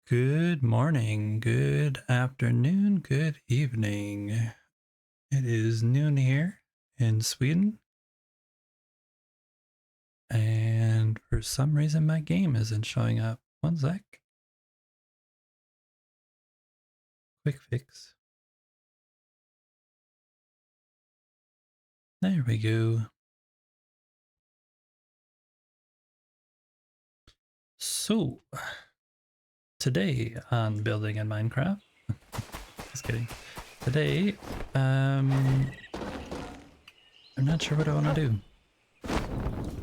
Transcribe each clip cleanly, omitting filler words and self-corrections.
Good morning, good afternoon, good evening. It is noon here in Sweden, and for some reason my game isn't showing up. One sec. Quick fix. There we go. So, today on Building in Minecraft, just kidding. Today, I'm not sure what I want to do,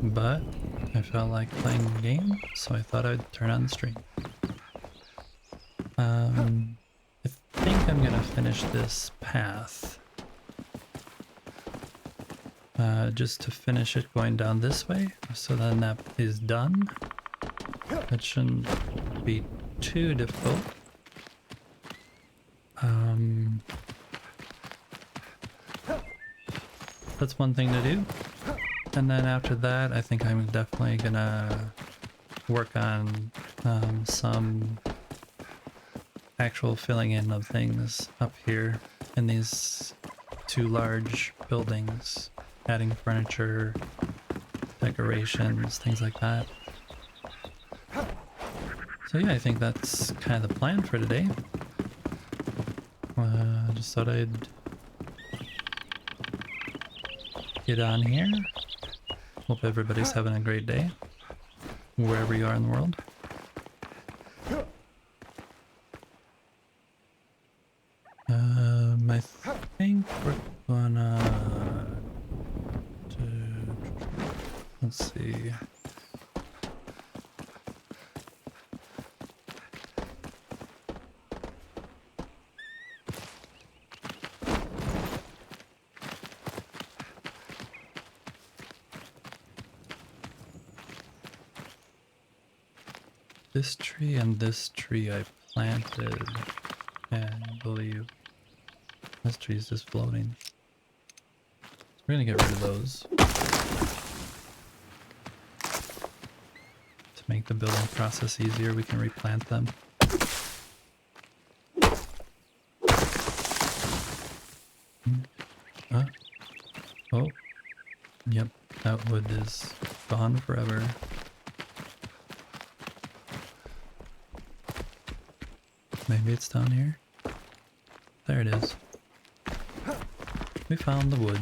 but I felt like playing a game, so I thought I'd turn on the stream. I think I'm gonna finish this path. Just to finish it going down this way, so then that is done. That shouldn't be too difficult. That's one thing to do. And then after that, I think I'm definitely gonna work on some actual filling in of things up here in these two large buildings, adding furniture, decorations, things like that. So yeah, I think that's kind of the plan for today. Just thought I'd get on here. Hope everybody's having a great day, wherever you are in the world. I think we're gonna let's see. This tree and this tree I planted, and I believe this tree is just floating. We're gonna get rid of those to make the building process easier. We can replant them. Oh, yep, that wood is gone forever. Maybe it's down here. There it is. We found the wood.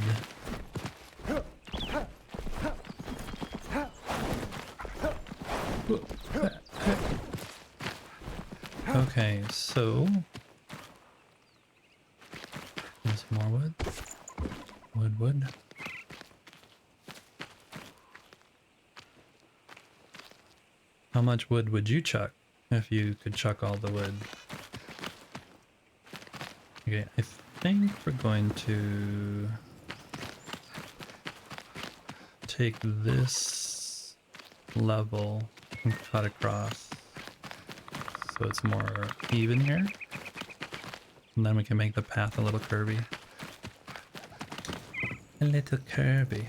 Okay, so there's more wood. Wood. How much wood would you chuck if you could chuck all the wood? Okay, I think we're going to take this level and cut across so it's more even here. And then we can make the path a little curvy. A little curvy.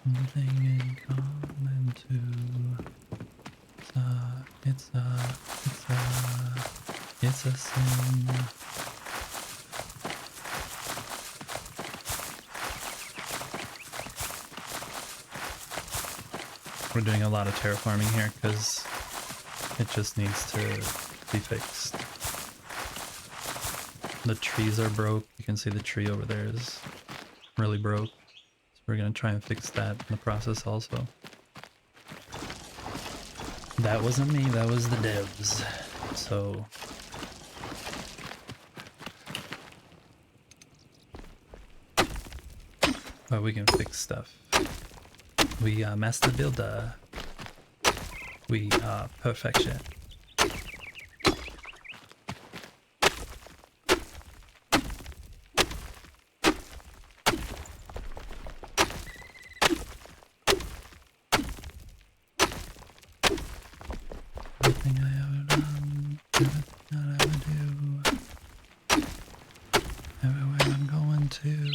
Something in common too. It's a sin. We're doing a lot of terraforming here because it just needs to be fixed. The trees are broke. You can see the tree over there is really broke. So we're gonna try and fix that in the process also. That wasn't me, that was the devs. So but we can fix stuff. We master builder. We are perfection. Everything I ever done, everything I ever do, everywhere I'm going to.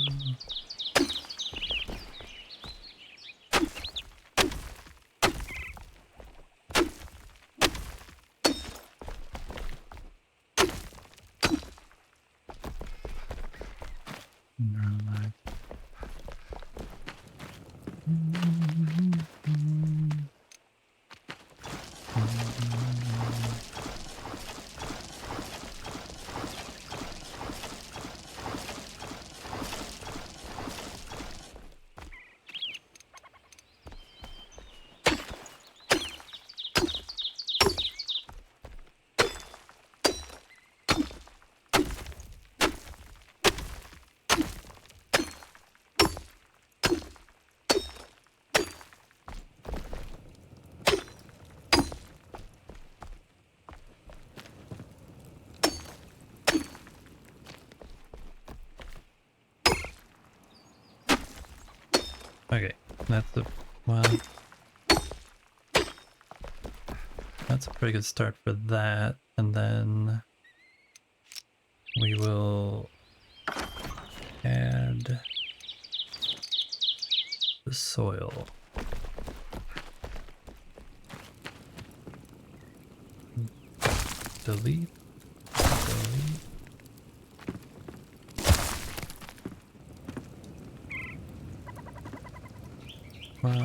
Okay, that's the, well, that's a pretty good start for that, and then we will add the soil. Delete, delete. Well,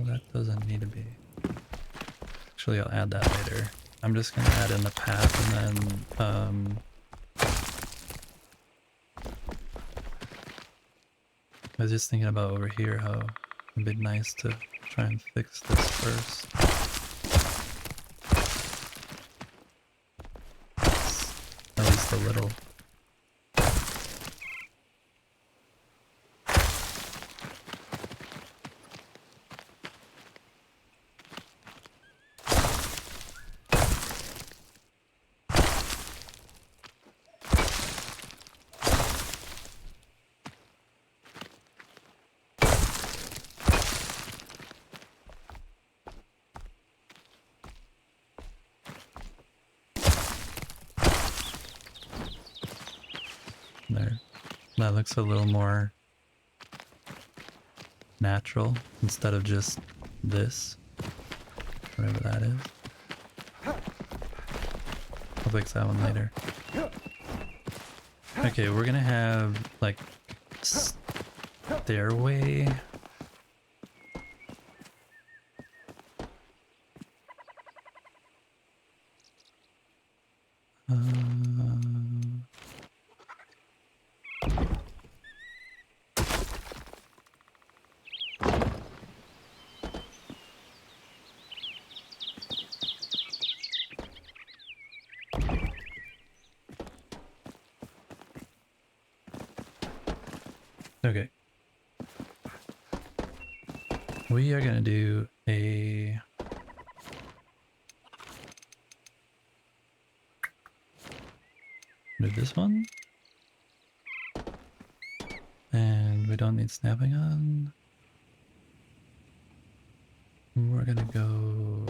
that doesn't need to be. Actually, I'll add that later. I'm just gonna add in the path and then, I was just thinking about over here how it'd be nice to try and fix this first. At least a little. There. That looks a little more natural instead of just this. Whatever that is. I'll fix that one later. Okay, we're gonna have like stairway. Okay. We are gonna do this one. And we don't need snapping on. We're gonna go...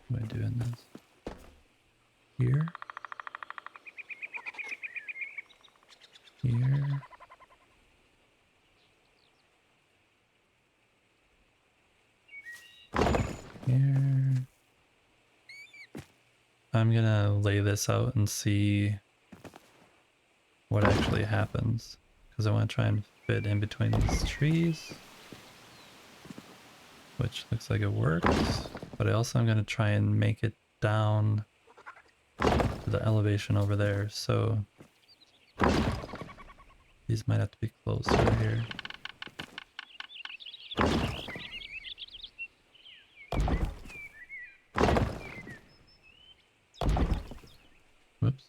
What am I doing this? Here. Here. Here. I'm gonna lay this out and see what actually happens, because I want to try and fit in between these trees, which looks like it works, but I also am going to try and make it down to the elevation over there, so these might have to be closer here. Whoops.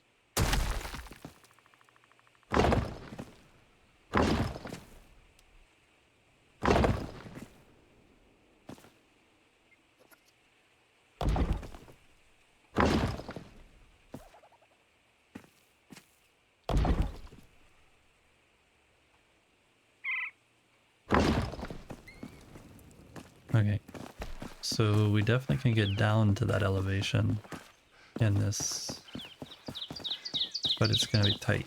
Okay, so we definitely can get down to that elevation in this, but it's gonna be tight.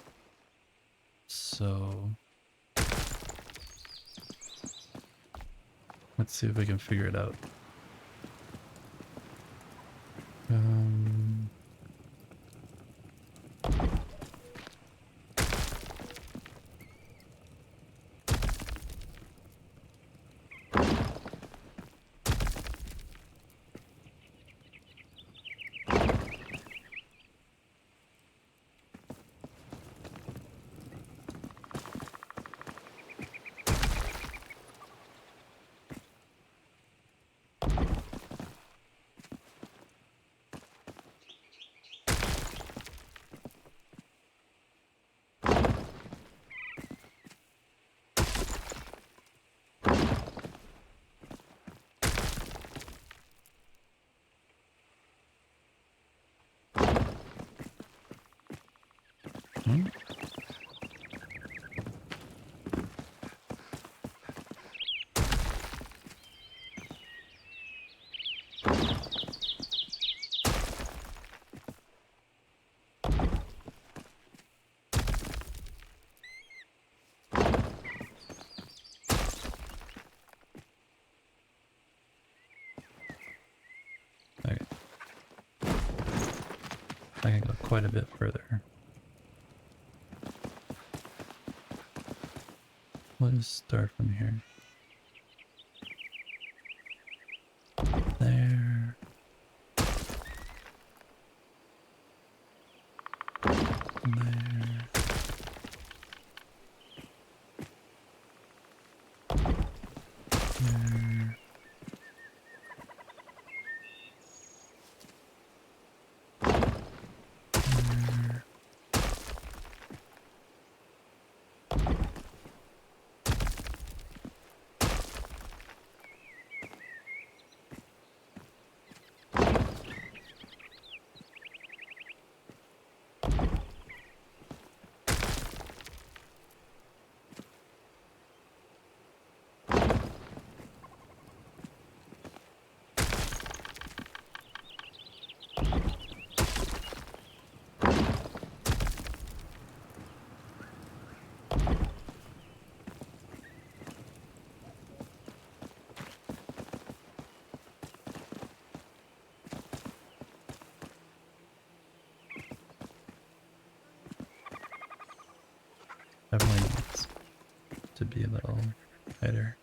So let's see if we can figure it out. Um, hmm? Okay, I can go quite a bit further. Let us start from here. There. There. There. There. Definitely needs to be a little tighter.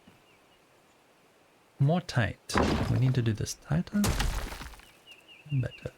More tight. We need to do this tighter. Better.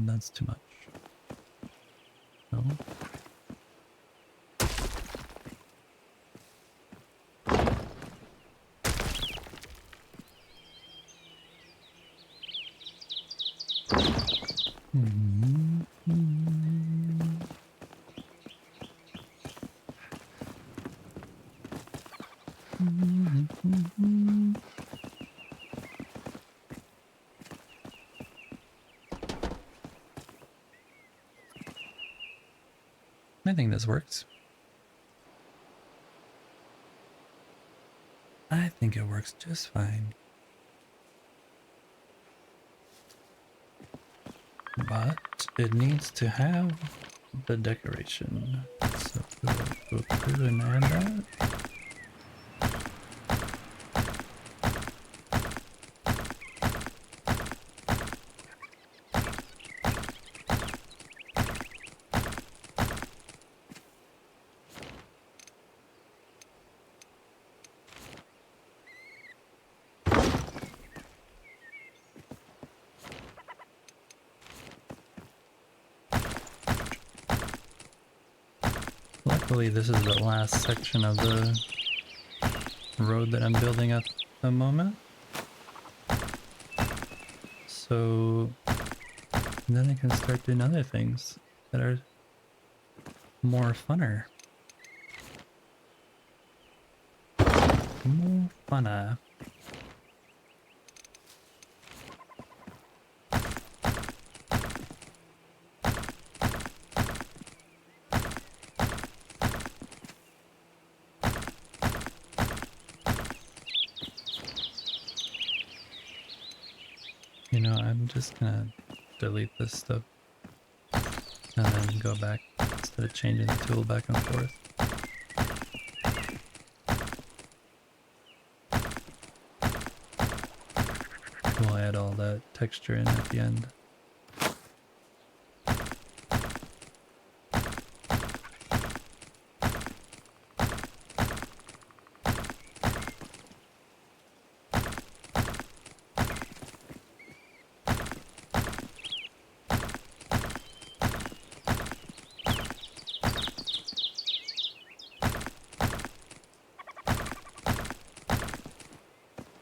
That's too much. No. I think this works. I think it works just fine. But it needs to have the decoration. So we'll go through and add that. Luckily, this is the last section of the road that I'm building at the moment. So then I can start doing other things that are more funner. More funner. You know, I'm just gonna delete this stuff and then go back instead of changing the tool back and forth. We'll add all that texture in at the end.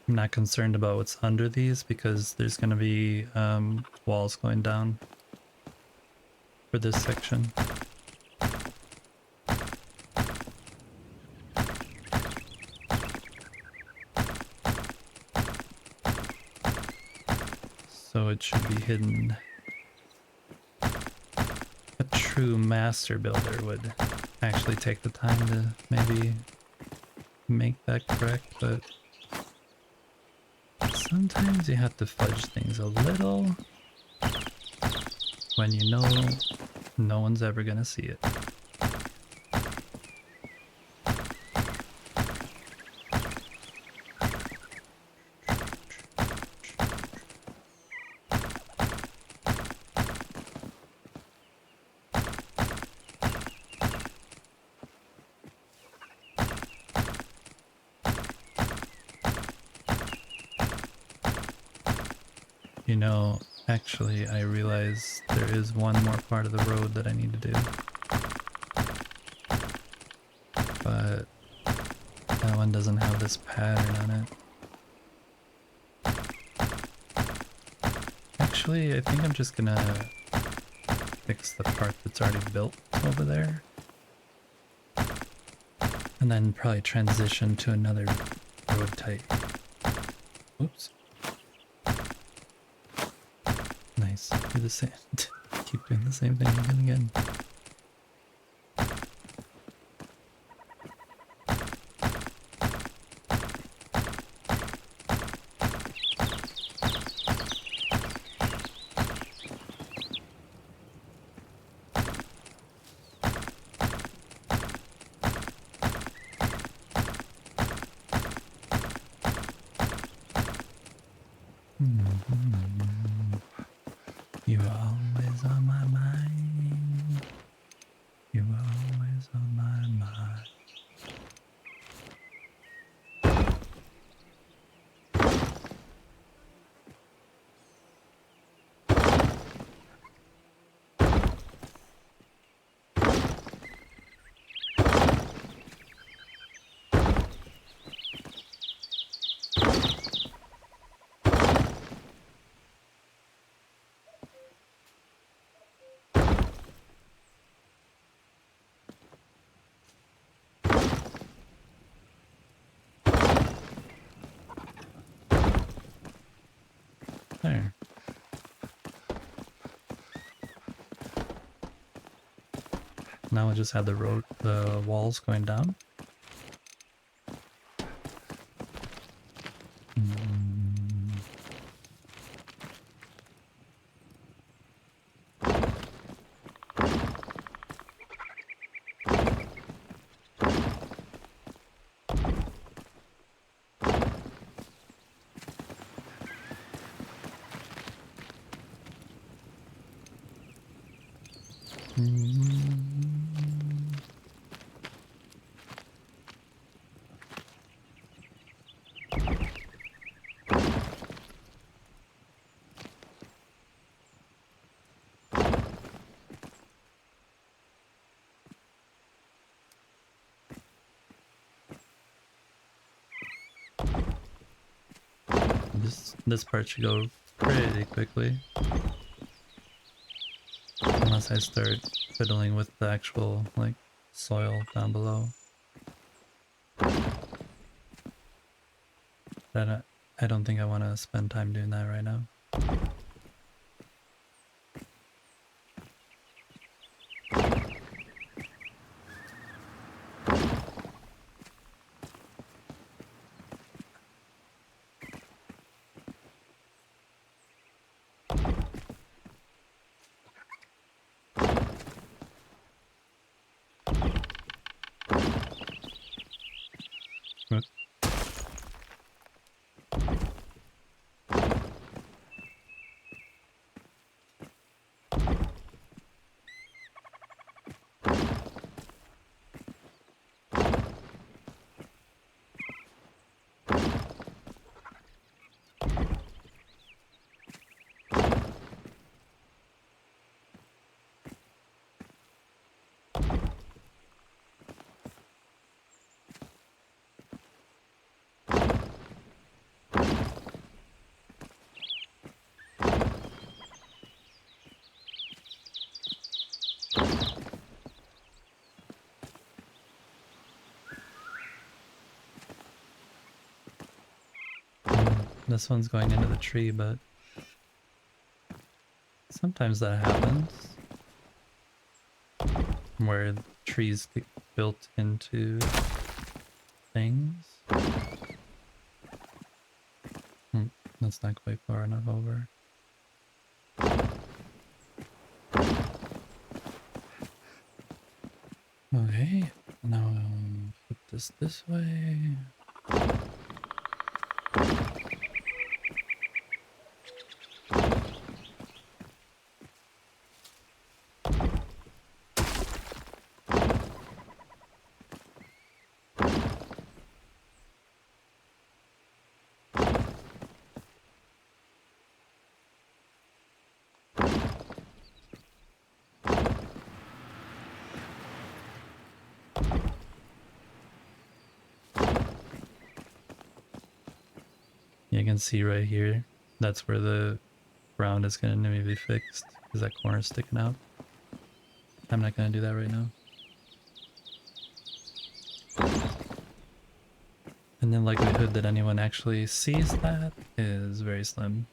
I'm not concerned about what's under these because there's going to be walls going down for this section. So it should be hidden. A true master builder would actually take the time to maybe make that correct, but sometimes you have to fudge things a little when you know no one's ever gonna see it. You know, actually, I realize there is one more part of the road that I need to do. But that one doesn't have this pattern on it. Actually, I think I'm just gonna fix the part that's already built over there. And then probably transition to another road type. Oops. Nice. Do the same. Keep doing the same thing again and again. You are always on my mind. You are always on my mind. There. Now I just have the walls going down. this part should go pretty quickly. Unless I start fiddling with the actual, like, soil down below. But I don't think I want to spend time doing that right now. Oop. This one's going into the tree, but sometimes that happens. Where trees get built into things. That's not quite far enough over. Okay, now I'll put this way. You can see right here, that's where the ground is going to need to be fixed, because that corner is sticking out. I'm not going to do that right now. And the likelihood that anyone actually sees that is very slim.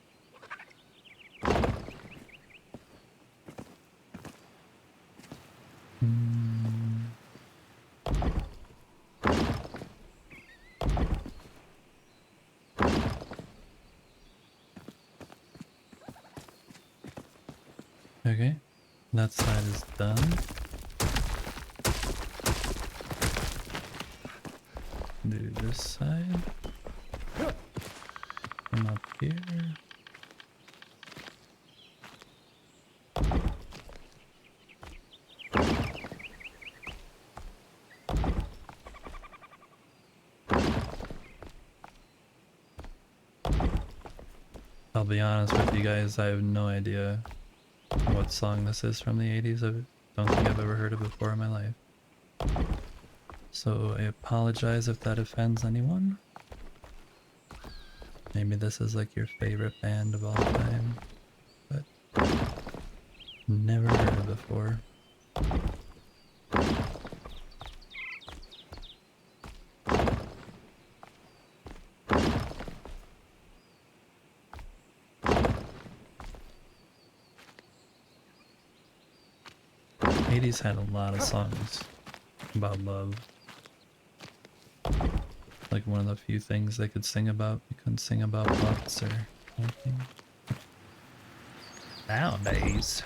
Okay, that side is done. Do this side. Come up here. I'll be honest with you guys, I have no idea what song this is from the 80s. I don't think I've ever heard it before in my life. So I apologize if that offends anyone. Maybe this is like your favorite band of all time, but never heard it before. '80s had a lot of songs about love. Like one of the few things they could sing about. They couldn't sing about butts or anything. Nowadays.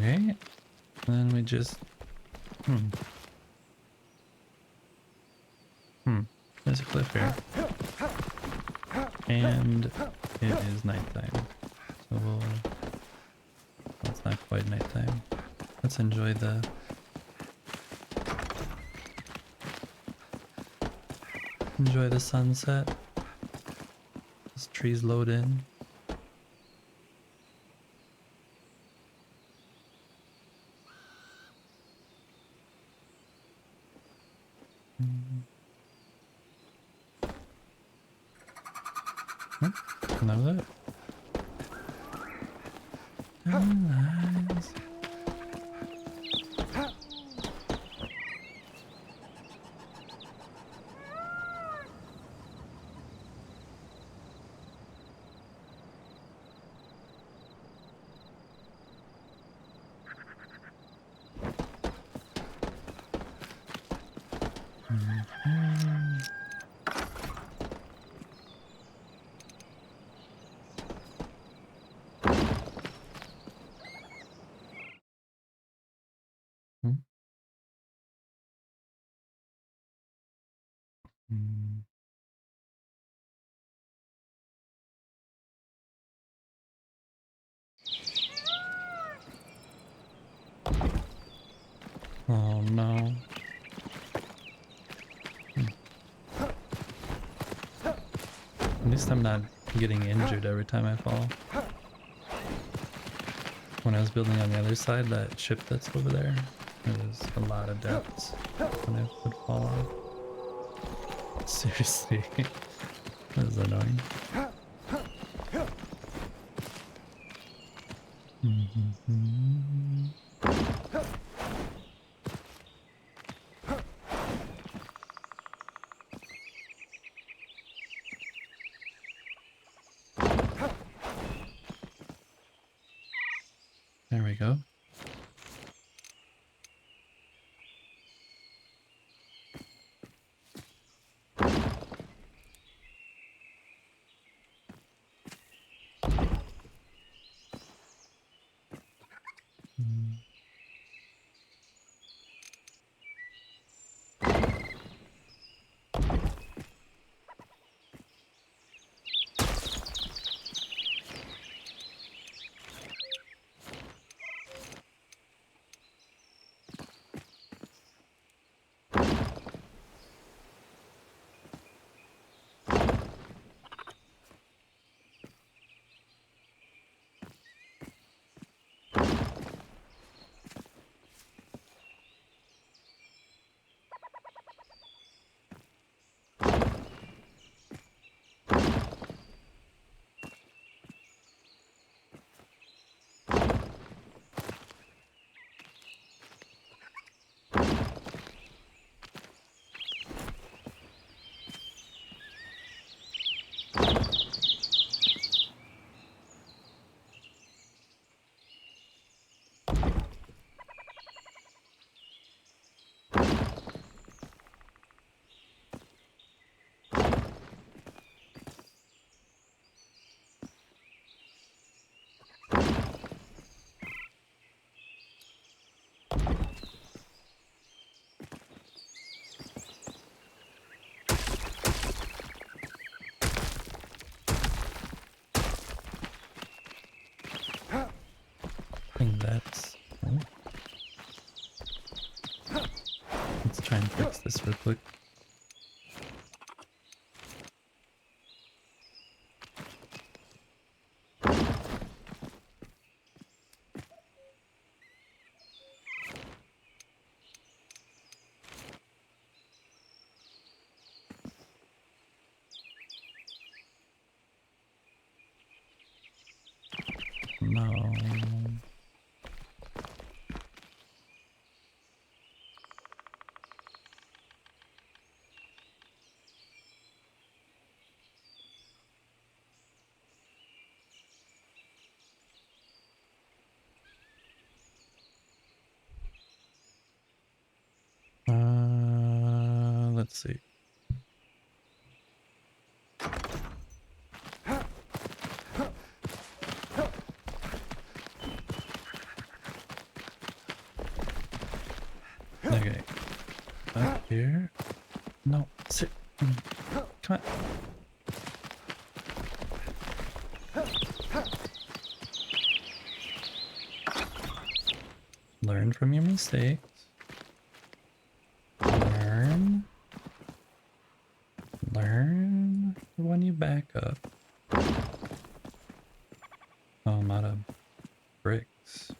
Okay. Then we just... Hmm. There's a cliff here. And it is nighttime. So we'll... Well, it's not quite nighttime. Let's enjoy the... Enjoy the sunset. As trees load in. Another. Nice. Oh no. At least I'm not getting injured every time I fall. When I was building on the other side, that ship that's over there, there was a lot of deaths when I would fall off. Seriously. That was annoying. There we go. I think that's... Oh. Let's try and fix this real quick. No. Let's see. Okay. Up here. No. Sit. Come on. Learn from your mistakes. Learn. Learn when you back up. Oh, I'm out of bricks.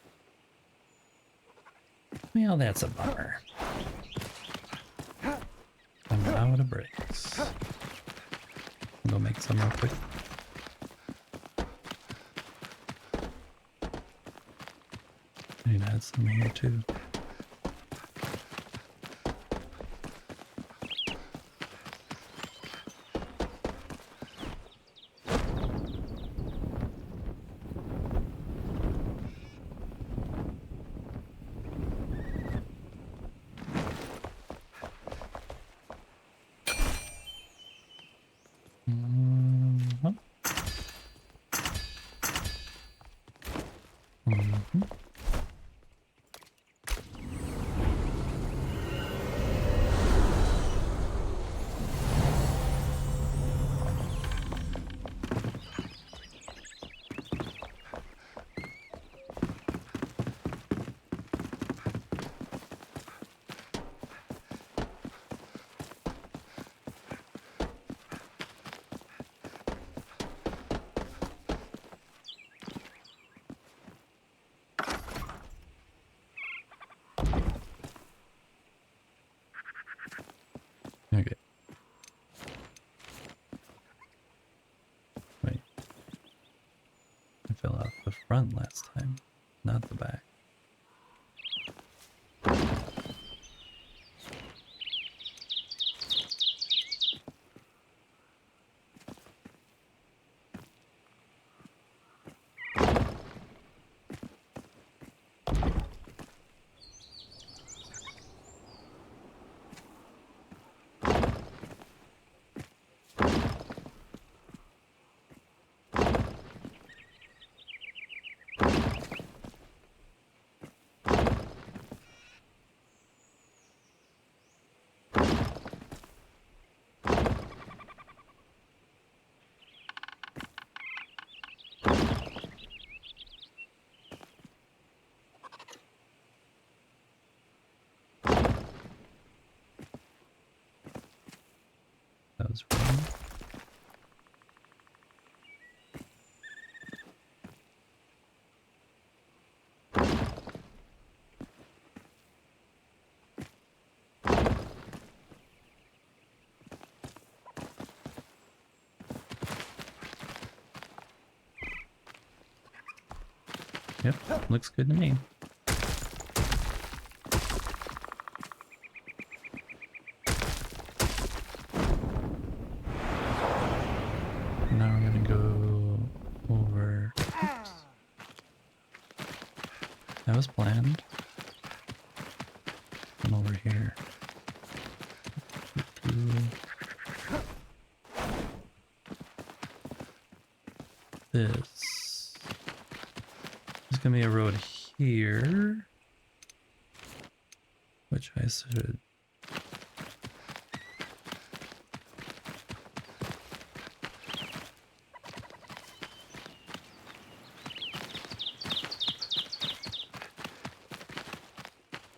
Well, that's a bummer. I'm out of bricks. Go make some real quick. I need to add some here too. Mhm. Mhm. Okay. Wait. I fell out the front last time, not the back. That was wrong. Yep, looks good to me. Now we're gonna go over. Oops. That was planned. Come over here. This. There's gonna be a road here, which I should.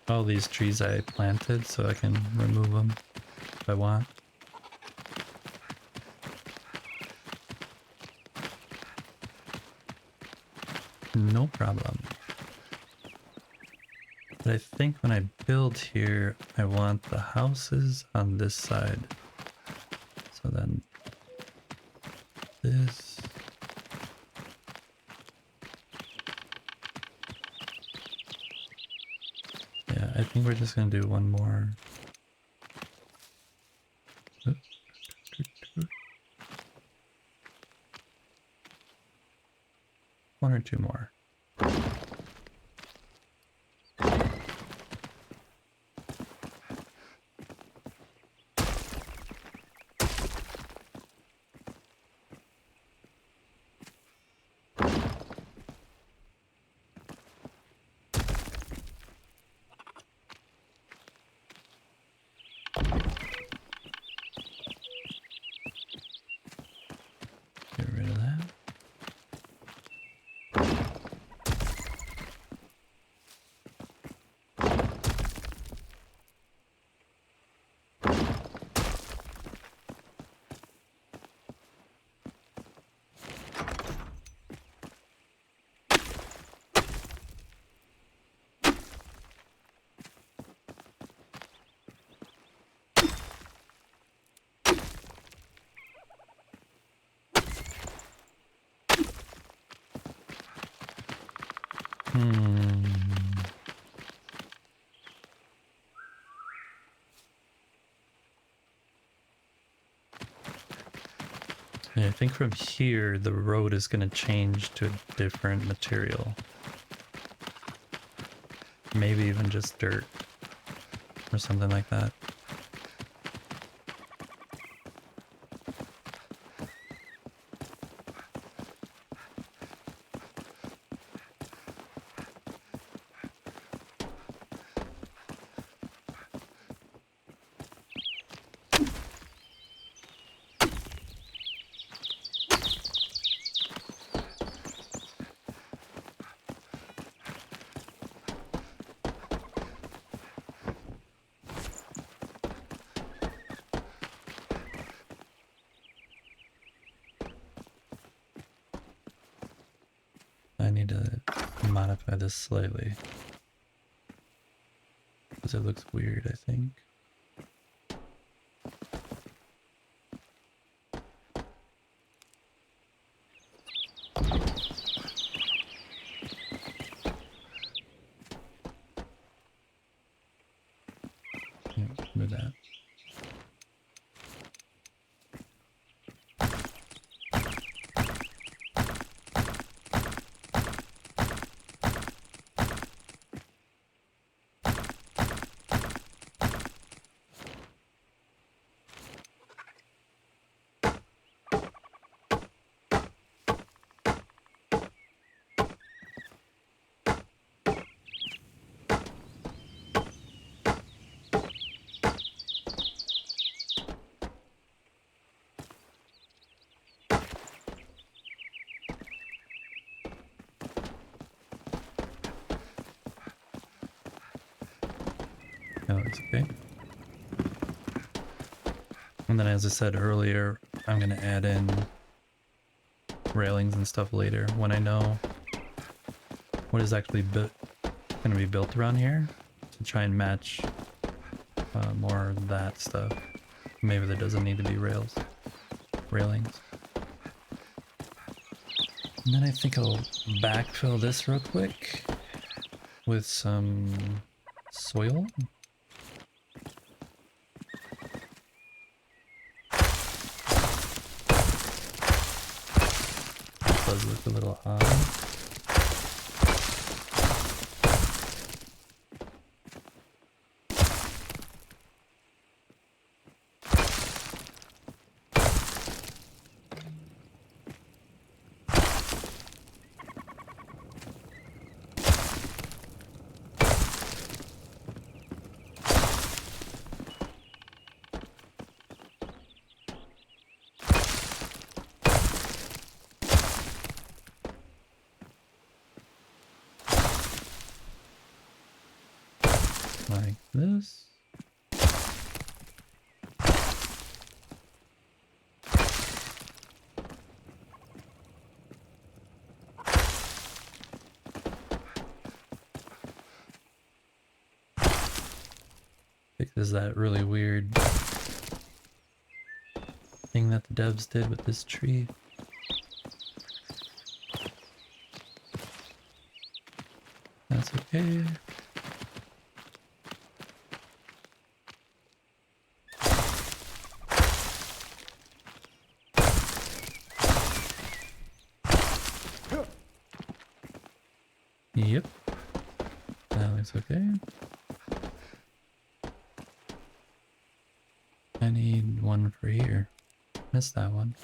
All these trees I planted so I can remove them if I want. No problem. But I think when I build here, I want the houses on this side. So then this. Yeah, I think we're just gonna do one more. One or two more. Hmm. Yeah, I think from here the road is going to change to a different material. Maybe even just dirt or something like that. I need to modify this slightly because it looks weird, I think. Yeah, do that. That looks okay. And then, as I said earlier, I'm going to add in railings and stuff later when I know what is actually going to be built around here to try and match more of that stuff. Maybe there doesn't need to be railings. And then I think I'll backfill this real quick with some soil. Does look a little odd. Like this. Fixes that really weird thing that the devs did with this tree. That's okay. Yep. That looks okay. I need one for here. Missed that one.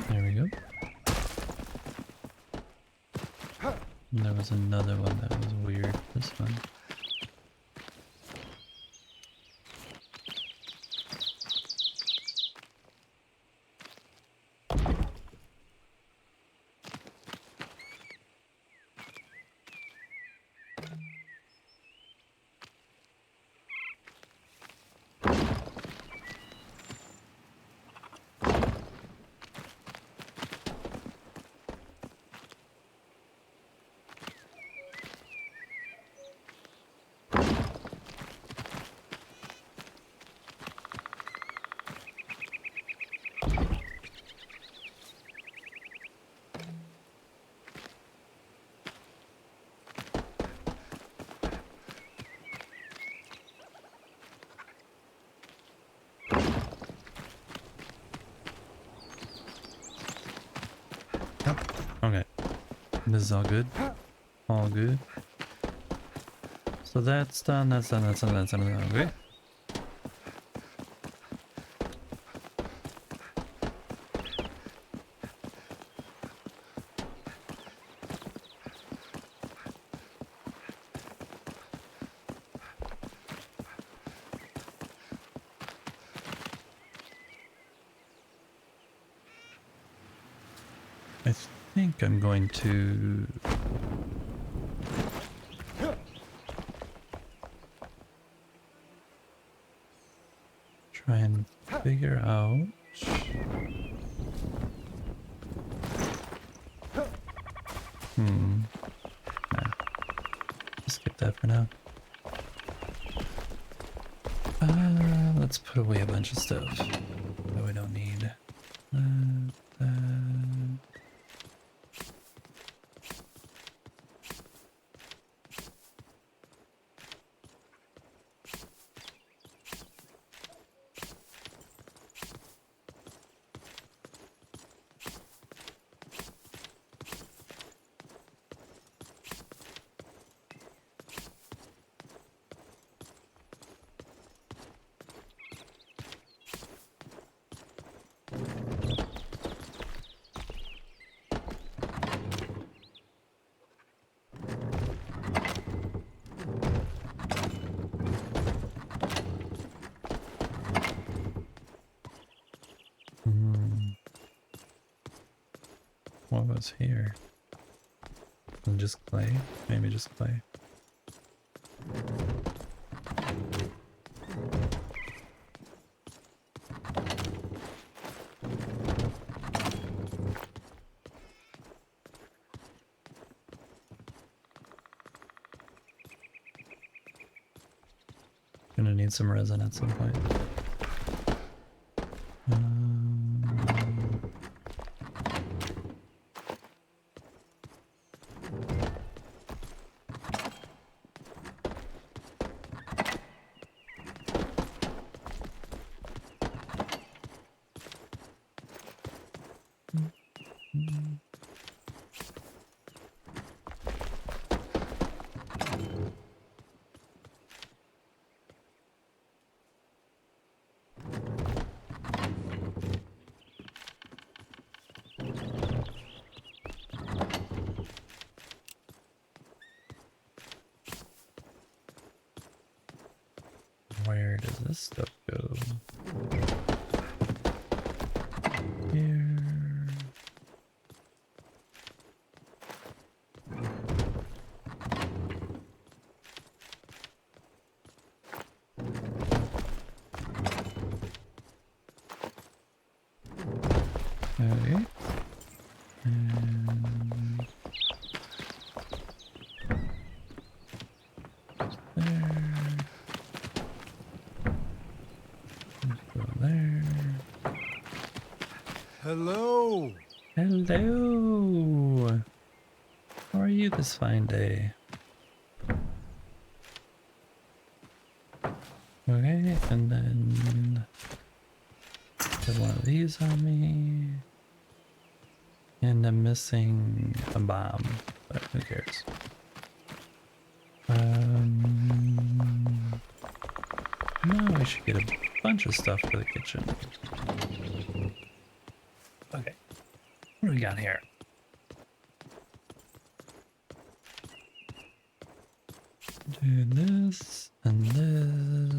There we go. And there was another one that was weird. This one. This is all good. All good. So that's done, that's done, that's done, that's done. Okay. I think I'm going to try and figure out nah, just skip that for now. Let's put away a bunch of stuff that we don't need. Uh, what was here? Just clay? Maybe just clay. Gonna need some resin at some point. Where does this stuff go? Here. Okay. And there. Let's go there. Hello. Hello. How are you this fine day? Okay, and then put one of these on me. And I'm missing a bomb, but who cares? Now I should get a bunch of stuff for the kitchen. Okay, what do we got here? Do this and this.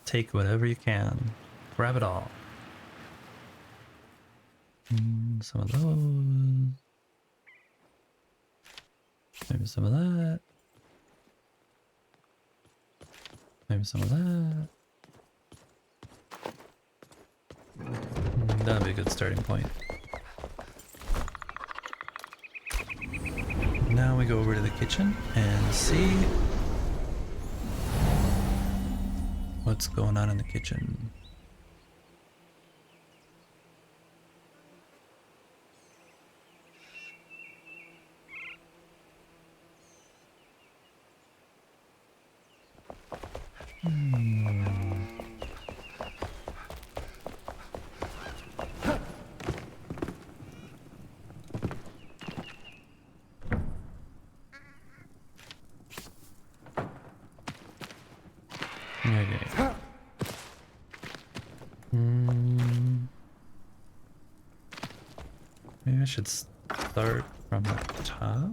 Take whatever you can. Grab it all. Some of those. Maybe some of that. Maybe some of that. That'll be a good starting point. Now we go over to the kitchen and see what's going on in the kitchen. Okay. Maybe I should start from the top.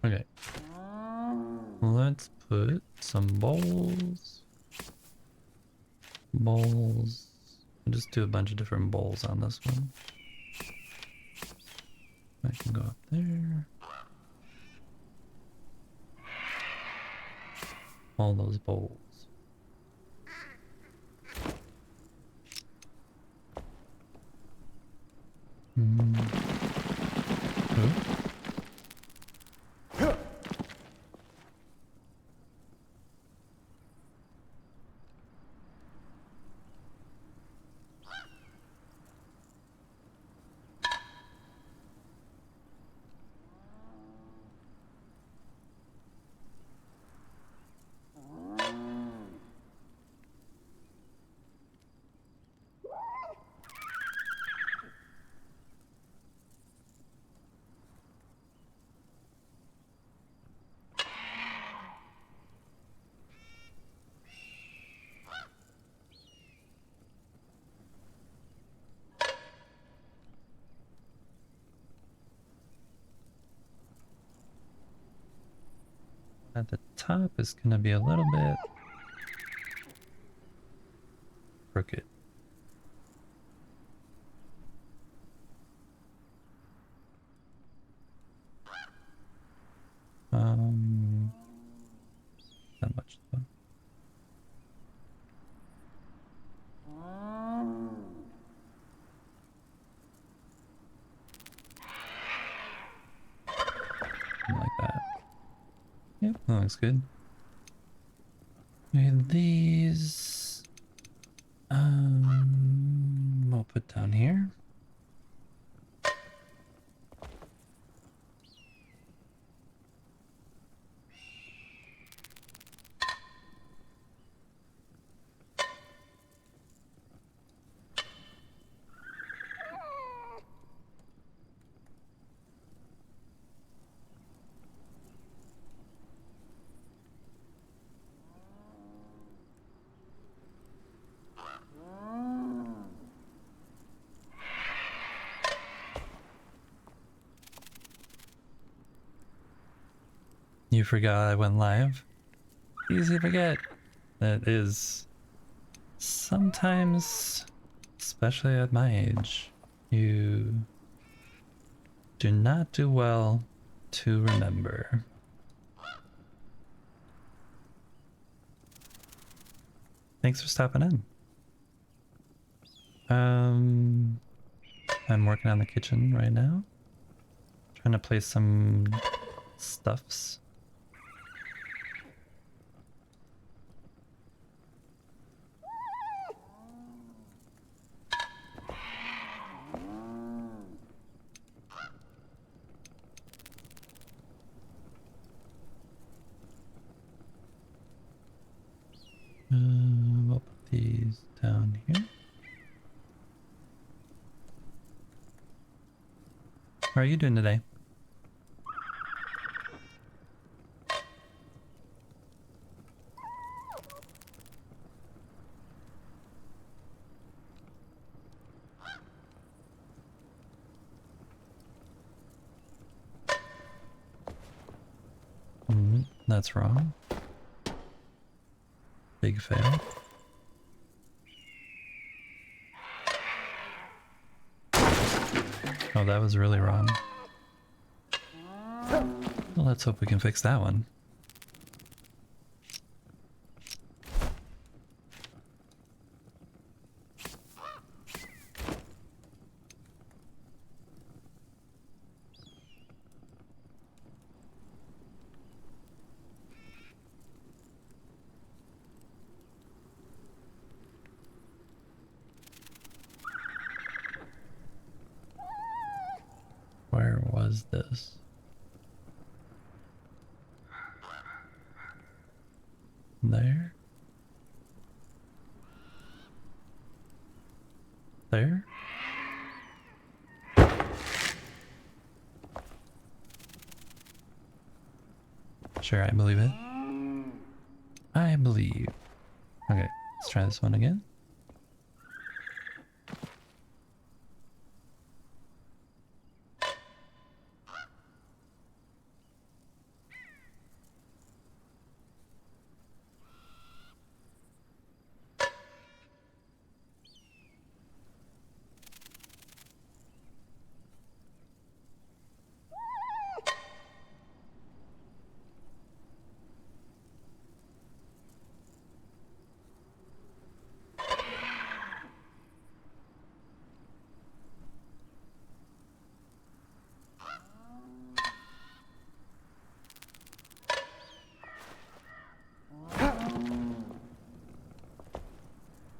Okay. Let's put some bowls. Bowls. I'll just do a bunch of different bowls on this one. I can go up there. All those bowls. Oh. At the top is going to be a little bit crooked. That much though. Like that. Yep, that looks good. And these we'll put down here. You forgot I went live? Easy to forget. That is sometimes, especially at my age, you do not do well to remember. Thanks for stopping in. I'm working on the kitchen right now. Trying to place some stuffs. We'll put these down here. How are you doing today? That's wrong. Big fail. Oh, that was really wrong. Well, let's hope we can fix that one. Where was this? There? There? Sure, I believe it. I believe. Okay, let's try this one again.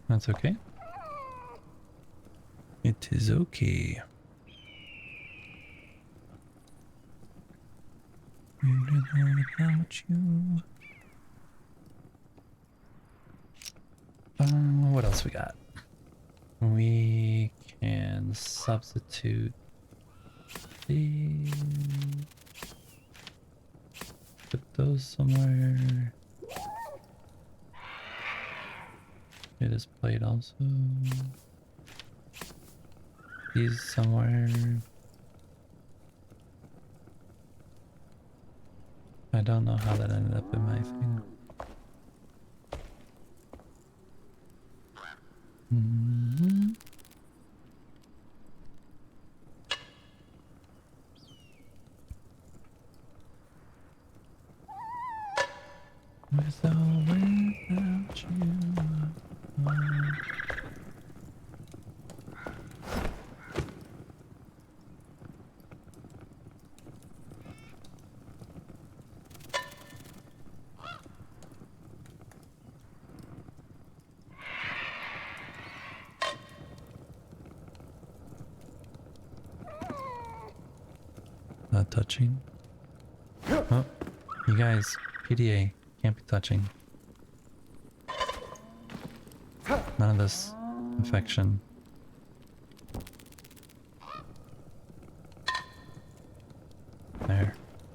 That's okay. It is okay. Without you. What else we got? We can substitute these. Put those somewhere. It is played also. These somewhere. I don't know how that ended up in my thing. Mm-hmm. With or without you. Not touching. Oh, you guys, PDA, can't be touching. None of this affection. There,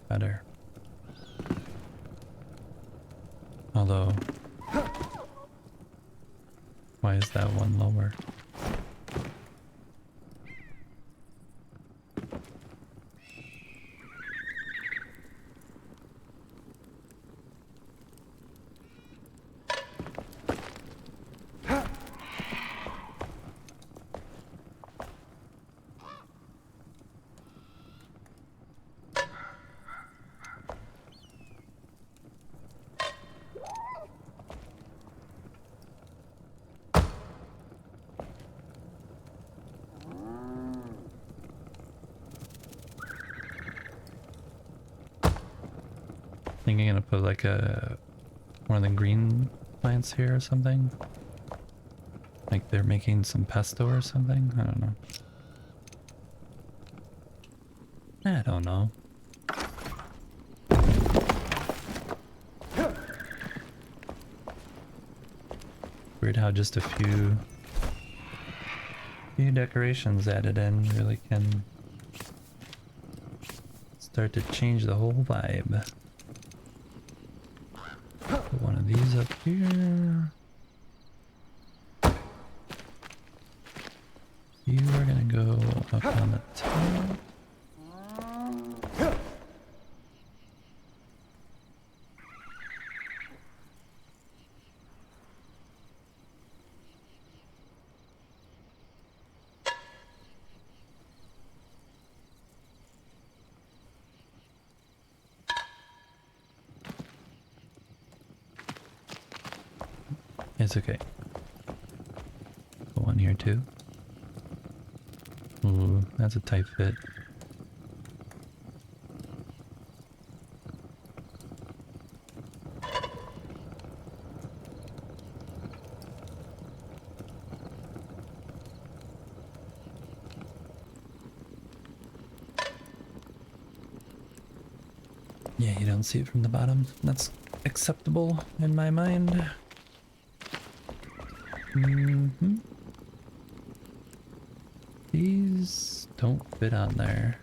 better. Although, why is that one lower? I think I'm gonna put like one of the green plants here or something. Like they're making some pesto or something. I don't know. I don't know. Weird how just a few decorations added in really can start to change the whole vibe. Put one of these up here. You are gonna go up on the top. It's okay. Put one here too. Ooh, that's a tight fit. Yeah, you don't see it from the bottom. That's acceptable in my mind. These don't fit on there.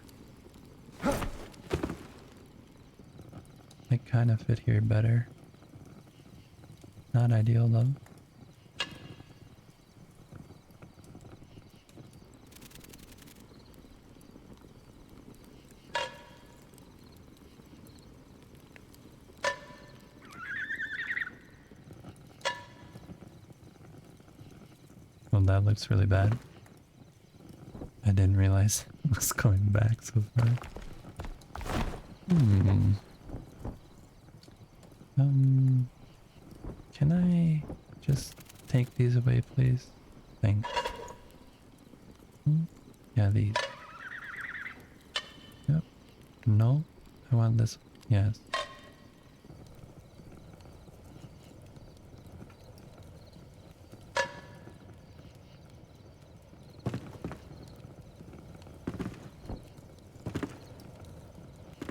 They kind of fit here better. Not ideal though. Well, that looks really bad. I didn't realize it was going back so far. Can I just take these away, please? Thanks. Yeah, these. Yep. No, I want this. Yes.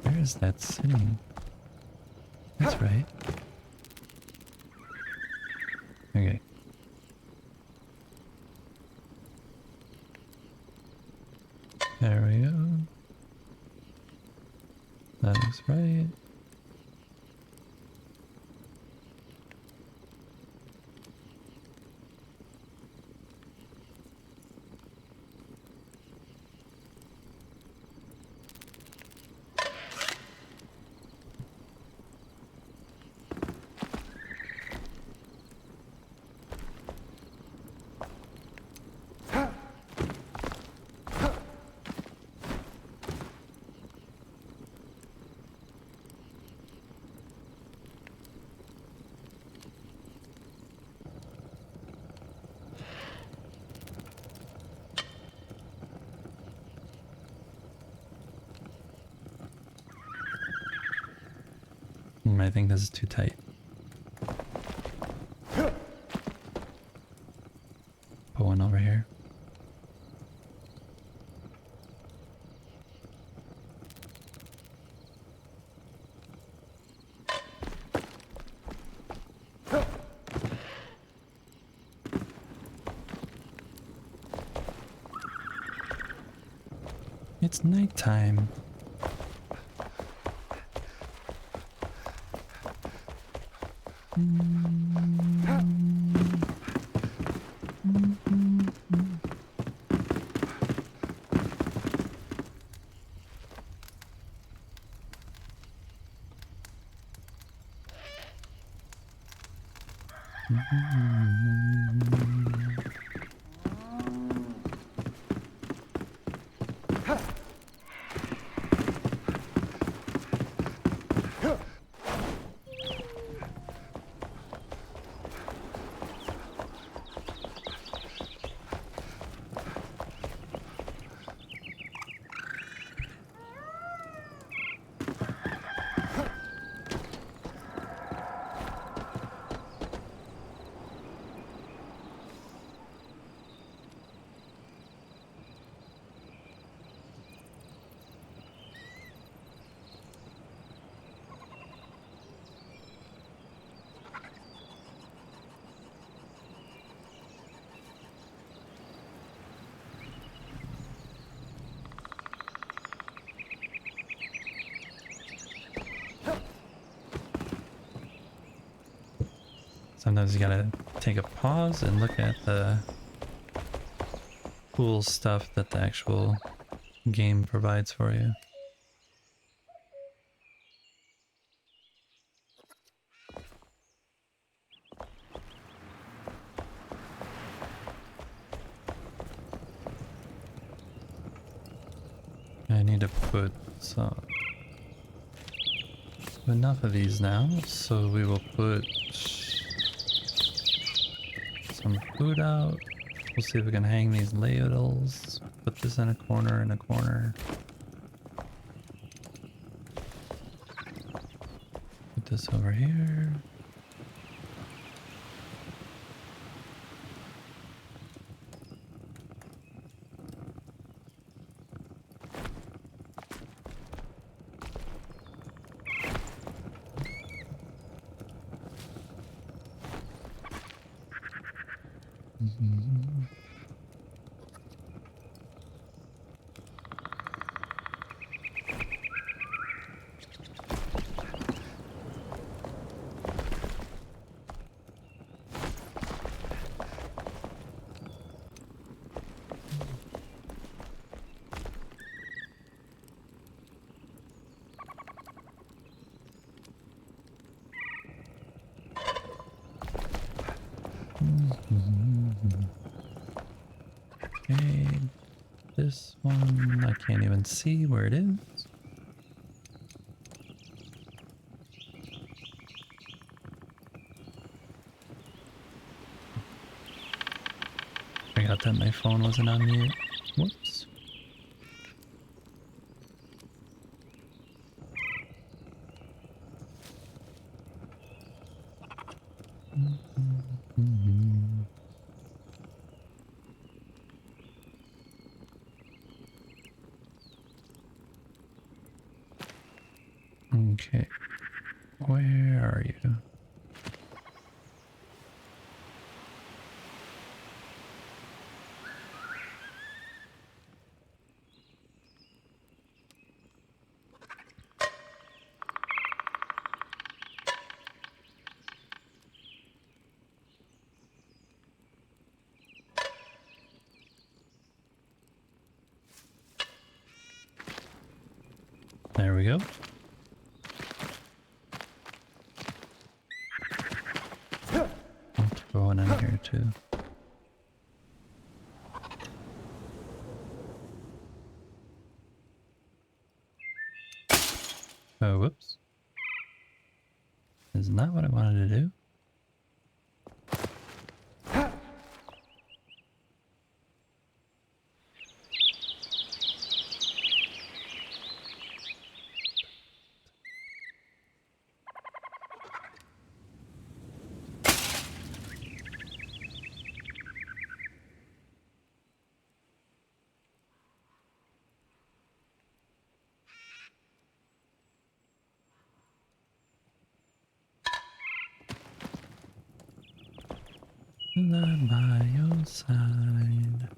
Where is that sitting? That's right. Okay. There we go. That is right. I think this is too tight. Put one over here. It's nighttime. Sometimes you gotta take a pause and look at the cool stuff that the actual game provides for you. I need to put some enough of these now, so we will put some food out. We'll see if we can hang these ladles. Put this in a corner, in a corner. Put this over here. Okay, this one, I can't even see where it is. Forgot that my phone wasn't on mute. Whoops. Okay, where are you? There we go. Let's go in here too. Oh, whoops. Is not what I wanted to do. Not by your side.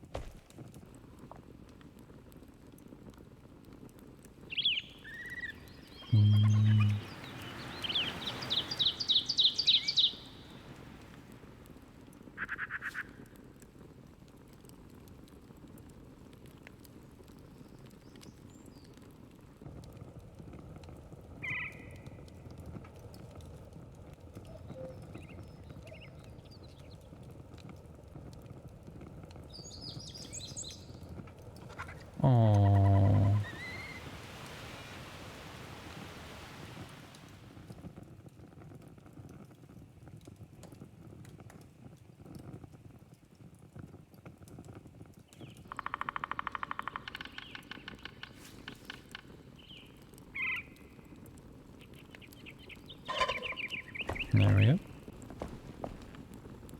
Oh. There we go.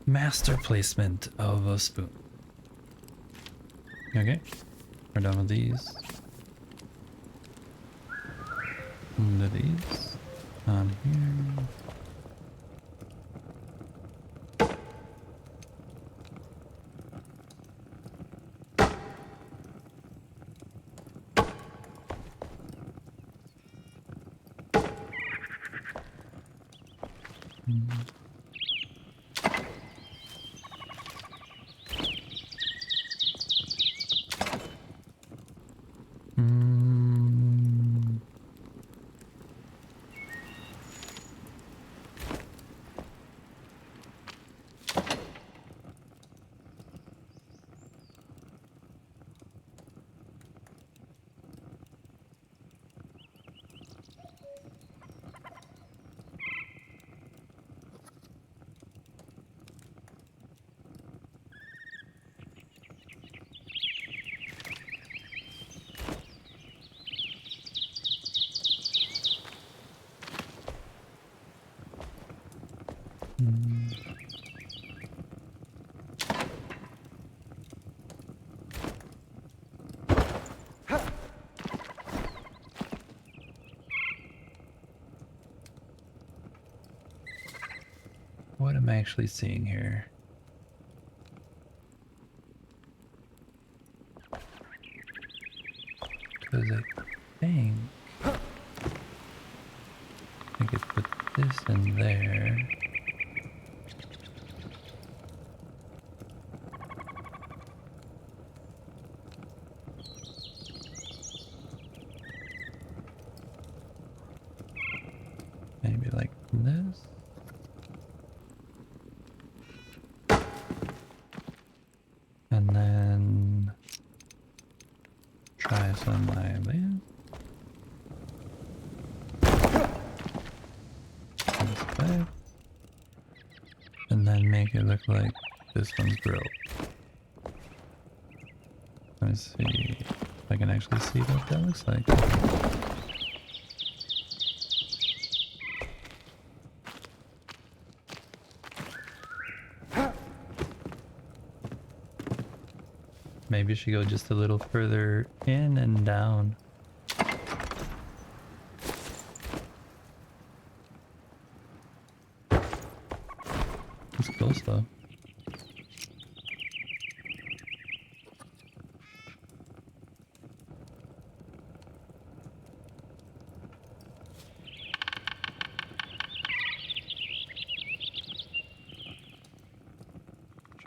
Master placement of a spoon. Okay, we're done with these. Into these. On here. what am I actually seeing here? Because I could put this in there. Maybe like this. And then try some like this. This way. And then make it look like this one's grilled. Let me see if I can actually see what that looks like. Maybe you should go just a little further in and down. It's close though.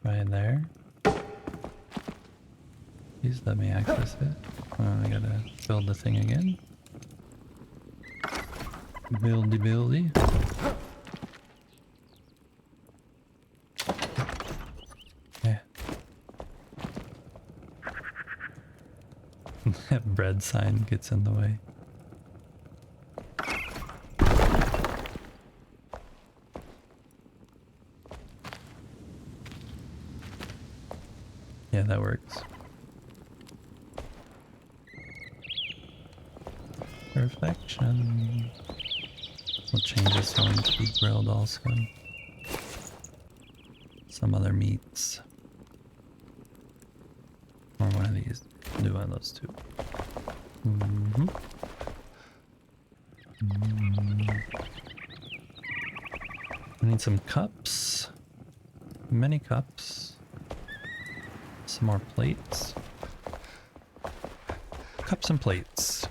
Try in there. Please let me access it. Oh, I gotta build the thing again. Buildy. Yeah. That bread sign gets in the way. Yeah, that works. Perfection. We'll change this one to be grilled also. Some other meats. Or one of these. Do one of those two. I need some cups. Many cups. Some more plates. Cups and plates.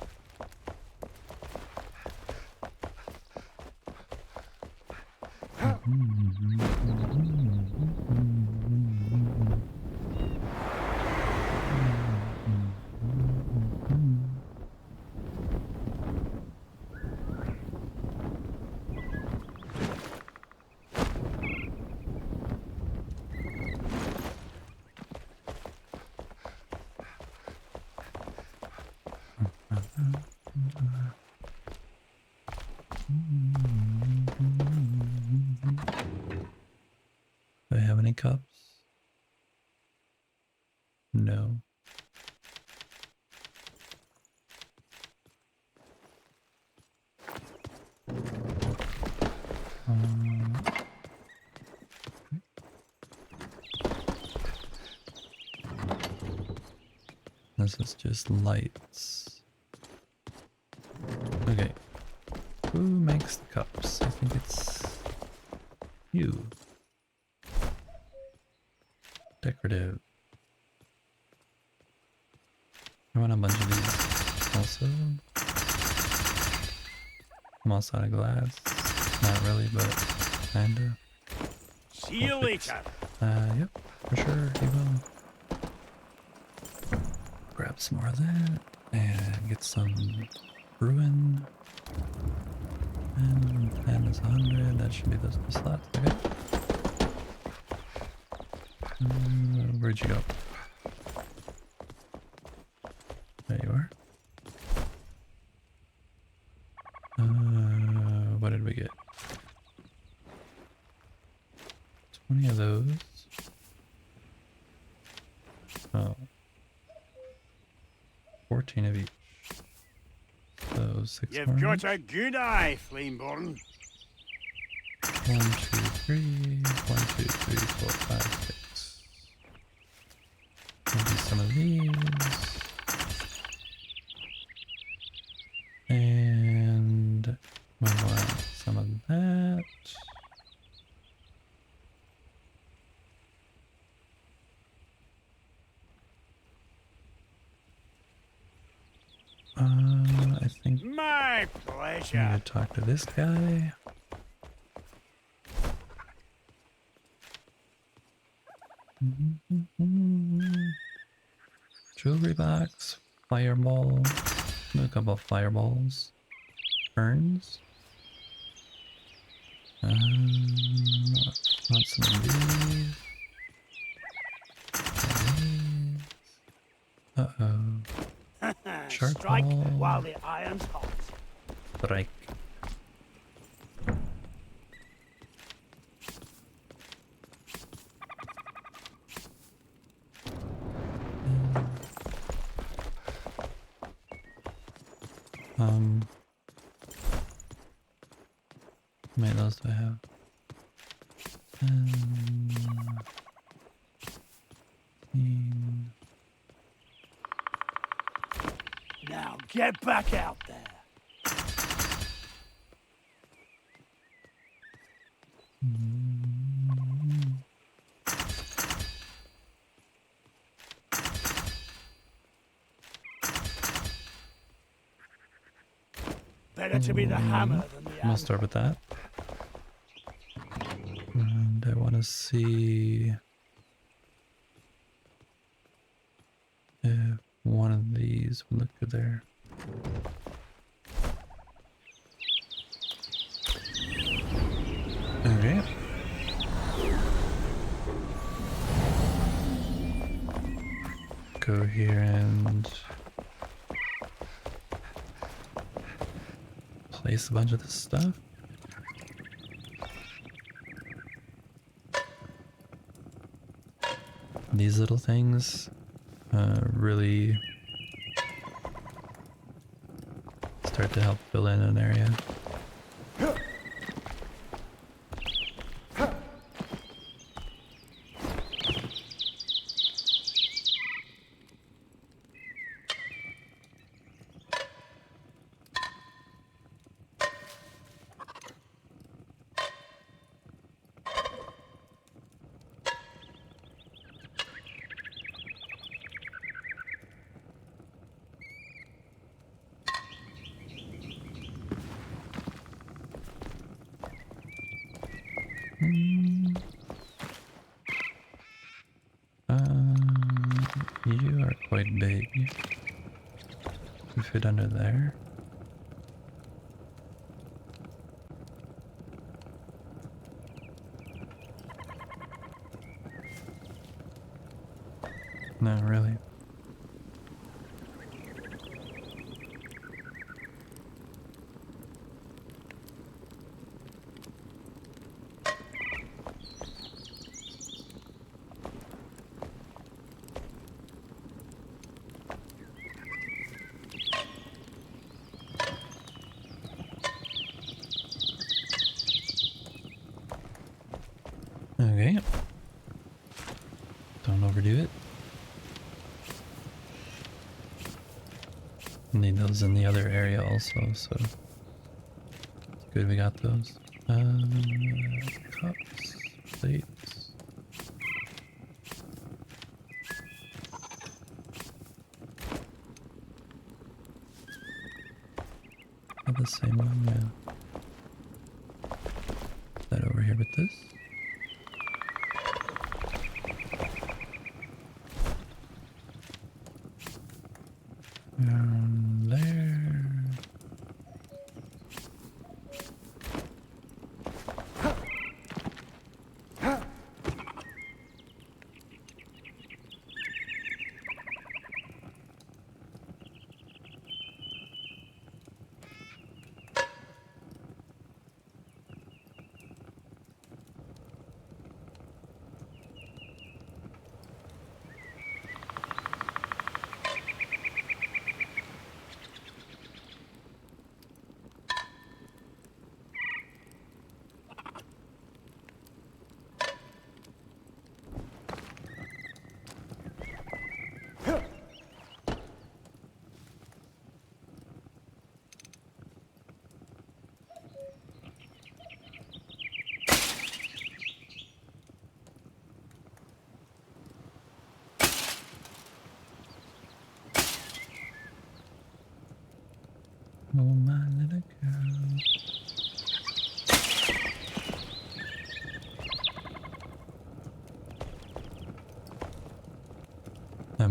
Do I have any cups? No. This is just lights. Okay. Who makes the cups? I think it's you. Decorative. I want a bunch of these also. I'm also out of glass. Not really, but kinda. See you later. Yep, for sure, you will. Grab some more of that and get some brewing. And that is 100. That should be those two slots. Okay. Where'd you go? There you are. What did we get? 20 of those. Oh. 14 of each. So 6 You've more. got a good eye, Flameborn. 1, 2, 3. 1, 2, 3, 4, 5, 6. Maybe some of these. And we want some of that. I Pleasure. need to talk to this guy. Jewelry box, fireball, a couple of fireballs, ferns. Want some of these. Uh-oh. Strike Charcoal. while the iron's hot. Strike. How many of those do I have? Now get back out there. Better to be the hammer than the I'm gonna anvil. start with that. And I want to see if one of these would look good there. Okay. Go here and place a bunch of this stuff. These little things really start to help fill in an area. You are quite big. You fit under there. No, really. Okay. Don't overdo it. Need those in the other area also, so it's good we got those. Cups, plates. Not the same one, yeah. That over here with this. There.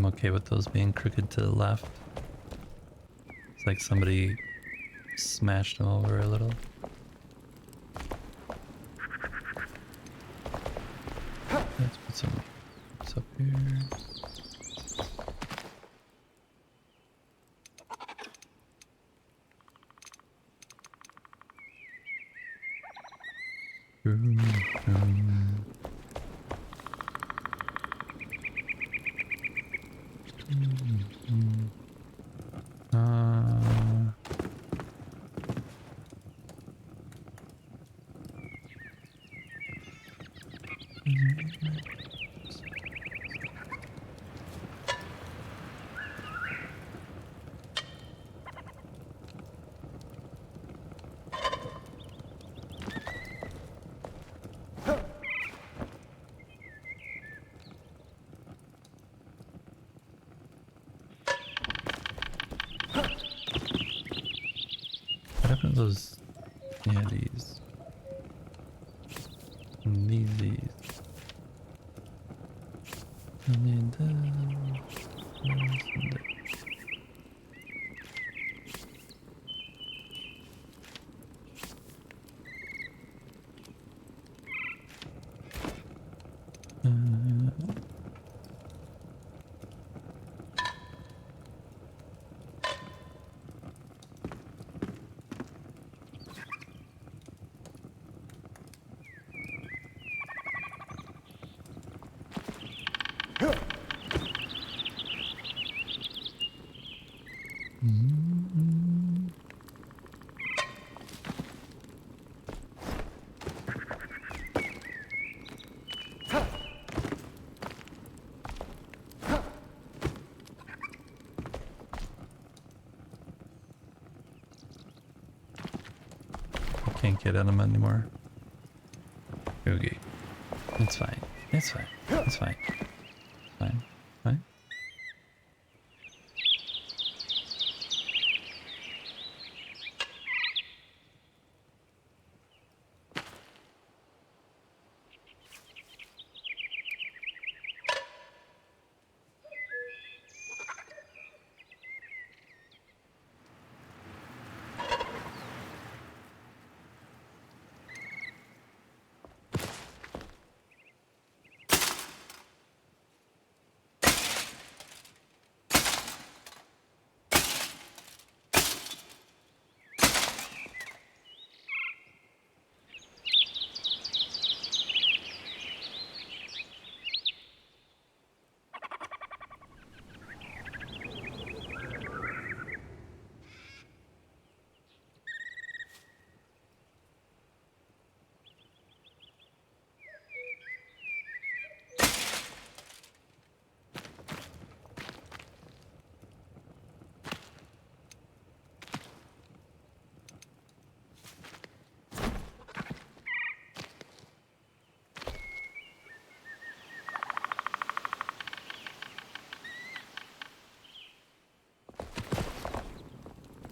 okay with those being crooked to the left. It's like somebody smashed them over a little. Let's put some up here. What happened to those? Yeah, these. And these. And then I can't get at them anymore. Okay. It's fine. It's fine. It's fine. Fine. Fine.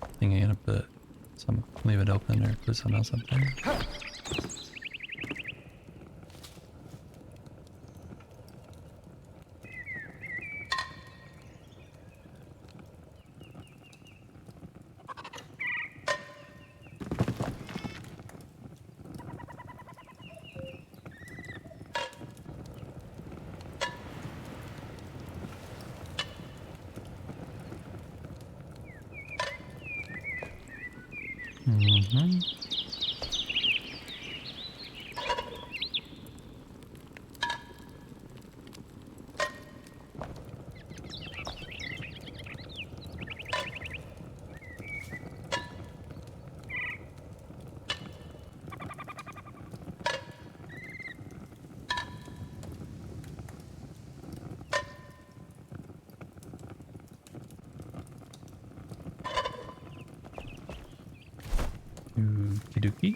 I think I'm gonna put some, leave it open or put something else up there. Mm-hmm. Okie dokie.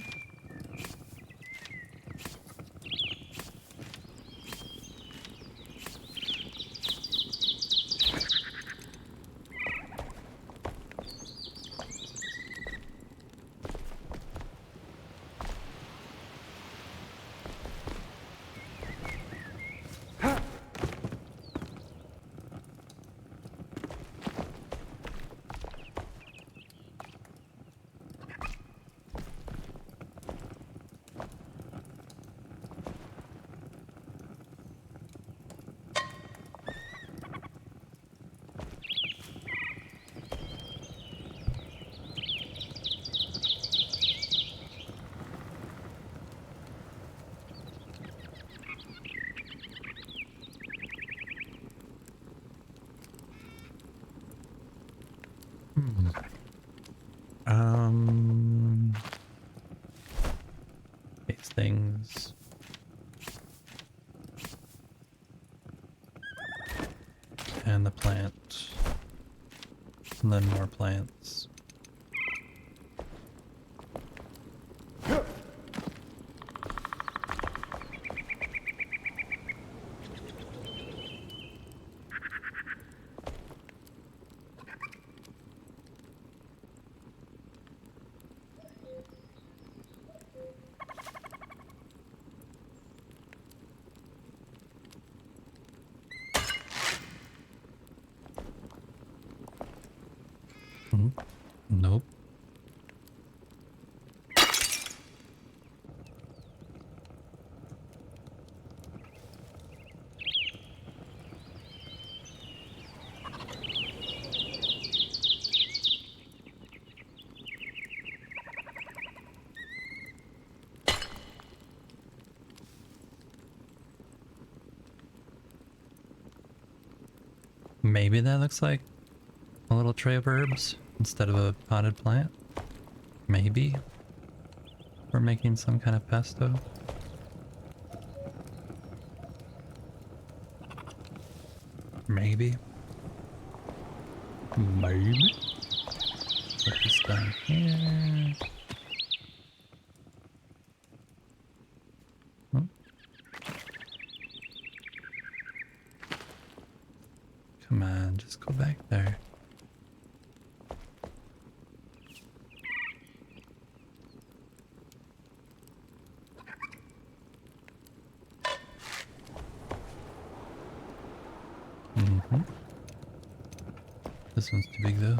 things. And the plant. And then more plants. Nope. Maybe that looks like a little tray of herbs instead of a potted plant. Maybe. We're making some kind of pesto. Maybe. Maybe. Put this down here. Oh. Come on, just go back there. This one's too big though.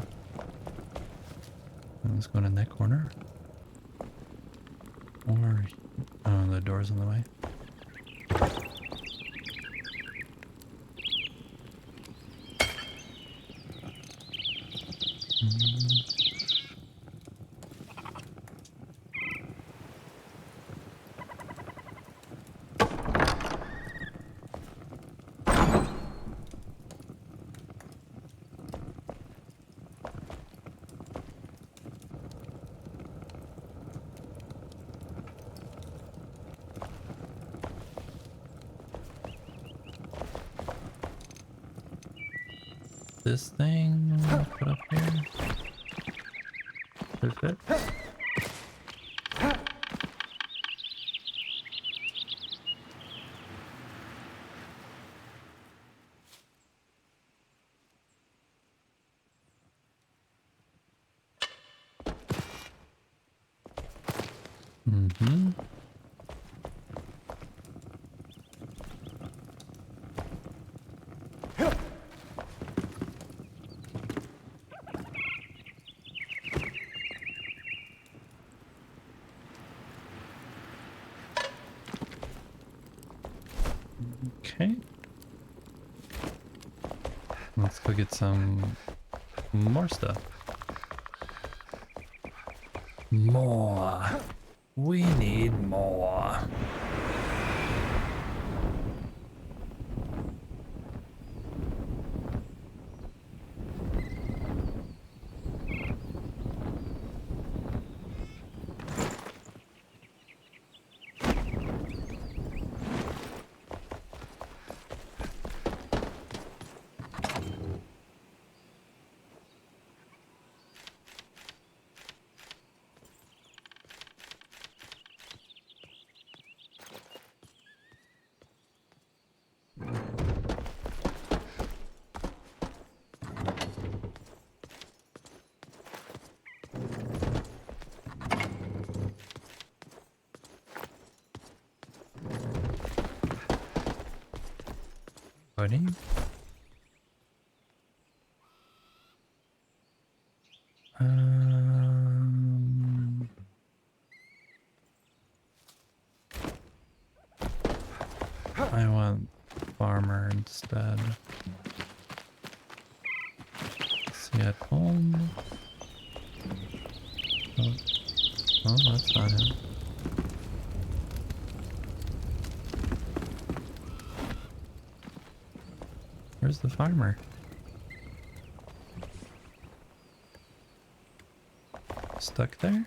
Let's go in that corner. Or, oh, the door's in the way. This thing put up here. Does it fit? Mm-hmm. Okay. Let's go get some more stuff. More. We need more. Buddy? I want farmer instead. Is he at home? Oh, oh, that's not him. Where's the farmer? Stuck there?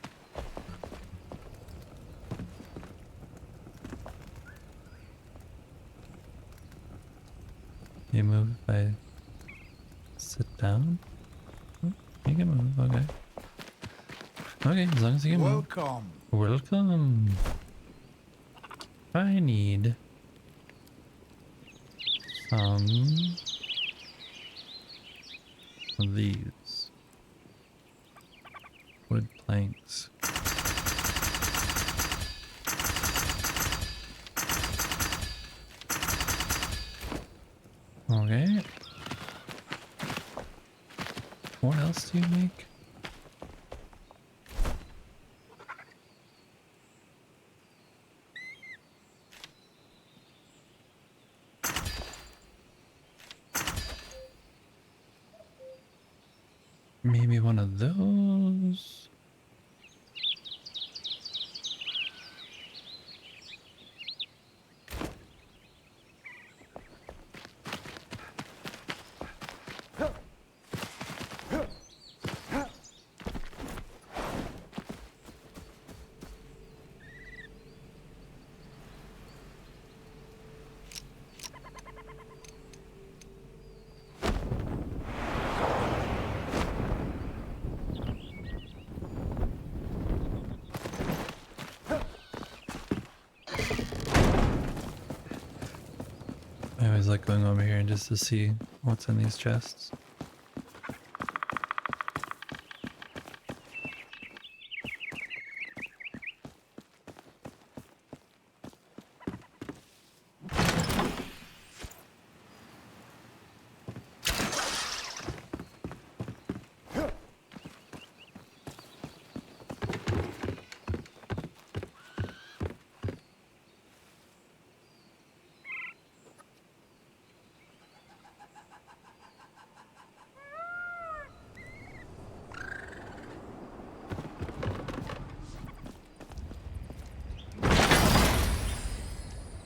You move if I sit down? Oh, you can move, okay. Okay, as long as you can move. Welcome. Welcome. I need some of these wood planks. Okay. What else do you make? Maybe one of those. I always like going over here just to see what's in these chests.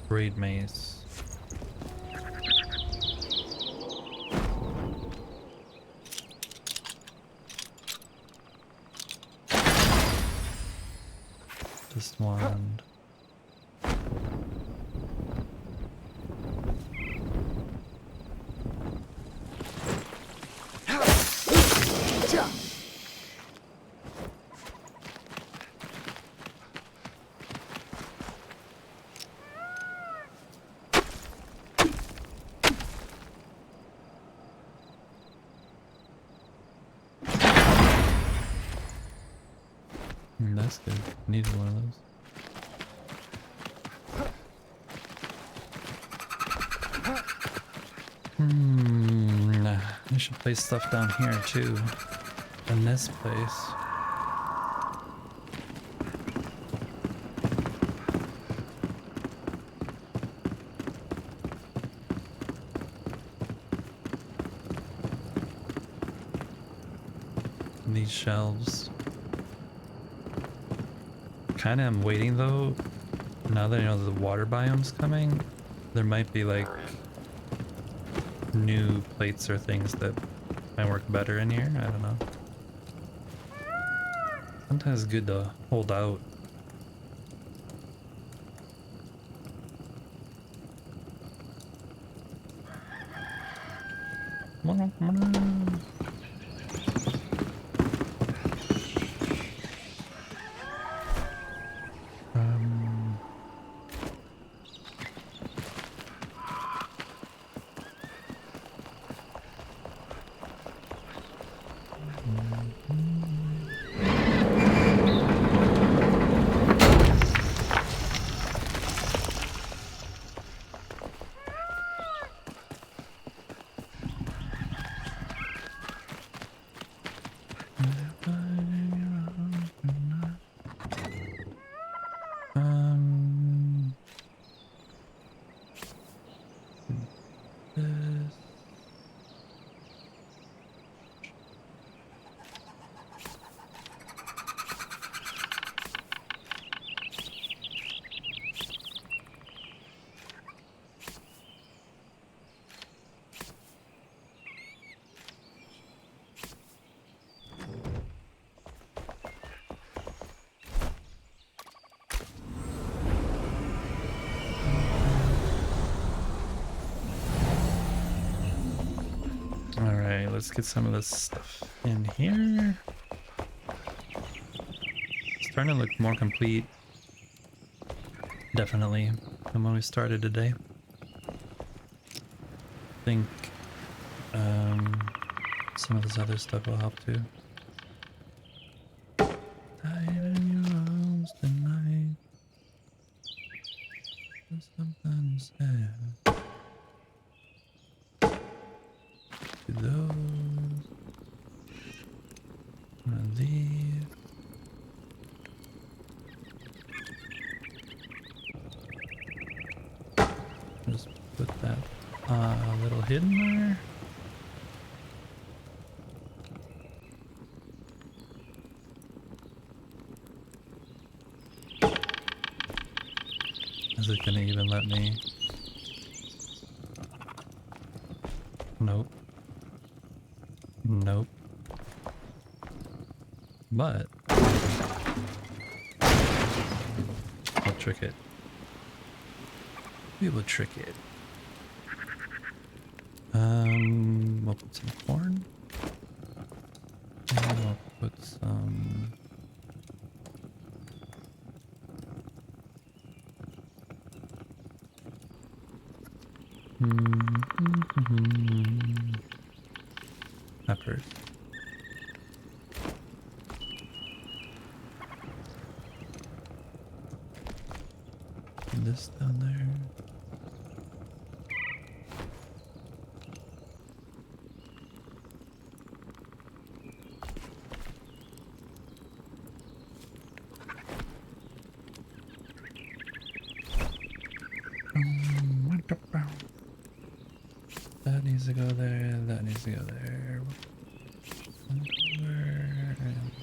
Braid maze. Just wand. That's good. Needed one of those. I should place stuff down here too. In this place. These shelves. Kinda am waiting though, now that I know the water biome's coming, there might be like new plates or things that might work better in here, I don't know. Sometimes it's good to hold out. let's get some of this stuff in here. It's starting to look more complete. Definitely than when we started today. I think some of this other stuff will help too. Tied in your arms tonight. There's something sad. To those. One of these. Just put that a little hidden there. Is it gonna even let me? Nope. Nope. But we'll trick it. We will trick it. We'll put some corn. And we'll put some peppers. And this down there. That needs to go there, that needs to go there. And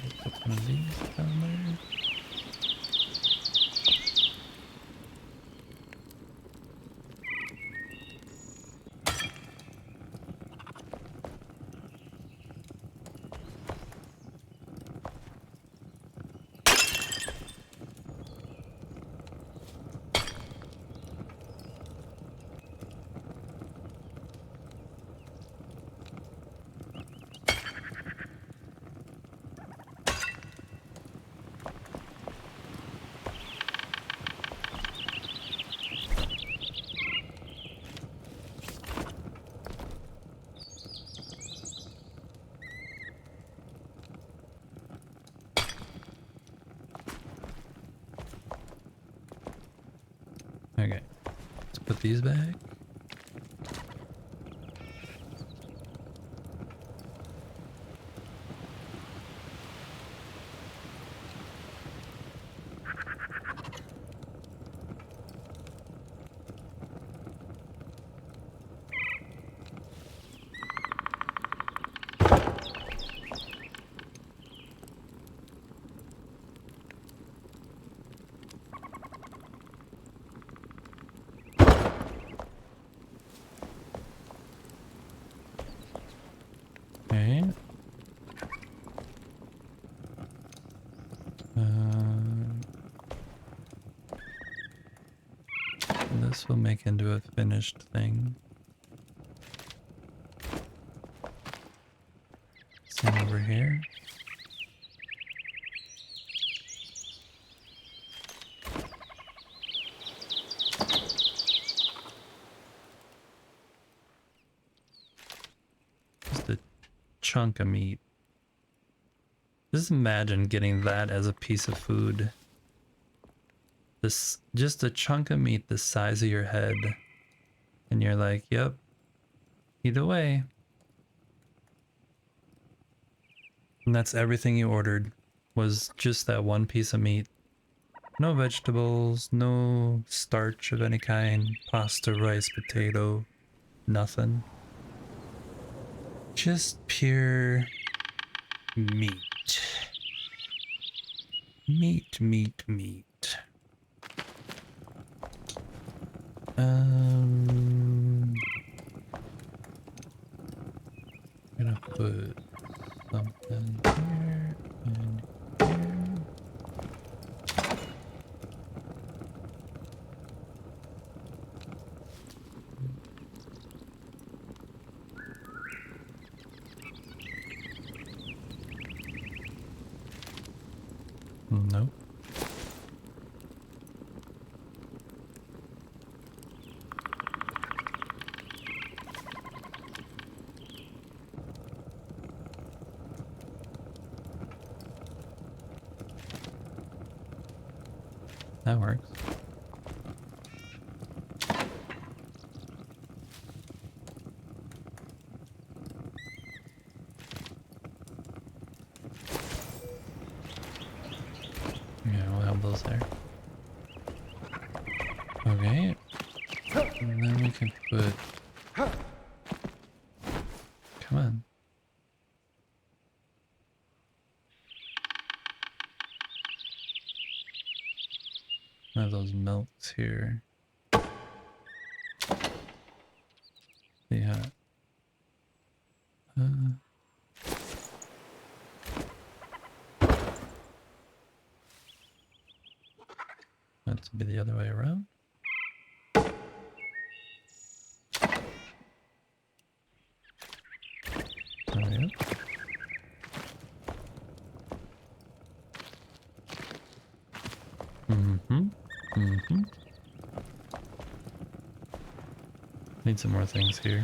we'll put one of these down there. Okay, let's put these back. Okay. This will make into a finished thing. Same over here. Just a chunk of meat. Just imagine getting that as a piece of food. This just a chunk of meat the size of your head. And you're like, yep. Either way. And that's everything you ordered. Was just that one piece of meat. No vegetables, no starch of any kind. Pasta, rice, potato. Nothing. Just pure meat. Meat, meat, meat. I'm gonna put something here and here. Nope. That works. Yeah, we'll have those there. Okay. And then we can put... Come on. One of those milks here. Yeah. That to be the other way around. There we go. Need some more things here.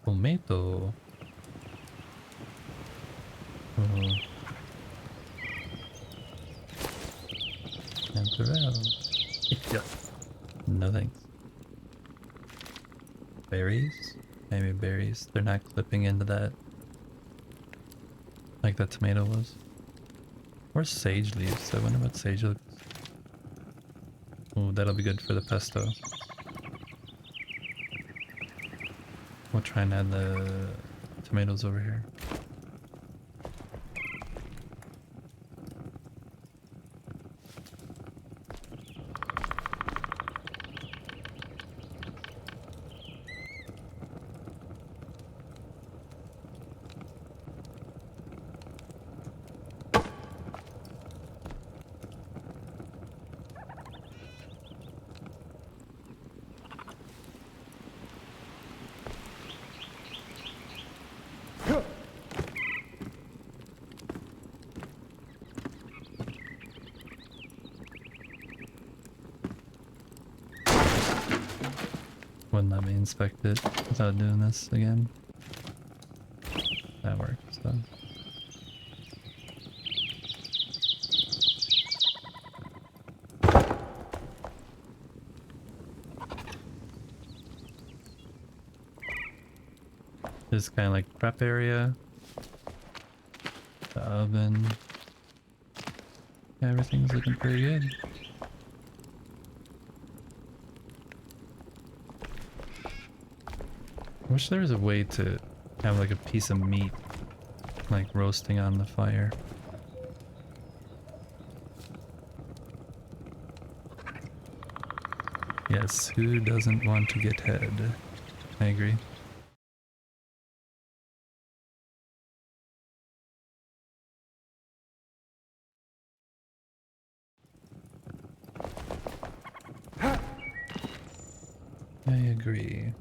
Tomato. Oh. Chanterelle. Yeah. No thanks. Berries? Maybe berries. They're not clipping into that like that tomato was. Or sage leaves. I wonder what sage looks. Oh, that'll be good for the pesto. We'll try and add the tomatoes over here. Wouldn't let me inspect it without doing this again. That works though. This is kind of like prep area. The oven. Yeah, everything's looking pretty good. I wish there was a way to have like a piece of meat like roasting on the fire. Yes, who doesn't want to get head? I agree. I agree.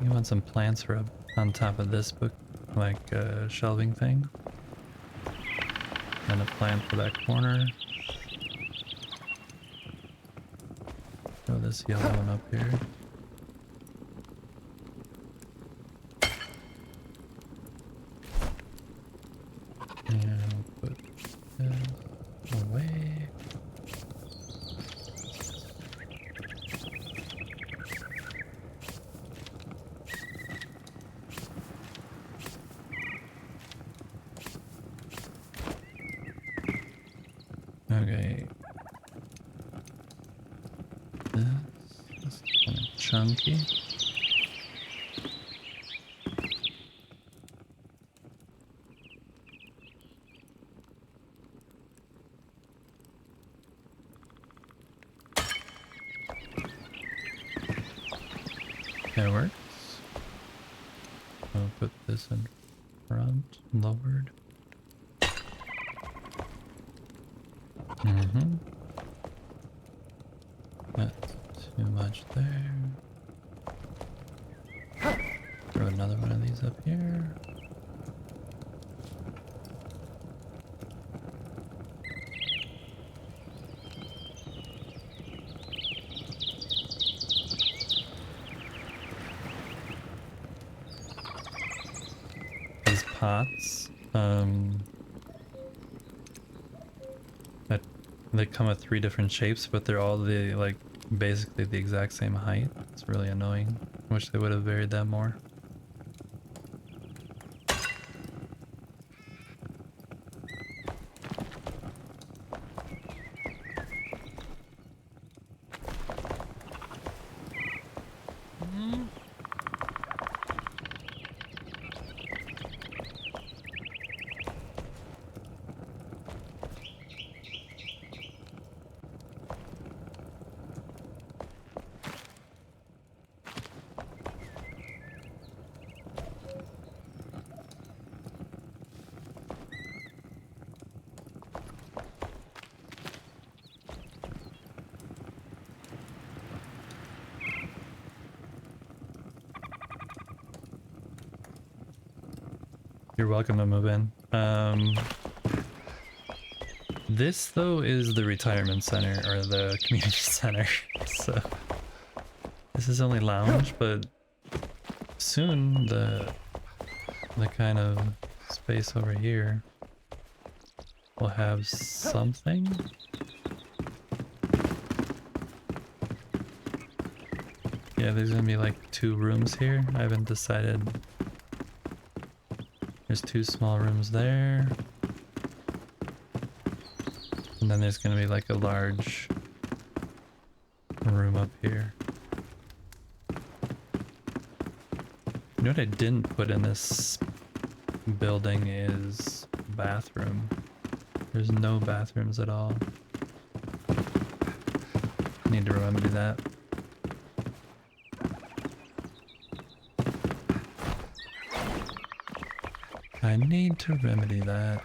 You want some plants for up on top of this book, like a shelving thing? And a plant for that corner. Throw this yellow one up here. And put this away. Okay. This is kind of chunky. That works. I'll put this in front, lowered. That's too much there. Throw another one of these up here. These pots, they come with 3 different shapes, but they're all basically the exact same height. It's really annoying. Wish they would have varied that more. You're welcome to move in. This though is the retirement center or the community center. So this is only lounge, but soon the kind of space over here will have something. Yeah, there's gonna be like 2 rooms here. I haven't decided. There's 2 small rooms there. And then there's gonna be like a large room up here. You know what I didn't put in this building is bathroom. There's no bathrooms at all. Need to remember that. I need to remedy that.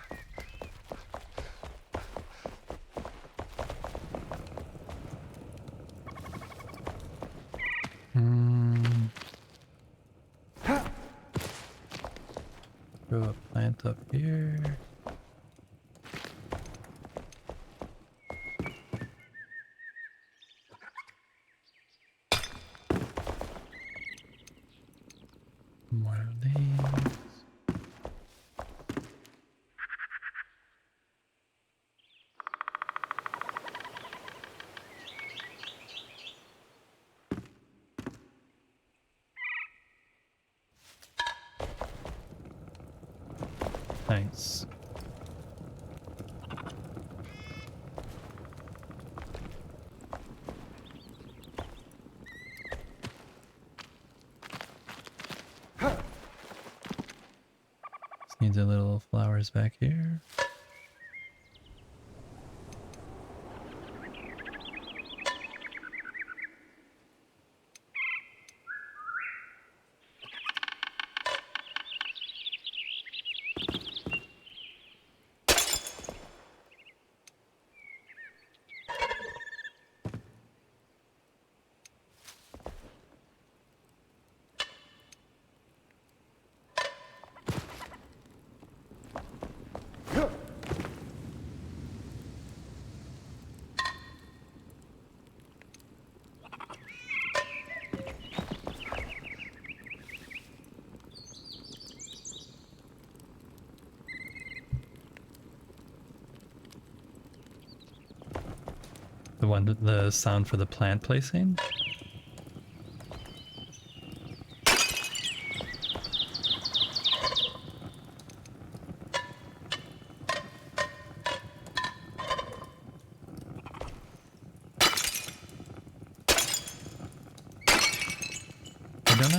Throw a plant up here. More of these. Thanks. Just needs a little flowers back here. The sound for the plant placing.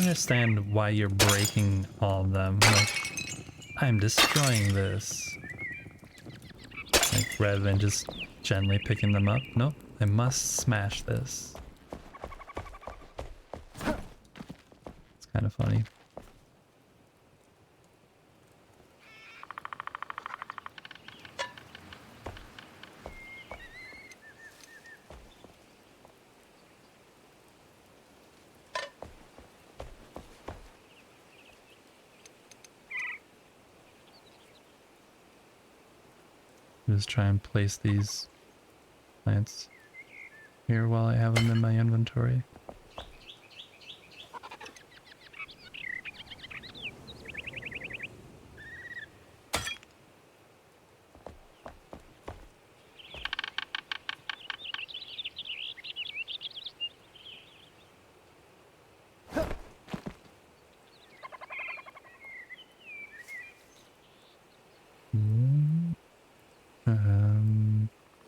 understand why you're breaking all of them. Like, I'm destroying this. Like, rather than just gently picking them up. Nope, I must smash this. It's kind of funny. Just try and place these plants here while I have them in my inventory.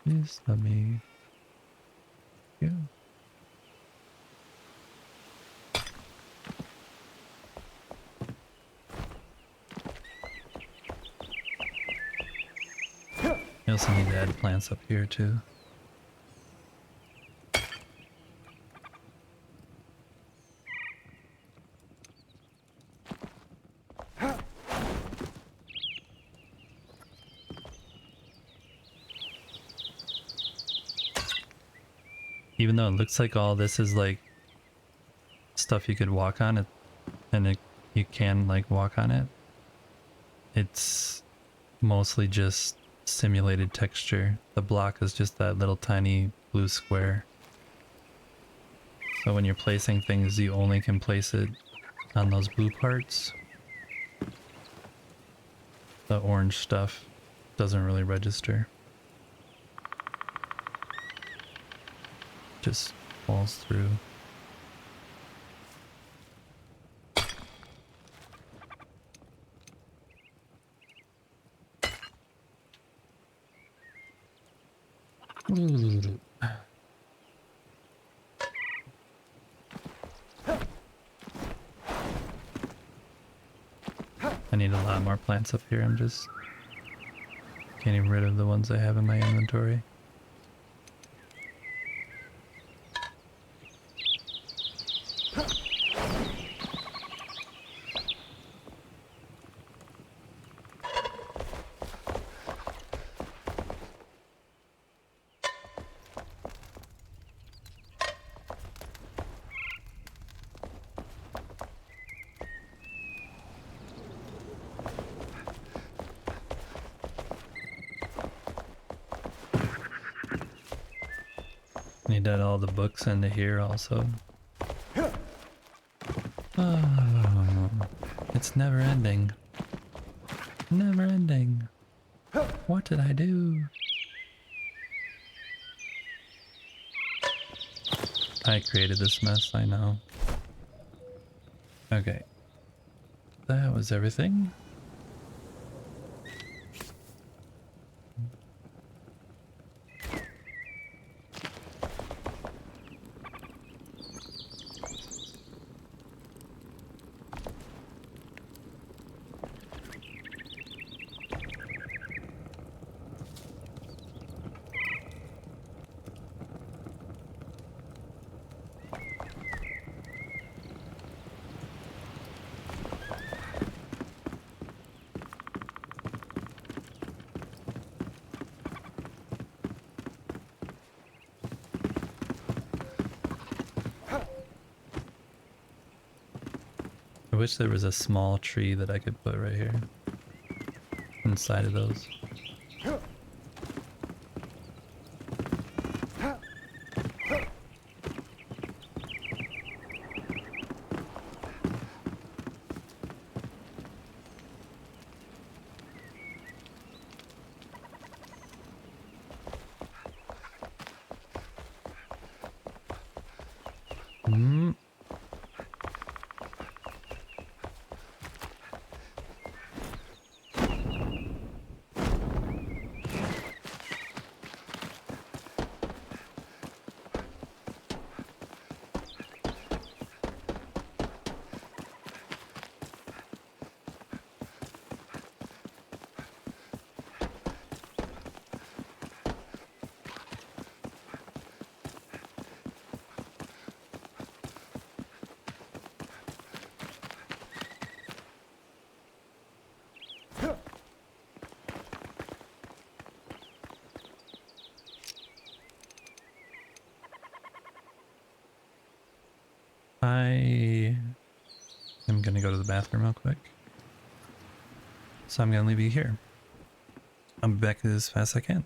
Please let me go. I also need to add plants up here too. Even though it looks like all this is like stuff you could walk on it, and you can like walk on it, it's mostly just simulated texture. The block is just that little tiny blue square. So when you're placing things, you only can place it on those blue parts. The orange stuff doesn't really register. Just falls through. I need a lot more plants up here. I'm just getting rid of the ones I have in my inventory. Need to add all the books into here also. Oh, it's never ending. Never ending. What did I do? I created this mess, I know. Okay. That was everything. I wish there was a small tree that I could put right here inside of those. I'm gonna go to the bathroom real quick. So I'm gonna leave you here. I'll be back as fast as I can.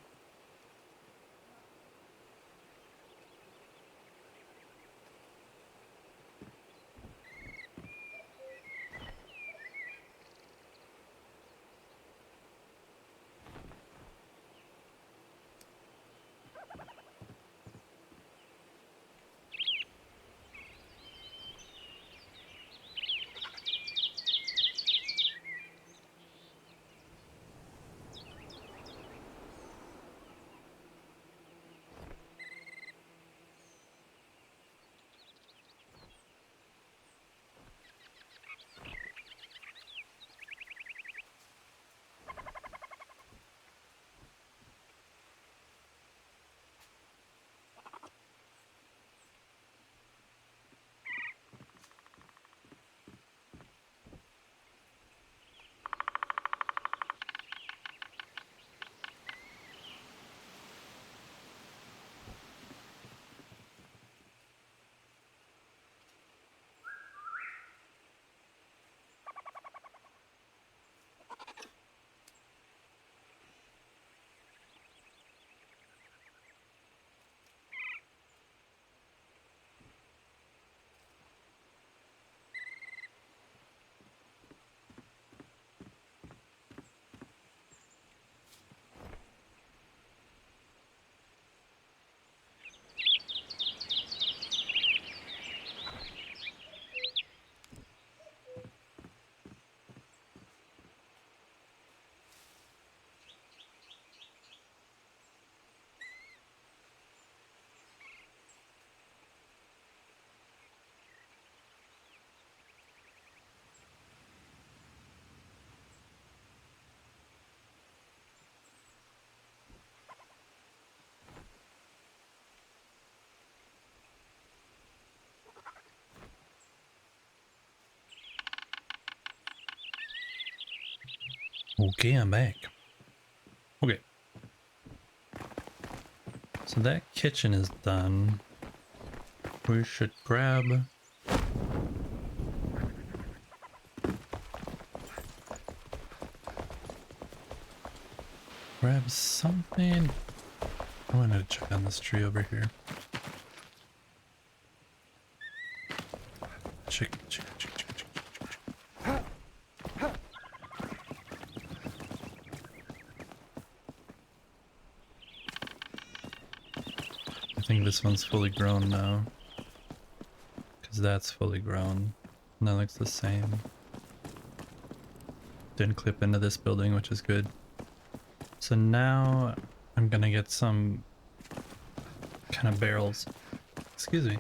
Okay, I'm back. Okay. So that kitchen is done. We should grab something. I want to check on this tree over here. Check. I think this one's fully grown now. Because that's fully grown. And that looks the same. Didn't clip into this building, which is good. So now I'm gonna get some kind of barrels. Excuse me.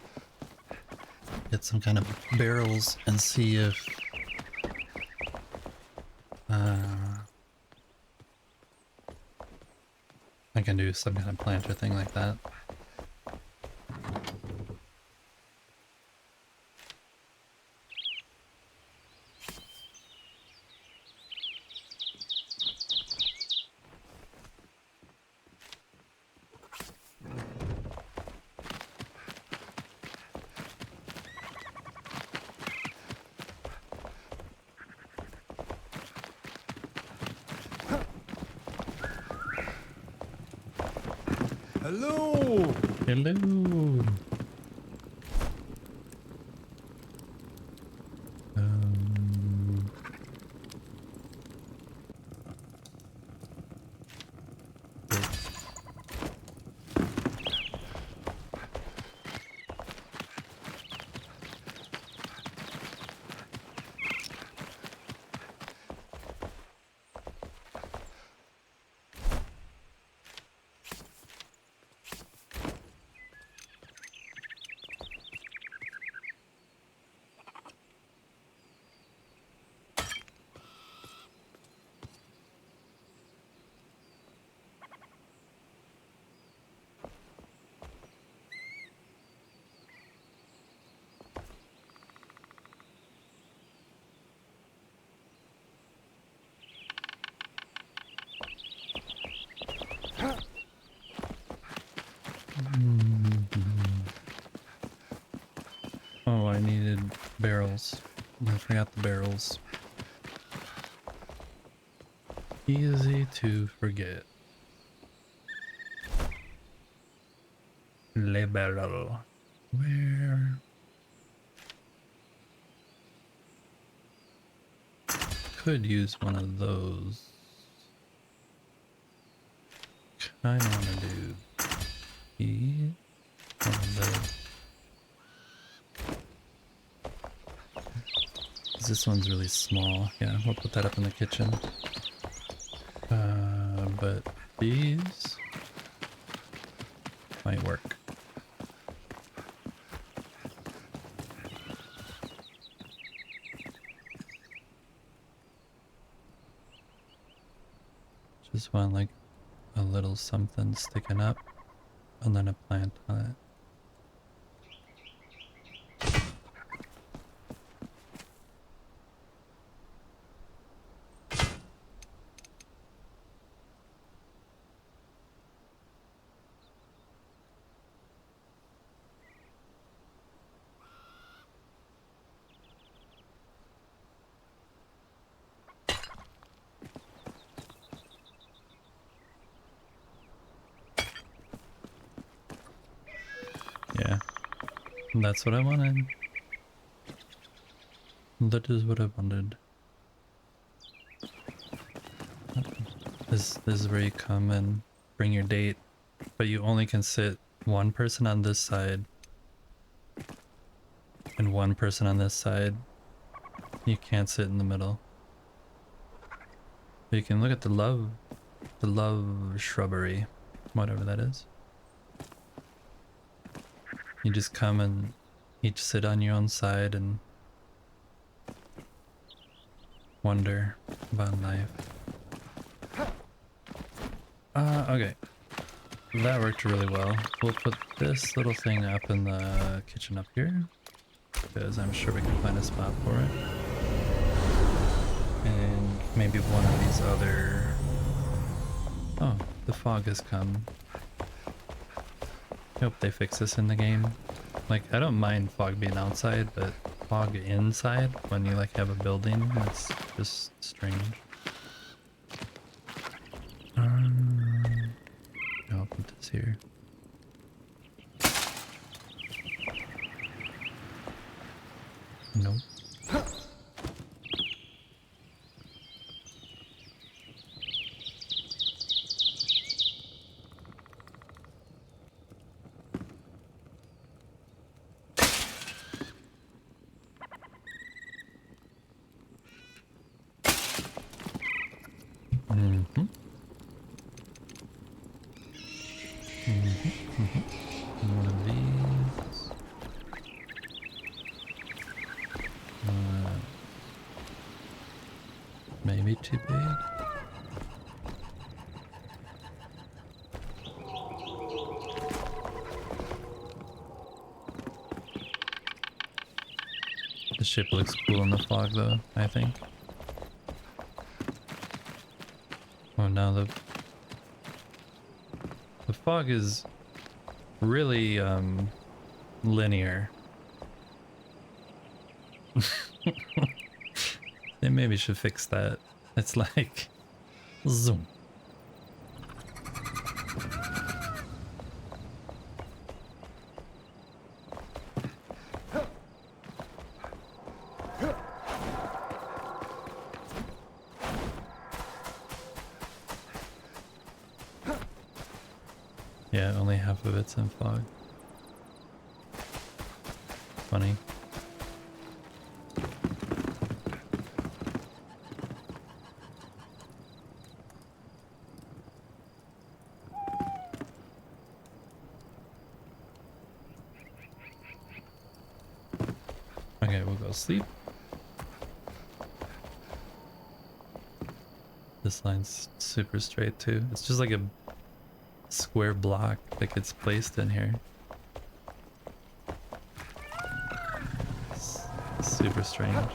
Get some kind of barrels and see if I can do some kind of planter thing like that. Hello! Hello! Um, Oh, I needed barrels. I forgot the barrels. Easy to forget. Le barrel. Where? Could use one of those. Kinda wanna do one of those. 'Cause this one's really small. Yeah, we'll put that up in the kitchen. But these might work. Just want like a little something sticking up and then a plant on it. Yeah, that's what I wanted. That is what I wanted. This is where you come and bring your date, but you only can sit one person on this side and one person on this side. You can't sit in the middle. But you can look at the love shrubbery, whatever that is. You just come and each sit on your own side and wonder about life. Okay. That worked really well. We'll put this little thing up in the kitchen up here, because I'm sure we can find a spot for it. And maybe one of these other... Oh, the fog has come. I hope they fix this in the game. Like, I don't mind fog being outside, but fog inside when you like have a building, that's just strange. I'll put this here. Nope. One of these. Maybe too big. The ship looks cool in the fog though, I think. Oh, now the fog is really linear. They maybe should fix that. It's like zoom. Yeah, only half of it's in fog. Funny. Okay, we'll go sleep. This line's super straight too. It's just like a square block that gets placed in here. It's super strange.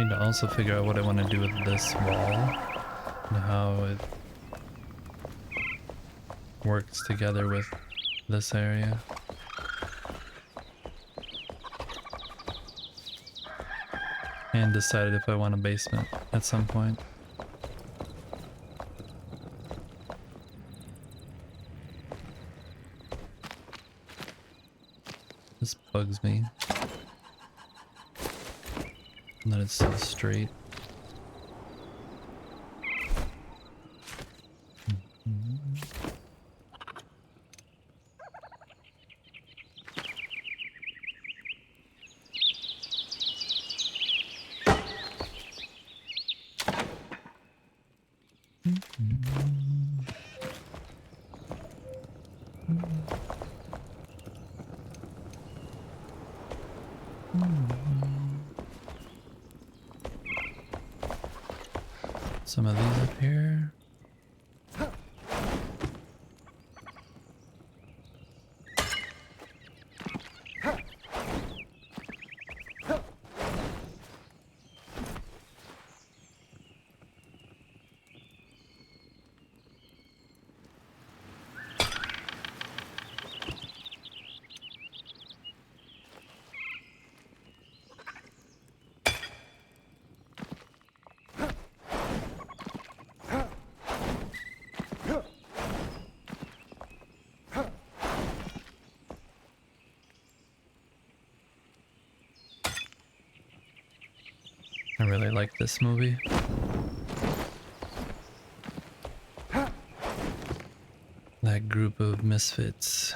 Need to also figure out what I want to do with this wall and how it works together with this area. And decided if I want a basement at some point. This bugs me. That it's so straight. Some of these up here. I really like this movie. That group of misfits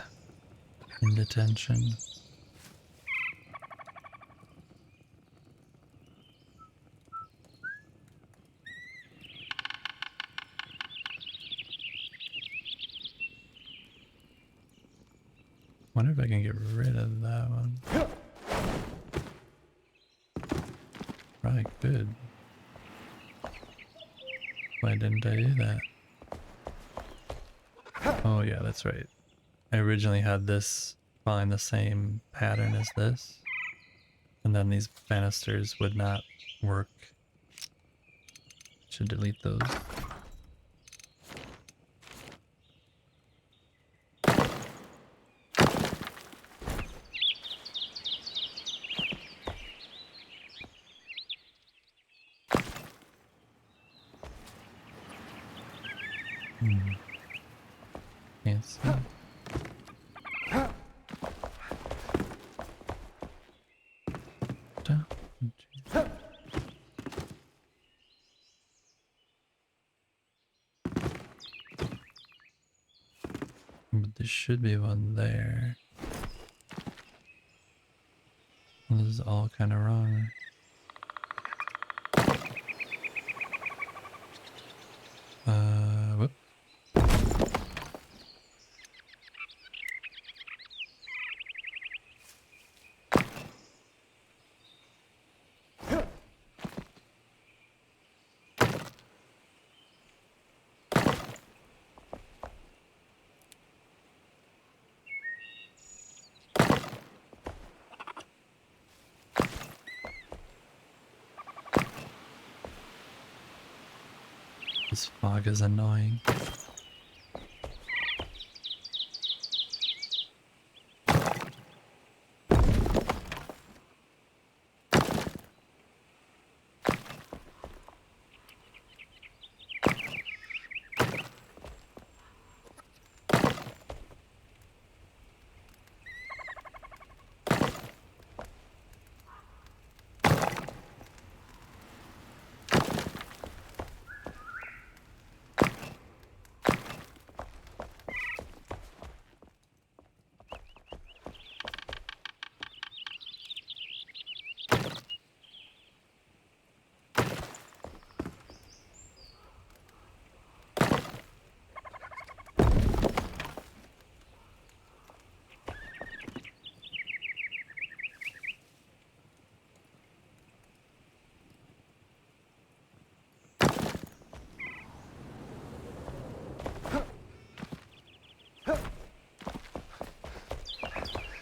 in detention. Wonder if I can get rid of that one. Probably could. Why didn't I do that? Oh yeah, that's right. I originally had this following the same pattern as this. And then these banisters would not work. Should delete those. Can't see. But there should be one there. This is all kind of wrong. Whoop. This fog is annoying.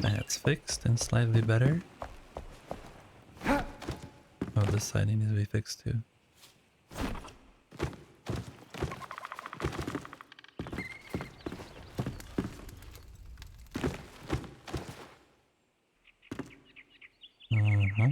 That's fixed and slightly better. Oh, this side needs to be fixed too. Uh-huh.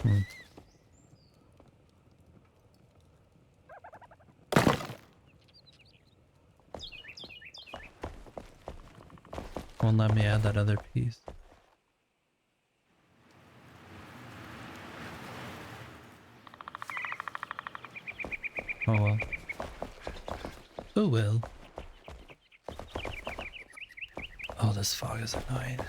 Hmm. Won't let me add that other piece. Oh well. Oh well. Oh, this fog is annoying.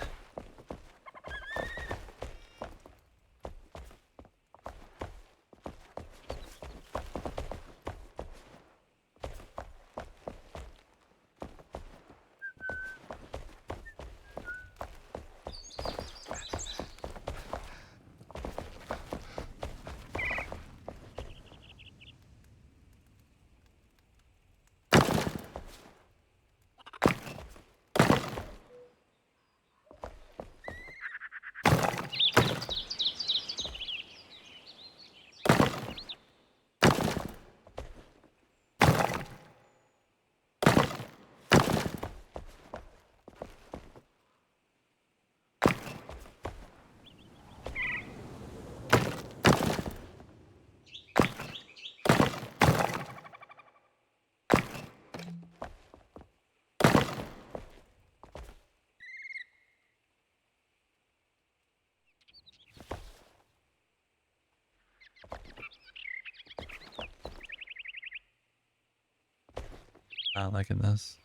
Not liking this.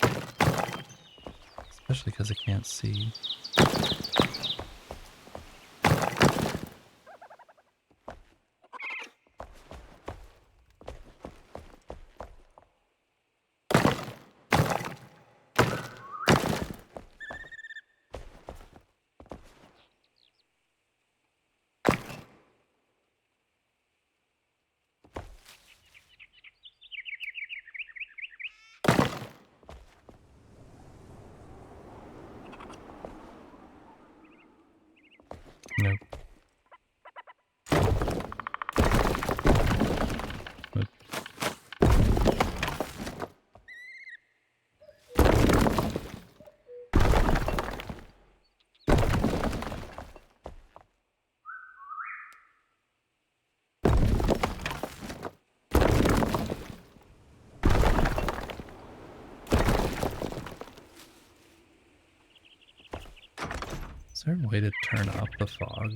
Especially because I can't see. Nope. Nope. Is there a way to turn up the fog?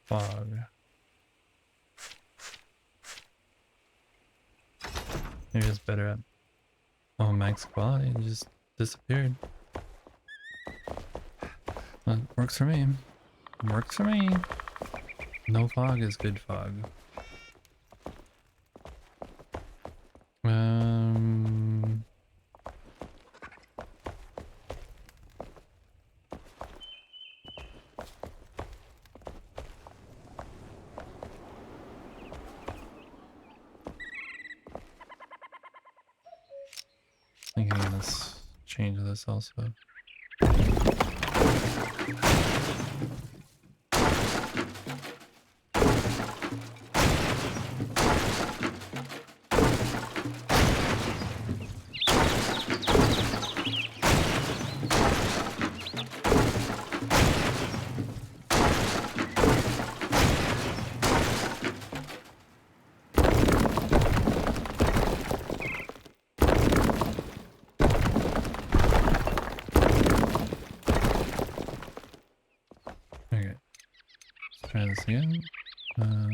Fog. Maybe it's better at... Oh, max quality, it just disappeared. Well, works for me. Works for me. No fog is good fog. I think I'm gonna change this also. try this again. Uh,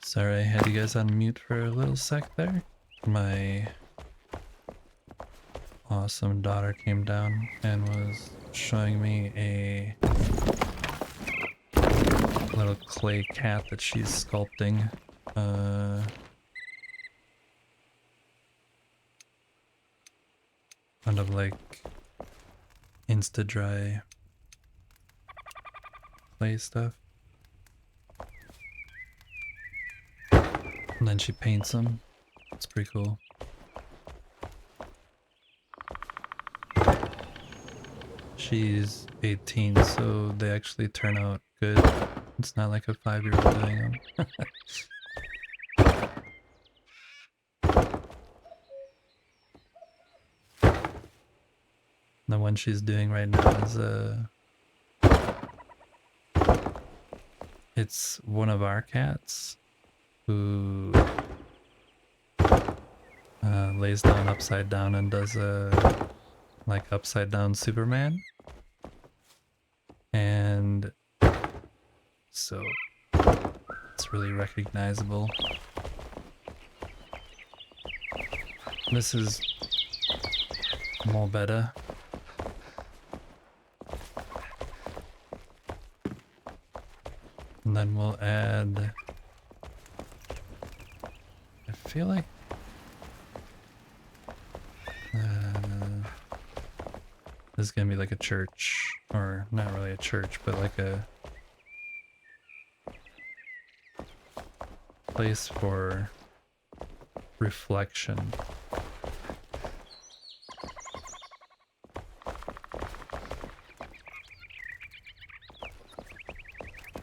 Sorry, I had you guys on mute for a little sec there. My awesome daughter came down and was showing me a little clay cat that she's sculpting. Kind of like insta-dry clay stuff. And then she paints them. It's pretty cool. She's 18, so they actually turn out good. It's not like a 5-year-old doing them. The one she's doing right now is it's one of our cats who lays down upside down and does a like upside down Superman. And so it's really recognizable. This is more better. And then we'll add, I feel like this is gonna be like a church, or not really a church, but like a place for reflection.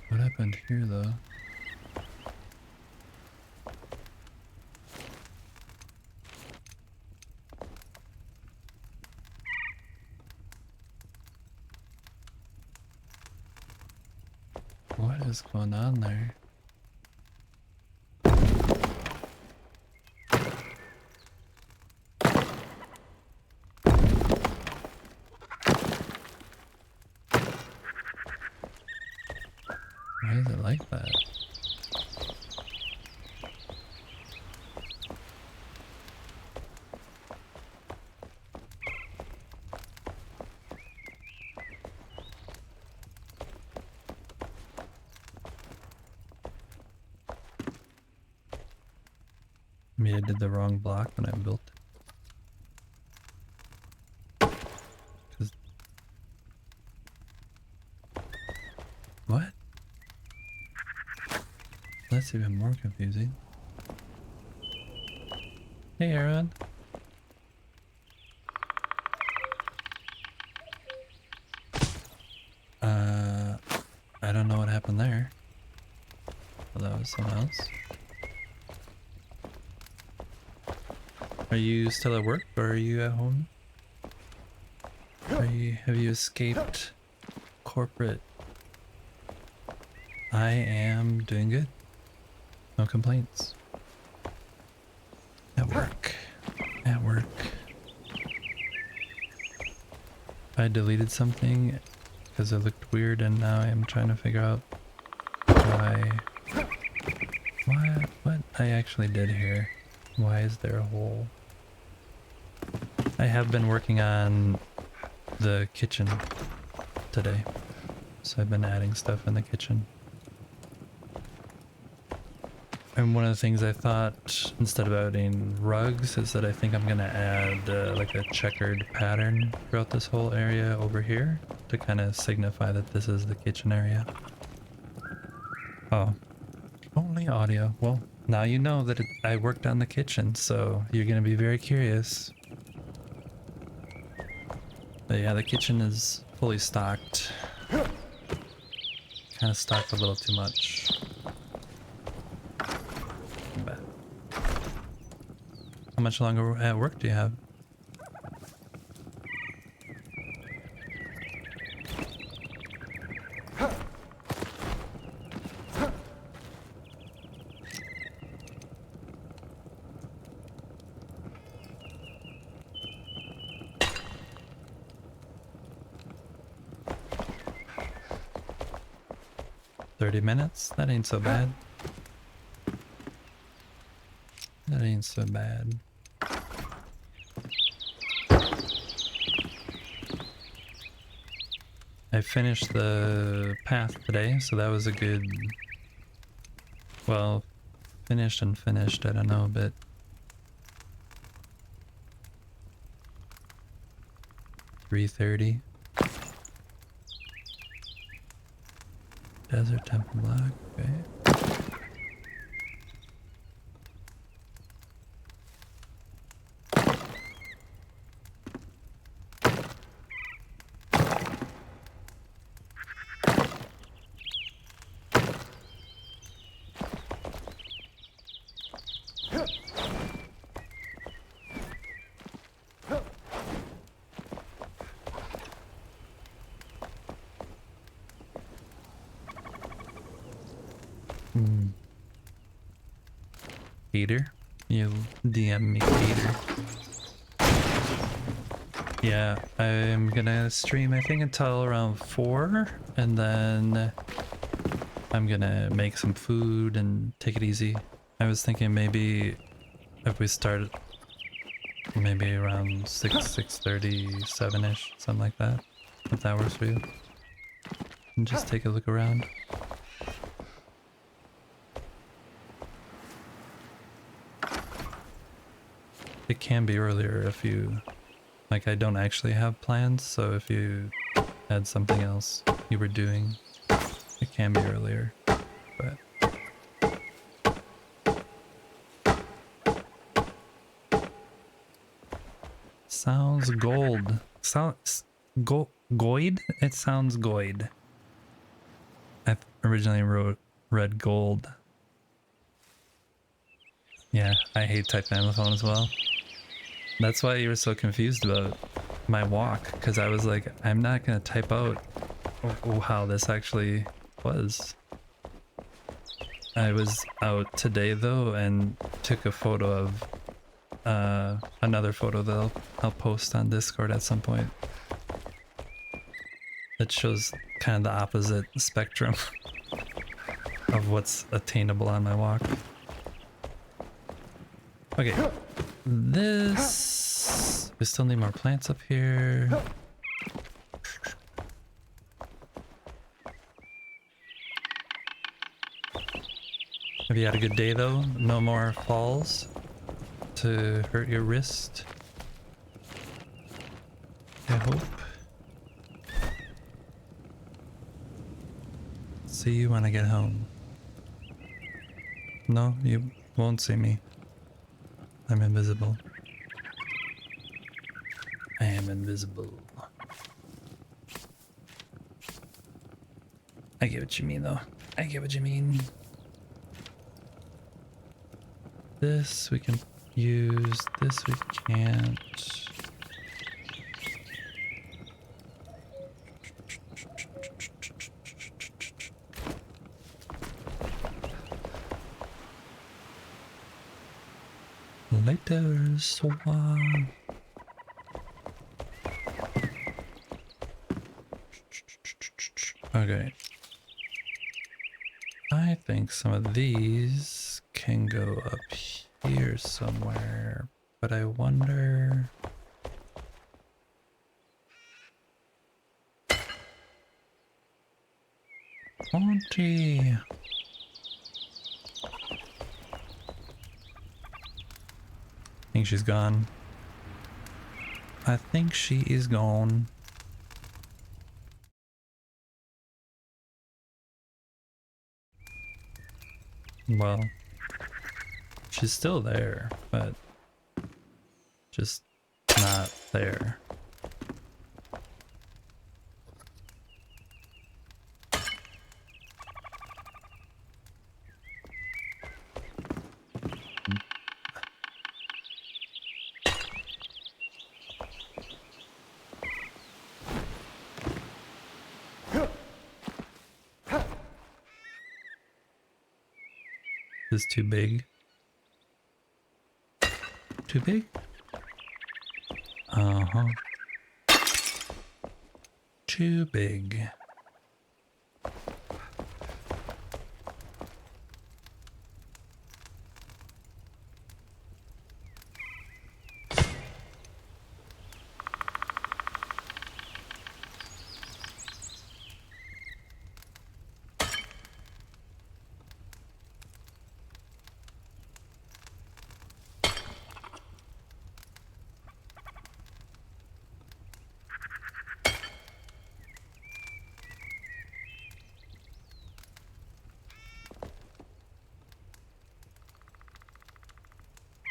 What happened here though? What is going on there? Why is it like that? Maybe I did the wrong block when I built it. 'Cause what? That's even more confusing. Hey Aaron. I don't know what happened there. Well, that was someone else. Are you still at work or are you at home? Have you escaped corporate I am doing good. No complaints. At work. At work. I deleted something because it looked weird and now I'm trying to figure out why what I actually did here. Why is there a hole? I have been working on the kitchen today, so I've been adding stuff in the kitchen. And one of the things I thought instead of adding rugs is that I think I'm gonna add like a checkered pattern throughout this whole area over here to kind of signify that this is the kitchen area. Oh, only audio. Well, now you know that I worked on the kitchen, so you're gonna be very curious. But yeah, the kitchen is fully stocked. Kind of stocked a little too much. But how much longer at work do you have? $30? That ain't so bad. That ain't so bad. I finished the path today, so that was a good... Well, finished and finished, I don't know, but... $330. Desert Temple Block, okay. Peter? You DM me, Peter. Yeah, I'm gonna stream I think until around 4, and then I'm gonna make some food and take it easy. I was thinking maybe if we start maybe around 6:30, 7ish, something like that, if that works for you. And just take a look around. It can be earlier if you... Like, I don't actually have plans, so if you had something else you were doing, it can be earlier, but... Sounds gold. Sounds... Goid? It sounds goid. I originally read gold. Yeah, I hate typing on the phone as well. That's why you were so confused about my walk, because I was like, I'm not going to type out how this actually was. I was out today though and took a photo of another photo that I'll post on Discord at some point. It shows kind of the opposite spectrum of what's attainable on my walk. Okay, this... We still need more plants up here. Have you had a good day though? No more falls to hurt your wrist? I hope. See you when I get home. No, you won't see me. I'm invisible. I am invisible. I get what you mean though. I get what you mean. This we can use, this we can't. Later, Swan. Okay. I think some of these can go up here somewhere, but I wonder... Auntie! I think she's gone. I think she is gone. Well, she's still there, but just not there. Is too big. Too big? Uh-huh. Too big.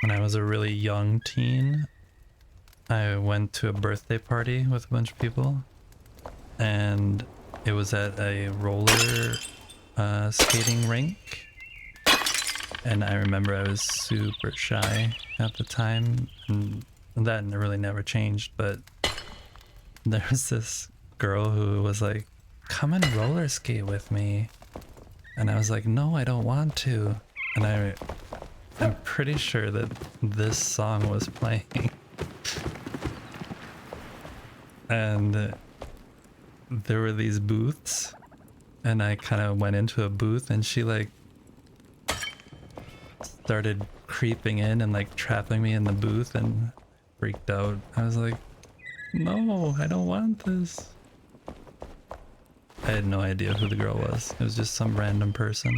When I was a really young teen, I went to a birthday party with a bunch of people, and it was at a roller skating rink. And I remember I was super shy at the time, and that really never changed, but there was this girl who was like, come and roller skate with me. And I was like, no, I don't want to. And I'm pretty sure that this song was playing. And there were these booths, and I kind of went into a booth, and she like started creeping in and like trapping me in the booth, and freaked out. I was like, no, I don't want this. I had no idea who the girl was. It was just some random person.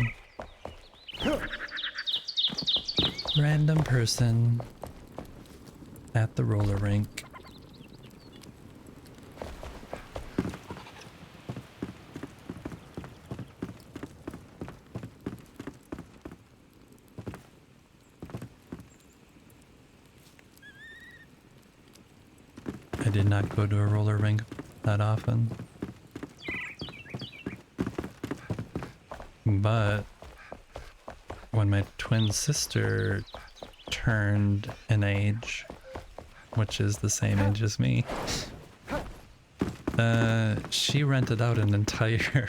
Random person at the roller rink. I did not go to a roller rink that often. But when my twin sister turned an age, which is the same age as me, she rented out an entire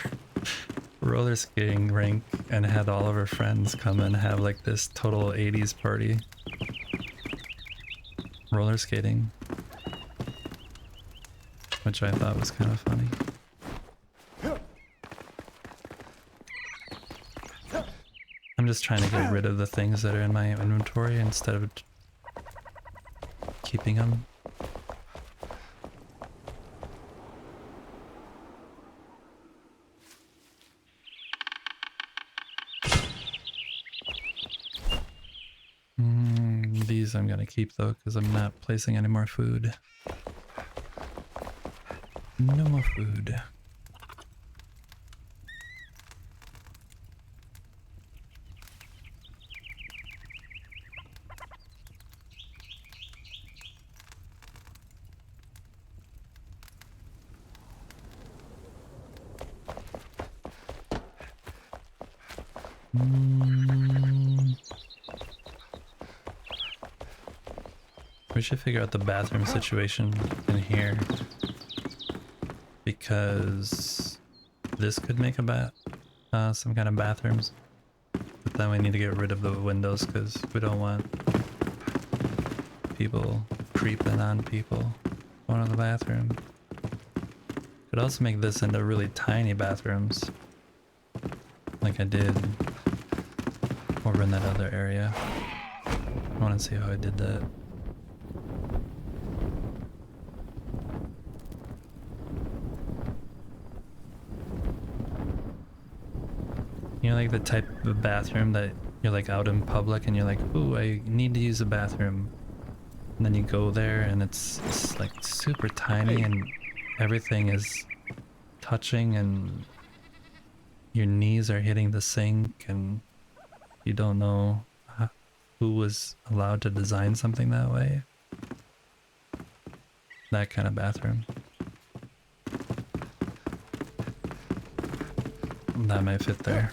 roller skating rink and had all of her friends come and have like this total 80s party. Roller skating. Which I thought was kind of funny. I'm just trying to get rid of the things that are in my inventory instead of keeping them. These I'm gonna keep though, because I'm not placing any more food. No more food. We should figure out the bathroom situation in here, because this could make a some kind of bathrooms, but then we need to get rid of the windows because we don't want people creeping on people going to the bathroom. Could also make this into really tiny bathrooms, like I did over in that other area. I want to see how I did that. You know, like the type of bathroom that you're like out in public and you're like, ooh, I need to use a bathroom. And then you go there and it's like super tiny and everything is touching and your knees are hitting the sink and you don't know who was allowed to design something that way. That kind of bathroom. That might fit there.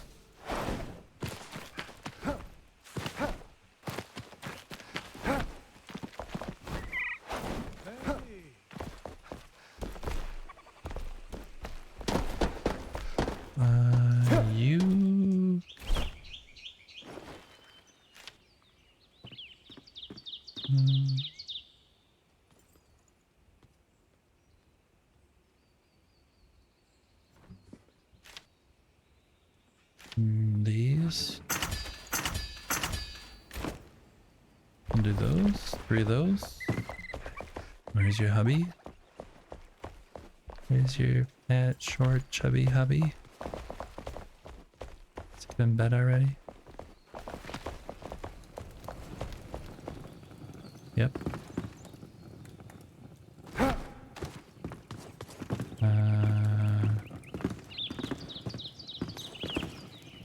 These. I'll do those. 3 of those. Where's your hubby? Where's your fat, short, chubby hubby? Is he in bed already? Yep.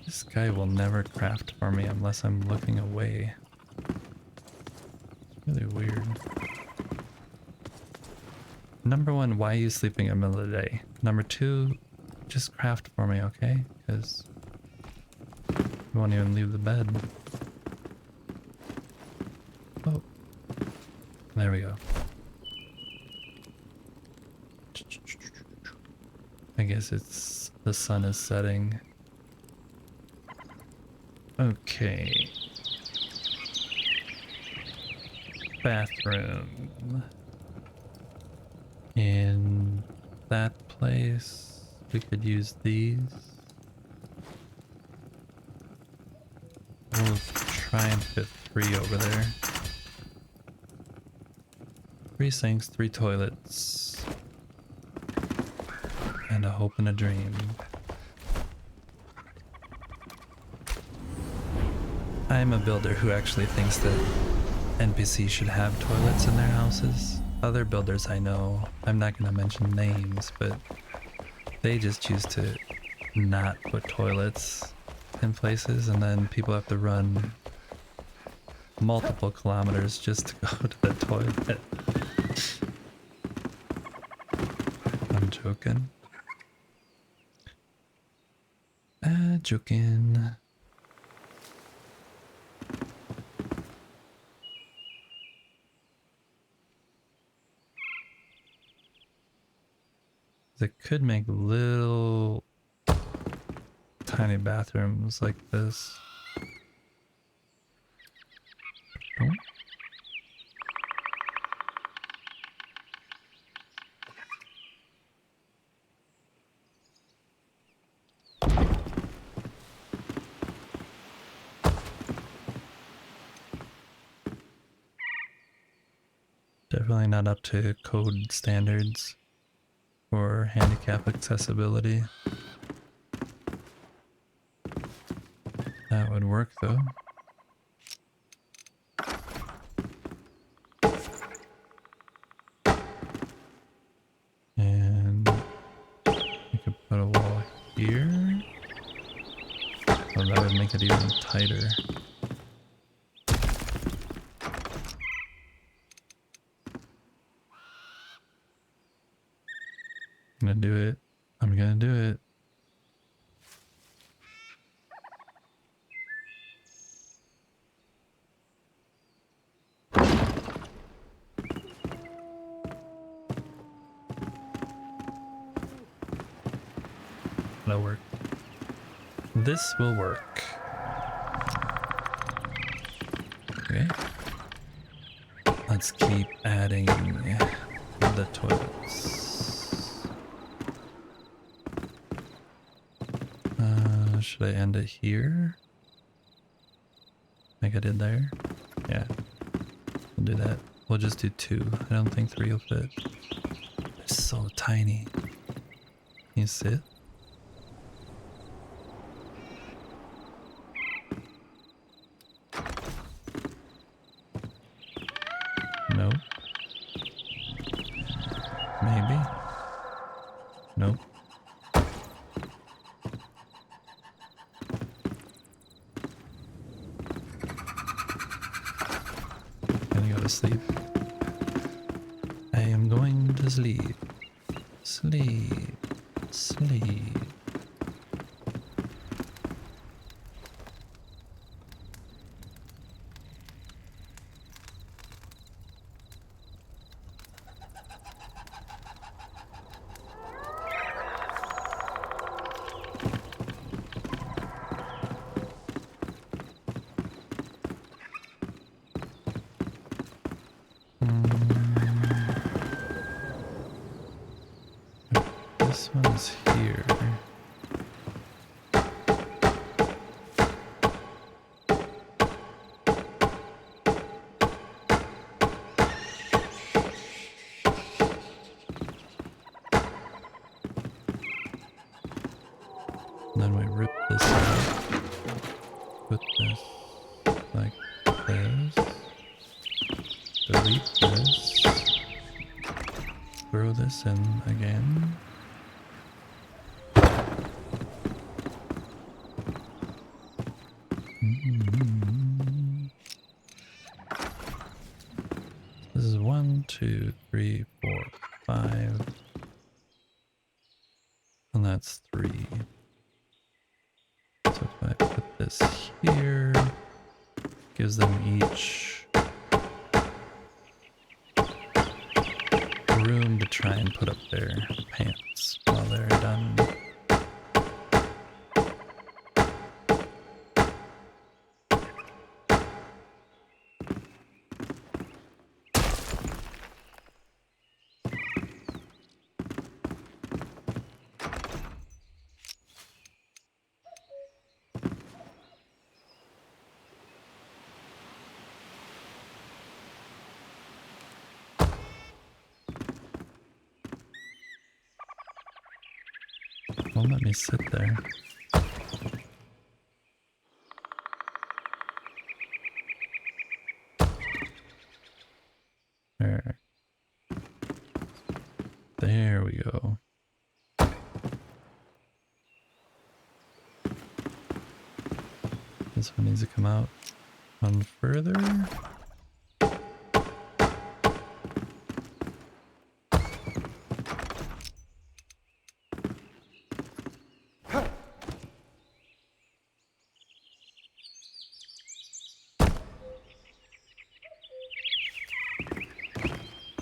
This guy will never craft for me unless I'm looking away. It's really weird. Number 1, why are you sleeping in the middle of the day? Number 2, just craft for me, okay? Because you won't even leave the bed. Oh. There we go. I guess it's the sun is setting. Okay. Bathroom. In that place, we could use these. We'll try and fit 3 over there. 3 sinks, 3 toilets. And a hope and a dream. I'm a builder who actually thinks that NPCs should have toilets in their houses. Other builders I know, I'm not going to mention names, but they just choose to not put toilets in places, and then people have to run multiple kilometers just to go to the toilet. I'm joking. Joking. They could make little tiny bathrooms like this. Oh. Definitely not up to code standards for handicap accessibility. That would work though. And you could put a wall here. Oh, that would make it even tighter. I'm gonna do it. I'm gonna do it. That'll work. This will work. Okay. Let's keep adding the toilets. Should I end it here? Like I did there? Yeah. We'll do that. We'll just do 2. I don't think 3 will fit. It's so tiny. Can you sit? Nope. Maybe. Nope. Gonna go to sleep. I am going to sleep. Sleep. Sleep. This one's here. And then we rip this out. Put this like this. Delete this. Throw this in again. This is 1, 2, 3, 4, 5. And that's 3. So if I put this here, gives them each room to try and put up their pants while they're done. Won't let me sit there. There we go. This one needs to come out one further.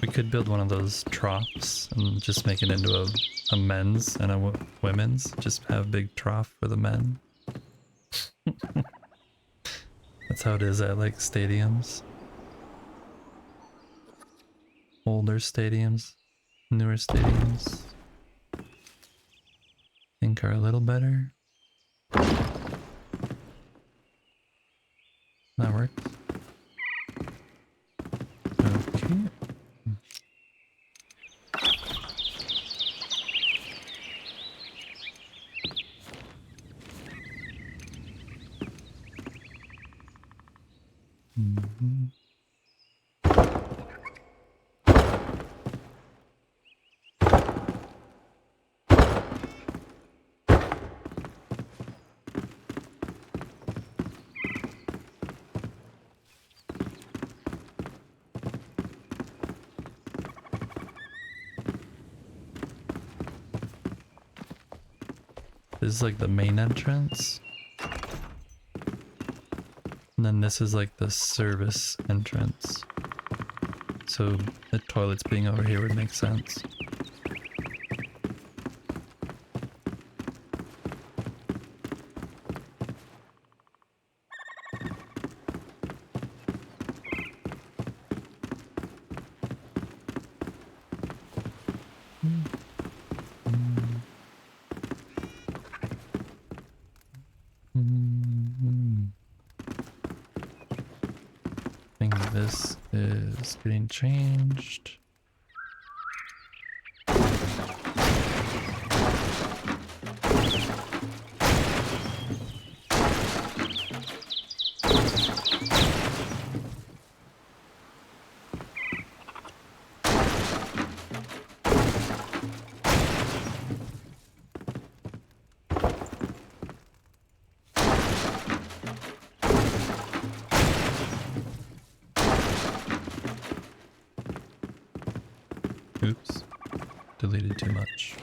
We could build one of those troughs and just make it into a men's and a women's. Just have a big trough for the men. That's how it is at like stadiums. Older stadiums, newer stadiums. Think are a little better. That works. Okay. Mm-hmm. This is like the main entrance. And then this is like the service entrance. So the toilets being over here would make sense. I think this is getting changed. Oops, deleted too much.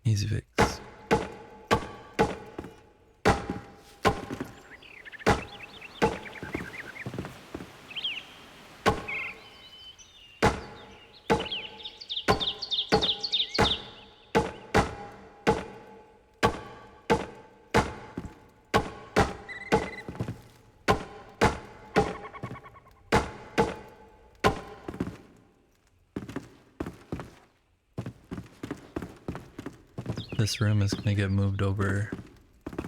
Easy fix. This room is gonna get moved over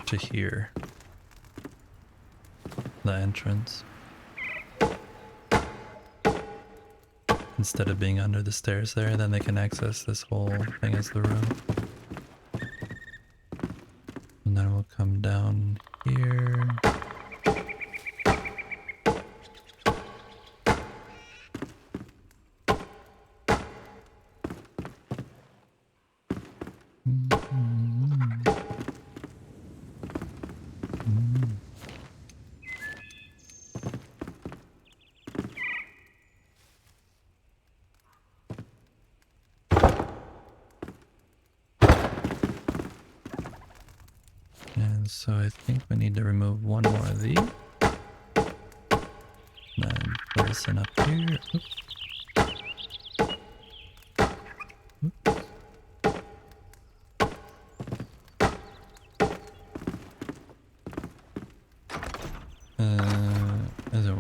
to here. The entrance. Instead of being under the stairs there, then they can access this whole thing as the room. And then we'll come down here. And so I think we need to remove one more of these. Then put this in up here. Oops. Is it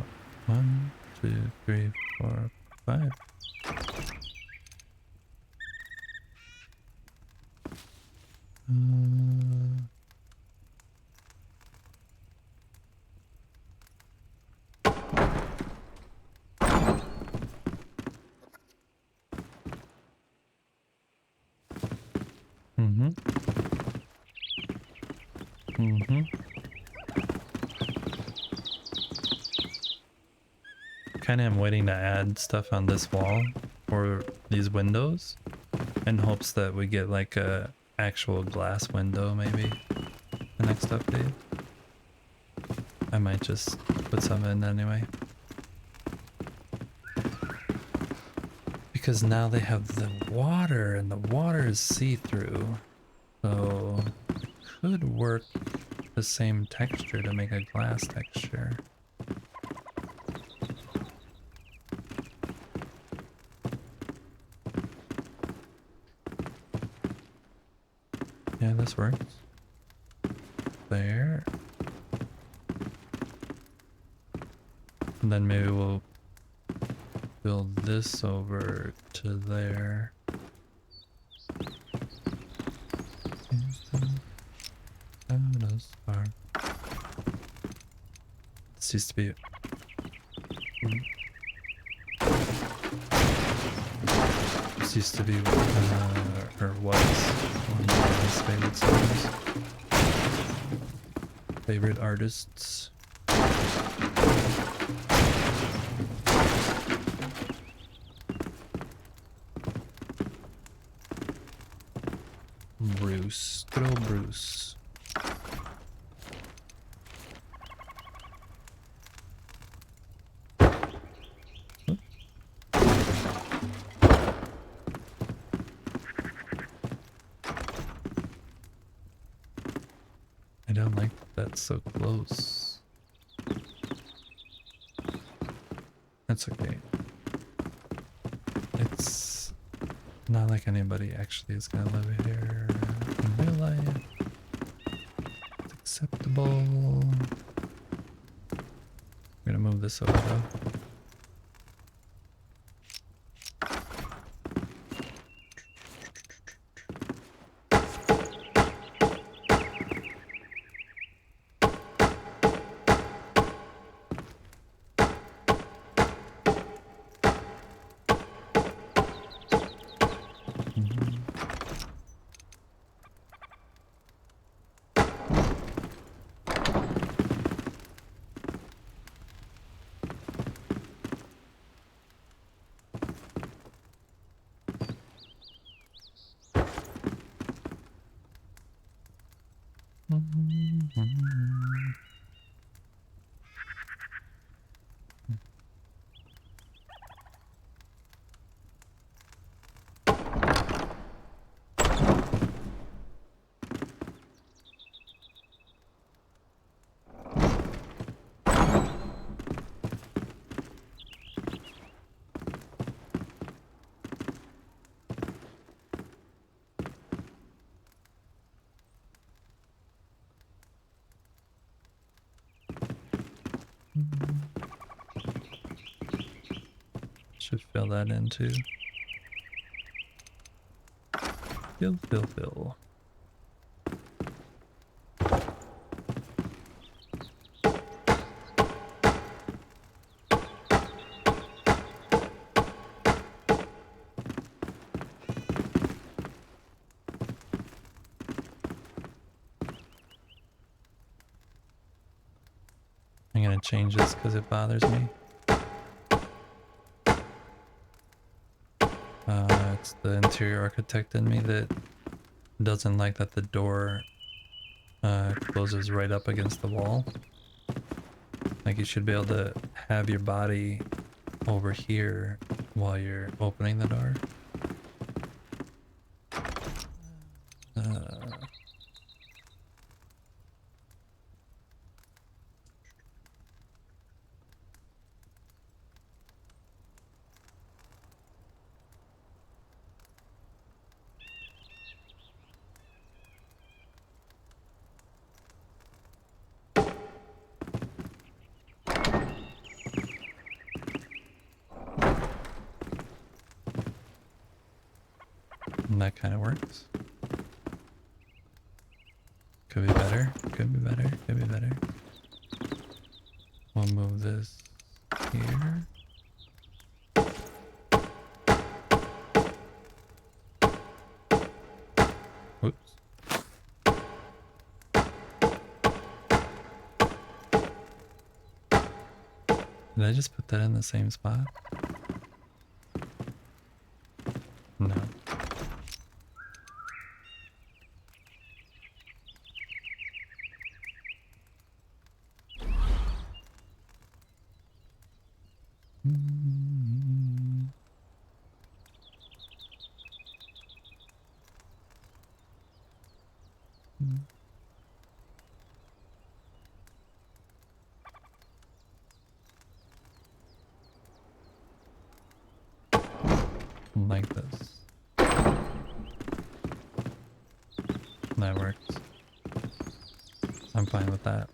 1, 2, 3, 4, 5? Kind of am waiting to add stuff on this wall for these windows in hopes that we get like a actual glass window maybe the next update. I might just put some in anyway. Because now they have the water and the water is see-through. So it could work the same texture to make a glass texture. Yeah, this works. There. And then maybe we'll build this over to there. This used to be... This used to be, or was, one of his favorite songs. Favorite artists. Bruce. Good old Bruce. I don't like that so close. That's okay. It's not like anybody actually is gonna live here in real life. It's acceptable. I'm gonna move this over though. fill that in too. Fill. I'm gonna change this because it bothers me. It's the interior architect in me that doesn't like that the door closes right up against the wall. Like you should be able to have your body over here while you're opening the door. And that kind of works. Could be better, could be better, could be better. We'll move this here. Oops. Did I just put that in the same spot? No. Like this. That works. I'm fine with that.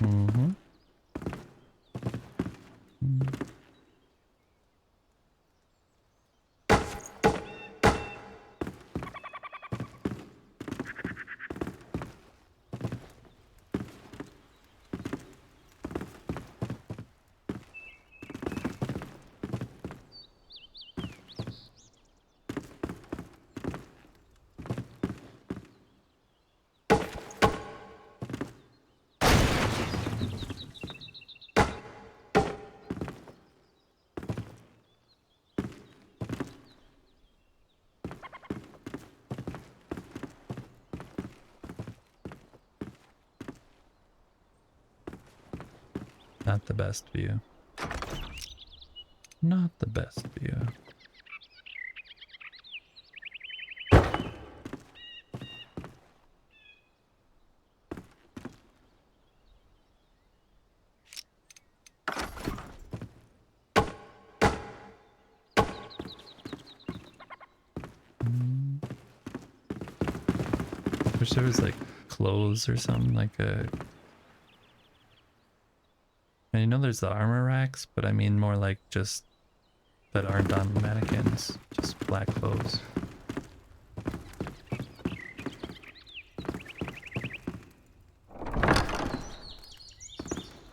Mm-hmm. Not the best view. Not the best view. Wish there was like clothes or something, like a... And you know there's the armor racks, but I mean more like just that aren't on mannequins, just black clothes.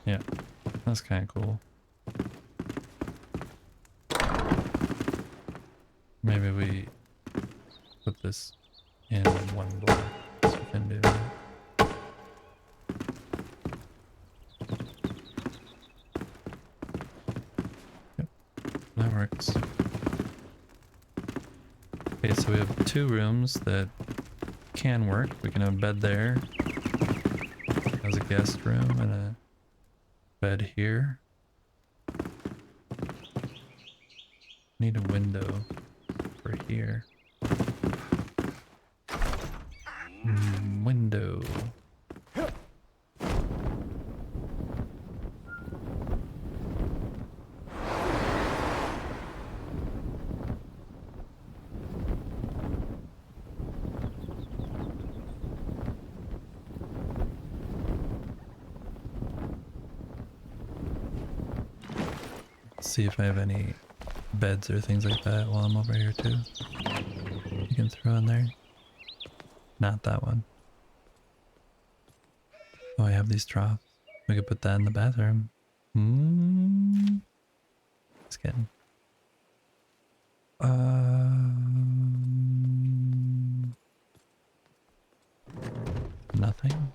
Yeah, that's kind of cool. Maybe we put this in one block. So we can do that. Yep, that works. Okay, so we have 2 rooms that can work. We can have a bed there as a guest room and a bed here. Need a window for here. Window. See if I have any beds or things like that while I'm over here too. You can throw in there. Not that one. Oh, I have these troughs. We could put that in the bathroom. Just kidding. Nothing.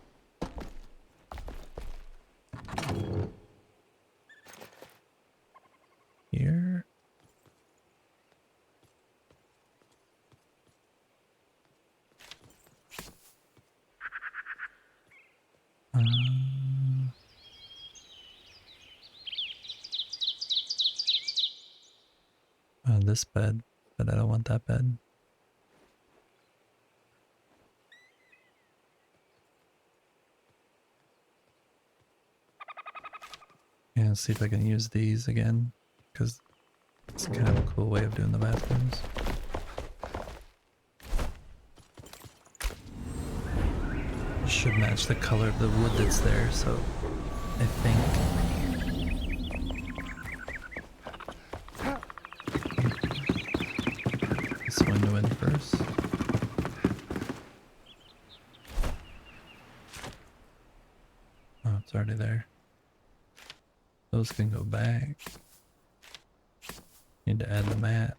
Here. This bed, but I don't want that bed. Yeah, let's see if I can use these again, because it's kind of a cool way of doing the bathrooms. Should match the color of the wood that's there, so I think. This window in first. Oh, it's already there. Those can go back. Need to add the mat.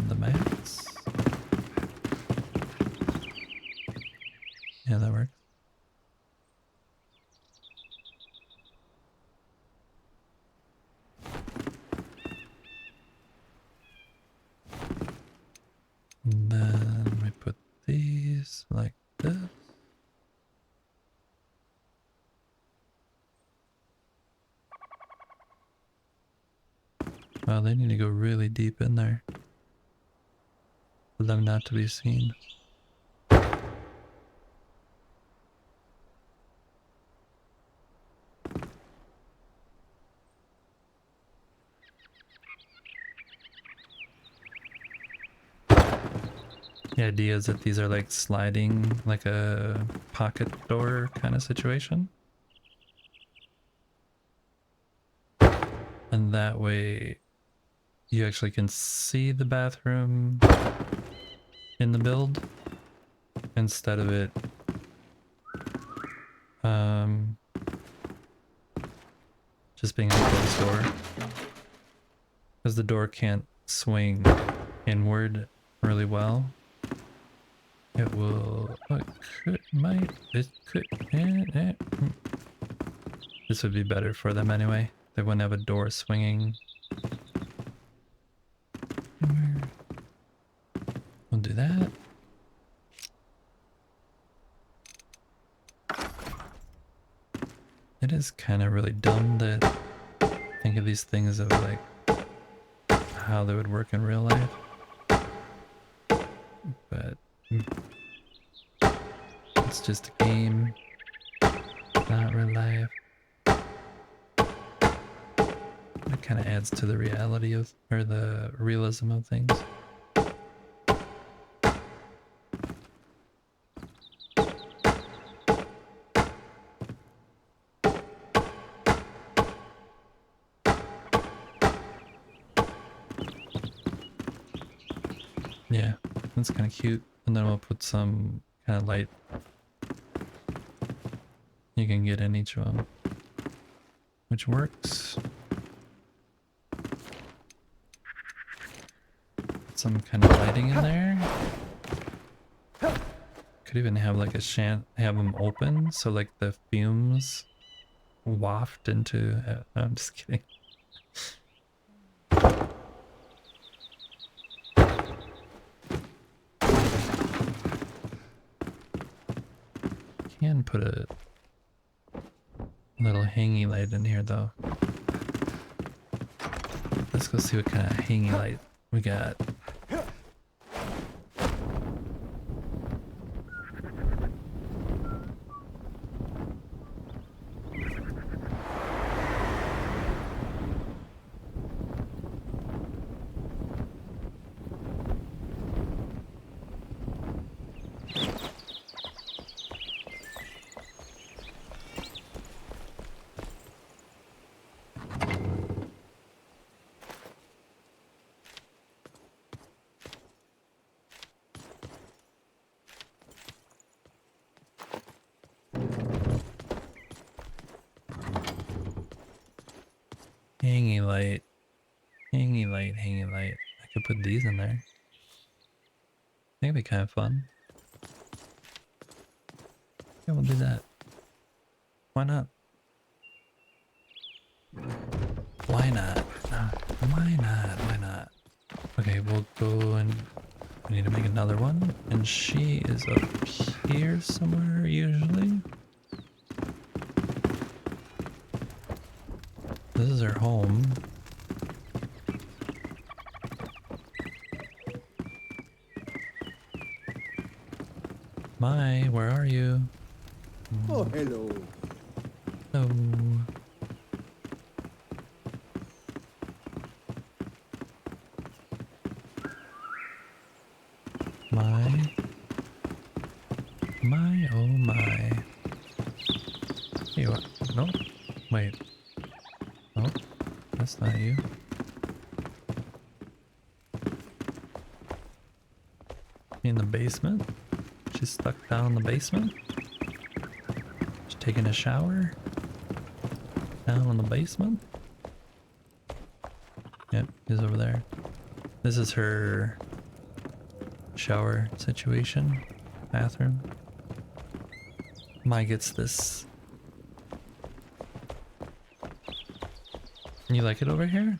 The mats. Yeah, that works. And then we put these like this. Wow, they need to go really deep in there for them not to be seen. The idea is that these are like sliding, like a pocket door kind of situation. And that way you actually can see the bathroom in the build instead of it just being a closed door, because the door can't swing inward really well. It will, this would be better for them anyway. They wouldn't have a door swinging. We'll do that. It is kind of really dumb to think of these things of like how they would work in real life. But it's just a game, not real life. It kind of adds to the reality of, or the realism of things. Yeah, that's kind of cute. And then we'll put some kind of light you can get in each of them, which works. Some kind of lighting in there. Could even have like have them open so like the fumes waft into. I'm just kidding. Can put a little hangy light in here though. Let's go see what kind of hangy light we got. Hangy light. Hangy light, hangy light. I could put these in there. I think it'd be kind of fun. Yeah, we'll do that. Why not? Why not? Why not? Why not? Okay, we'll go and we need to make another one. And she is up here somewhere usually. This is her home. Mai, where are you? Oh, hello. Hello. My, oh my. Here you are. No, wait. No, that's not you. In the basement? She's stuck down in the basement? She's taking a shower? Down in the basement? Yep, he's over there. This is her shower situation. Bathroom. Mai gets this. You like it over here?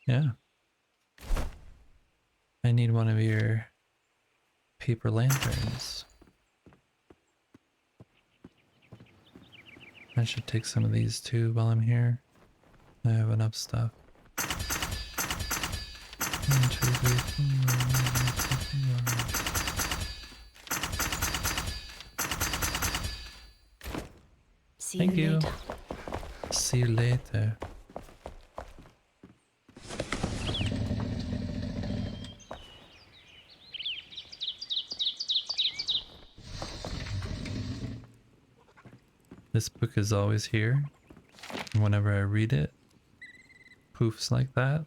Yeah. I need one of your paper lanterns. I should take some of these too while I'm here. I have enough stuff. 1, 2, 3, 4. See Thank you. later. See you later. This book is always here. And whenever I read it, poofs like that.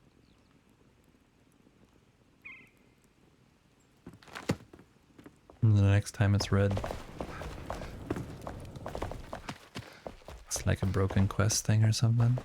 And the next time it's read, it's like a broken quest thing or something.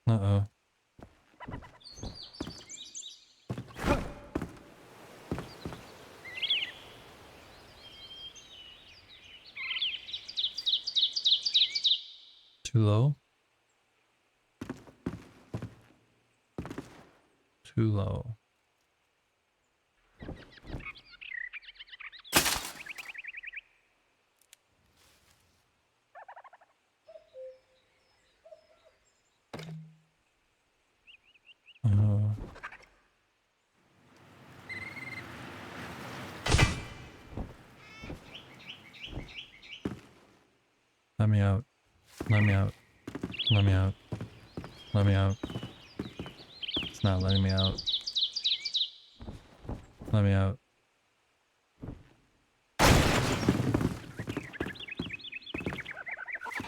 Uh-oh. Too low? Too low. Oh. Let me out. Let me out. Let me out. Let me out. It's not letting me out. Let me out.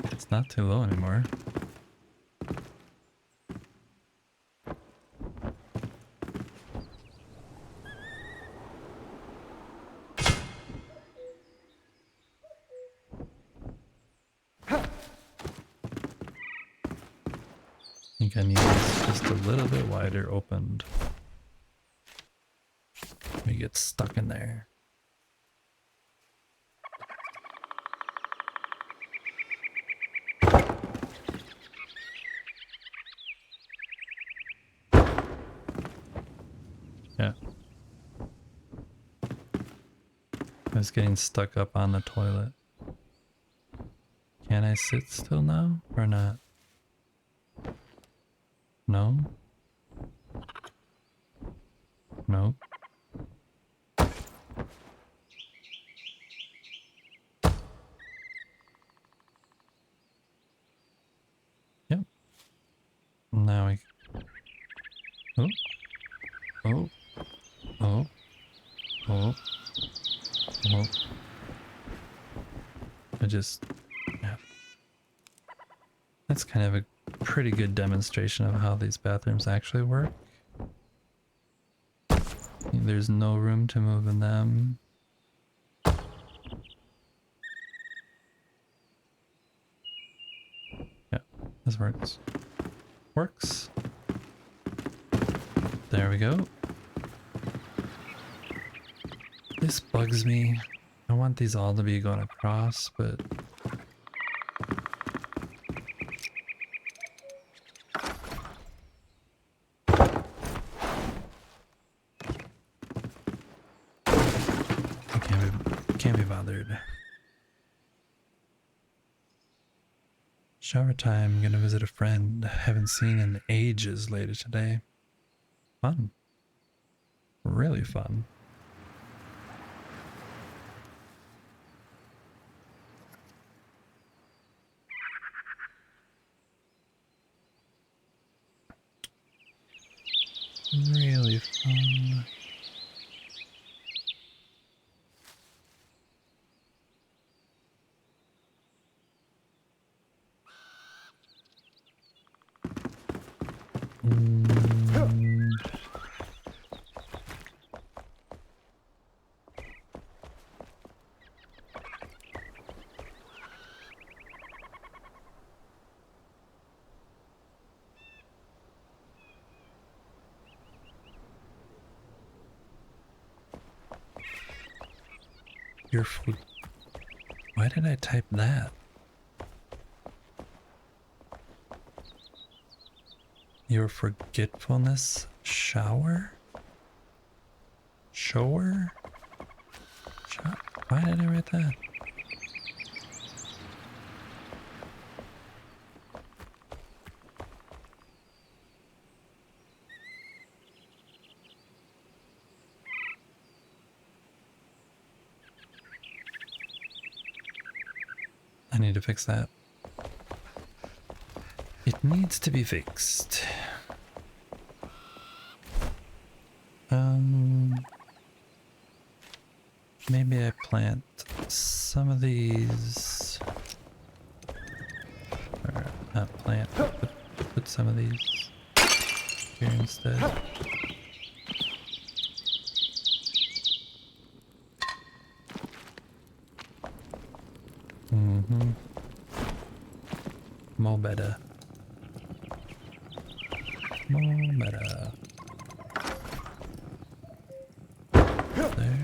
It's not too low anymore. I think I need this just a little bit wider opened. We get stuck in there. Yeah. I was getting stuck up on the toilet. Can I sit still now or not? No? No? Yep. Now we... Oh. Oh. Oh. Oh. Oh. I just... Yeah. That's kind of a pretty good demonstration of how these bathrooms actually work. There's no room to move in them. Yeah, this works. Works. There we go. This bugs me. I want these all to be going across, but... can't be bothered. Shower time. I'm gonna visit a friend I haven't seen in ages later today. Fun. Really fun. Really fun. Your food. Why did I type that? Your forgetfulness shower? Shower? Why did I write that? I need to fix that. It needs to be fixed. Maybe I plant some of these, or not plant, but put some of these here instead. More better. More better. There.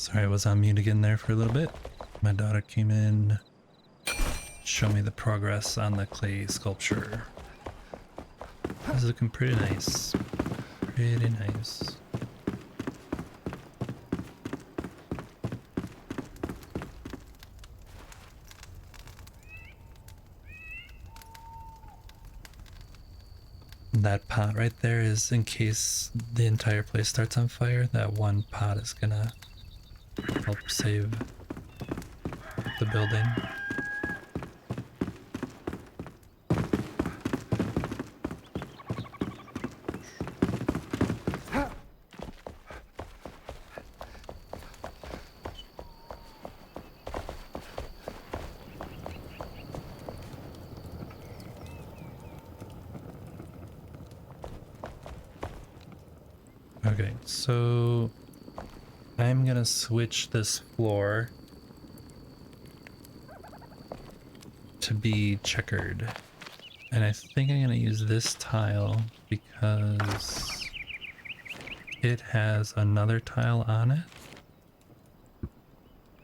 Sorry, I was on mute again there for a little bit. My daughter came in, show me the progress on the clay sculpture. This is looking pretty nice. Pretty nice. That pot right there is in case the entire place starts on fire. That one pot is gonna help save the building. Okay, so I'm gonna switch this floor to be checkered. And I think I'm gonna use this tile because it has another tile on it.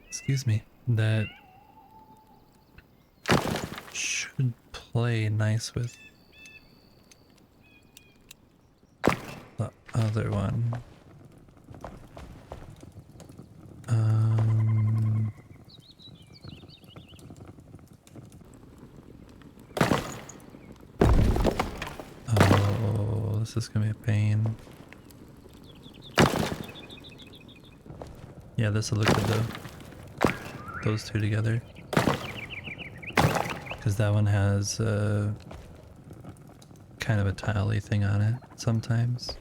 Excuse me, that should play nice with the other one. Oh, this is gonna be a pain. Yeah, this will look good though. Those two together. Because that one has kind of a tile-y thing on it sometimes,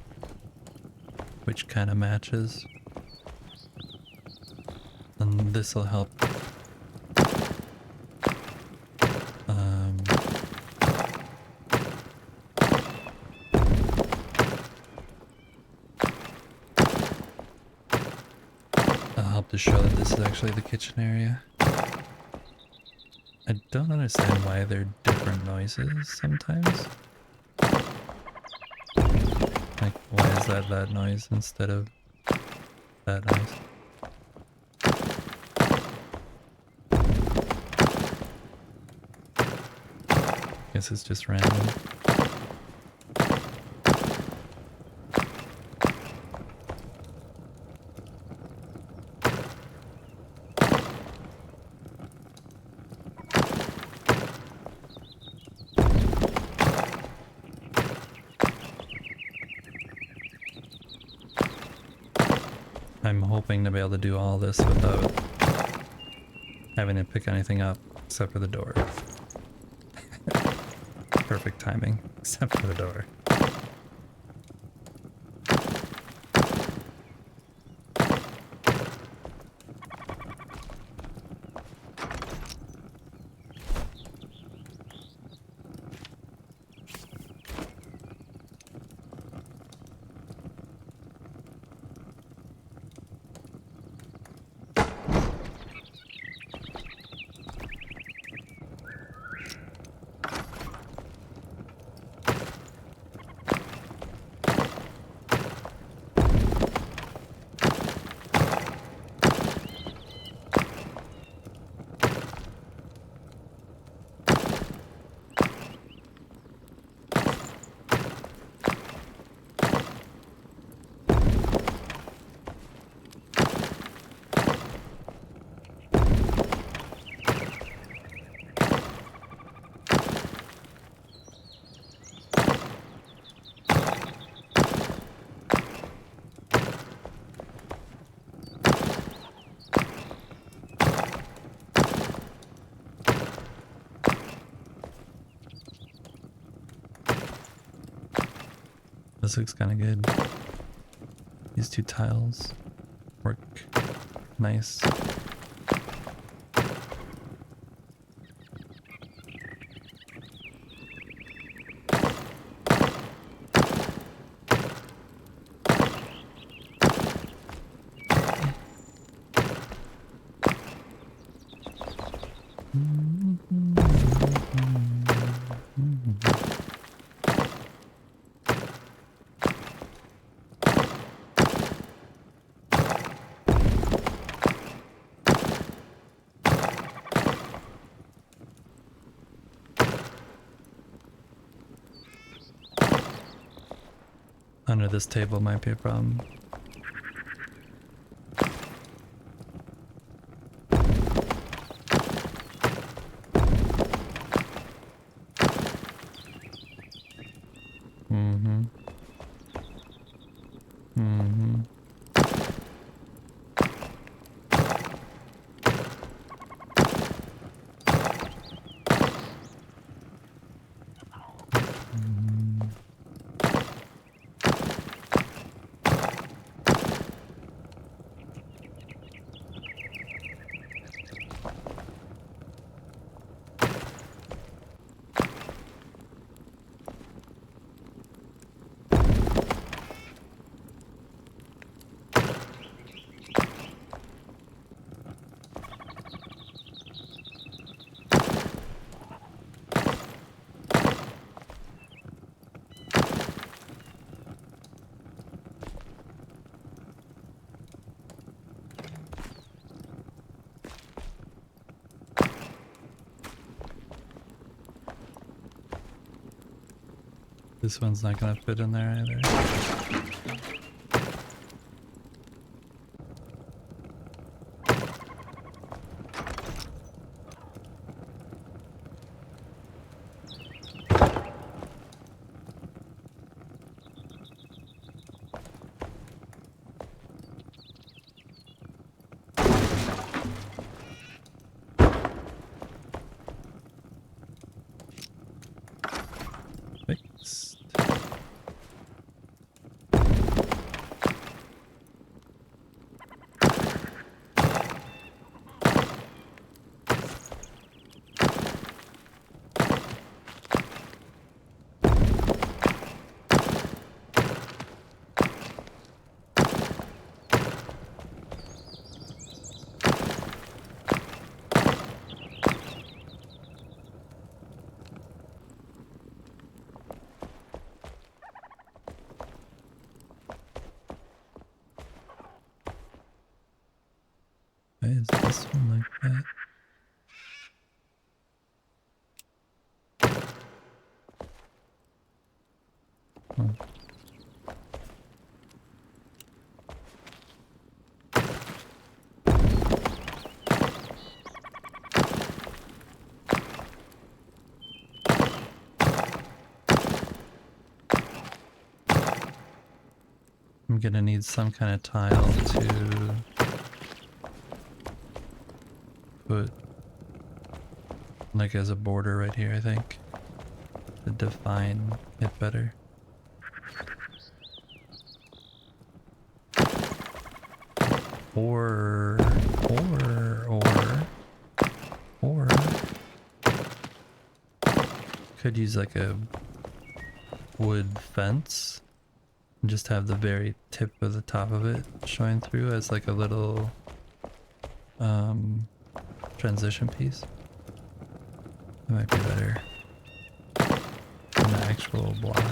which kind of matches. And this will help to show that this is actually the kitchen area. I don't understand why they're different noises sometimes. Like, why is that noise instead of that noise? Guess it's just random. I'm hoping to be able to do all this without having to pick anything up except for the door. Perfect timing, except for the door. This looks kind of good. These two tiles work nice. Under this table might be a problem. Mm-hmm. Mm-hmm. This one's not gonna fit in there either. Fixed. Why is this one like that? Huh. I'm gonna need some kind of tile to put like as a border right here, I think, to define it better. Or could use like a wood fence and just have the very tip of the top of it showing through as like a little transition piece. That might be better than the actual block.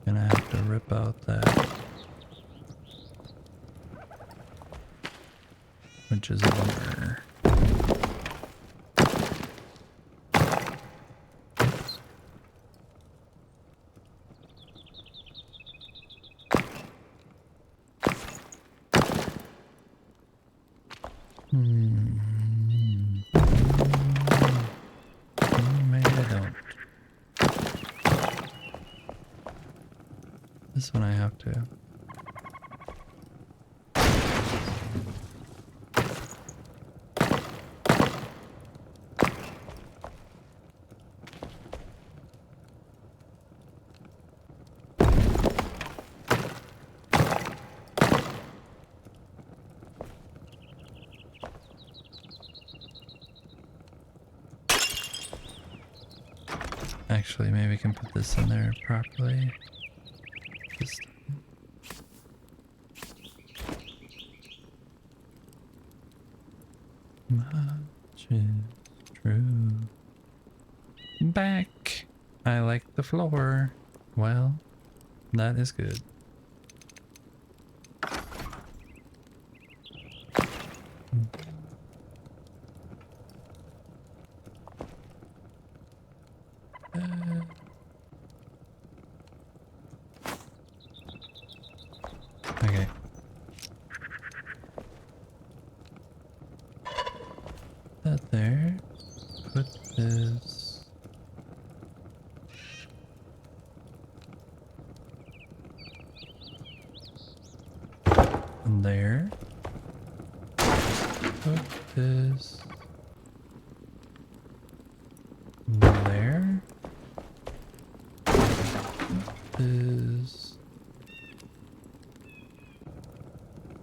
Gonna have to rip out that, which is a bummer. Maybe I don't. This one I have to. Actually, maybe we can put this in there properly. Just matches True. Back. I like the floor. Well, that is good. Okay. That there. Put this. There. Put this. There. This.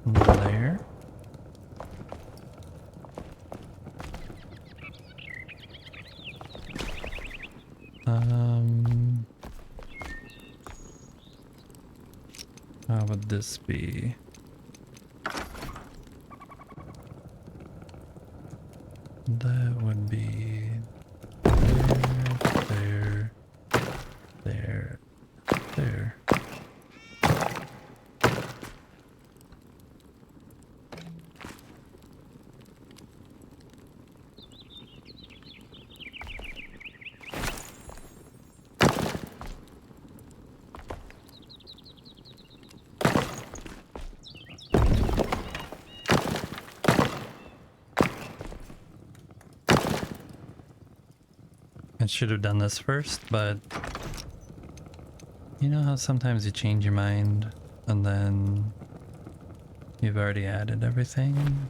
There. How would this be? That would be there, there, there. I should have done this first, but you know how sometimes you change your mind and then you've already added everything?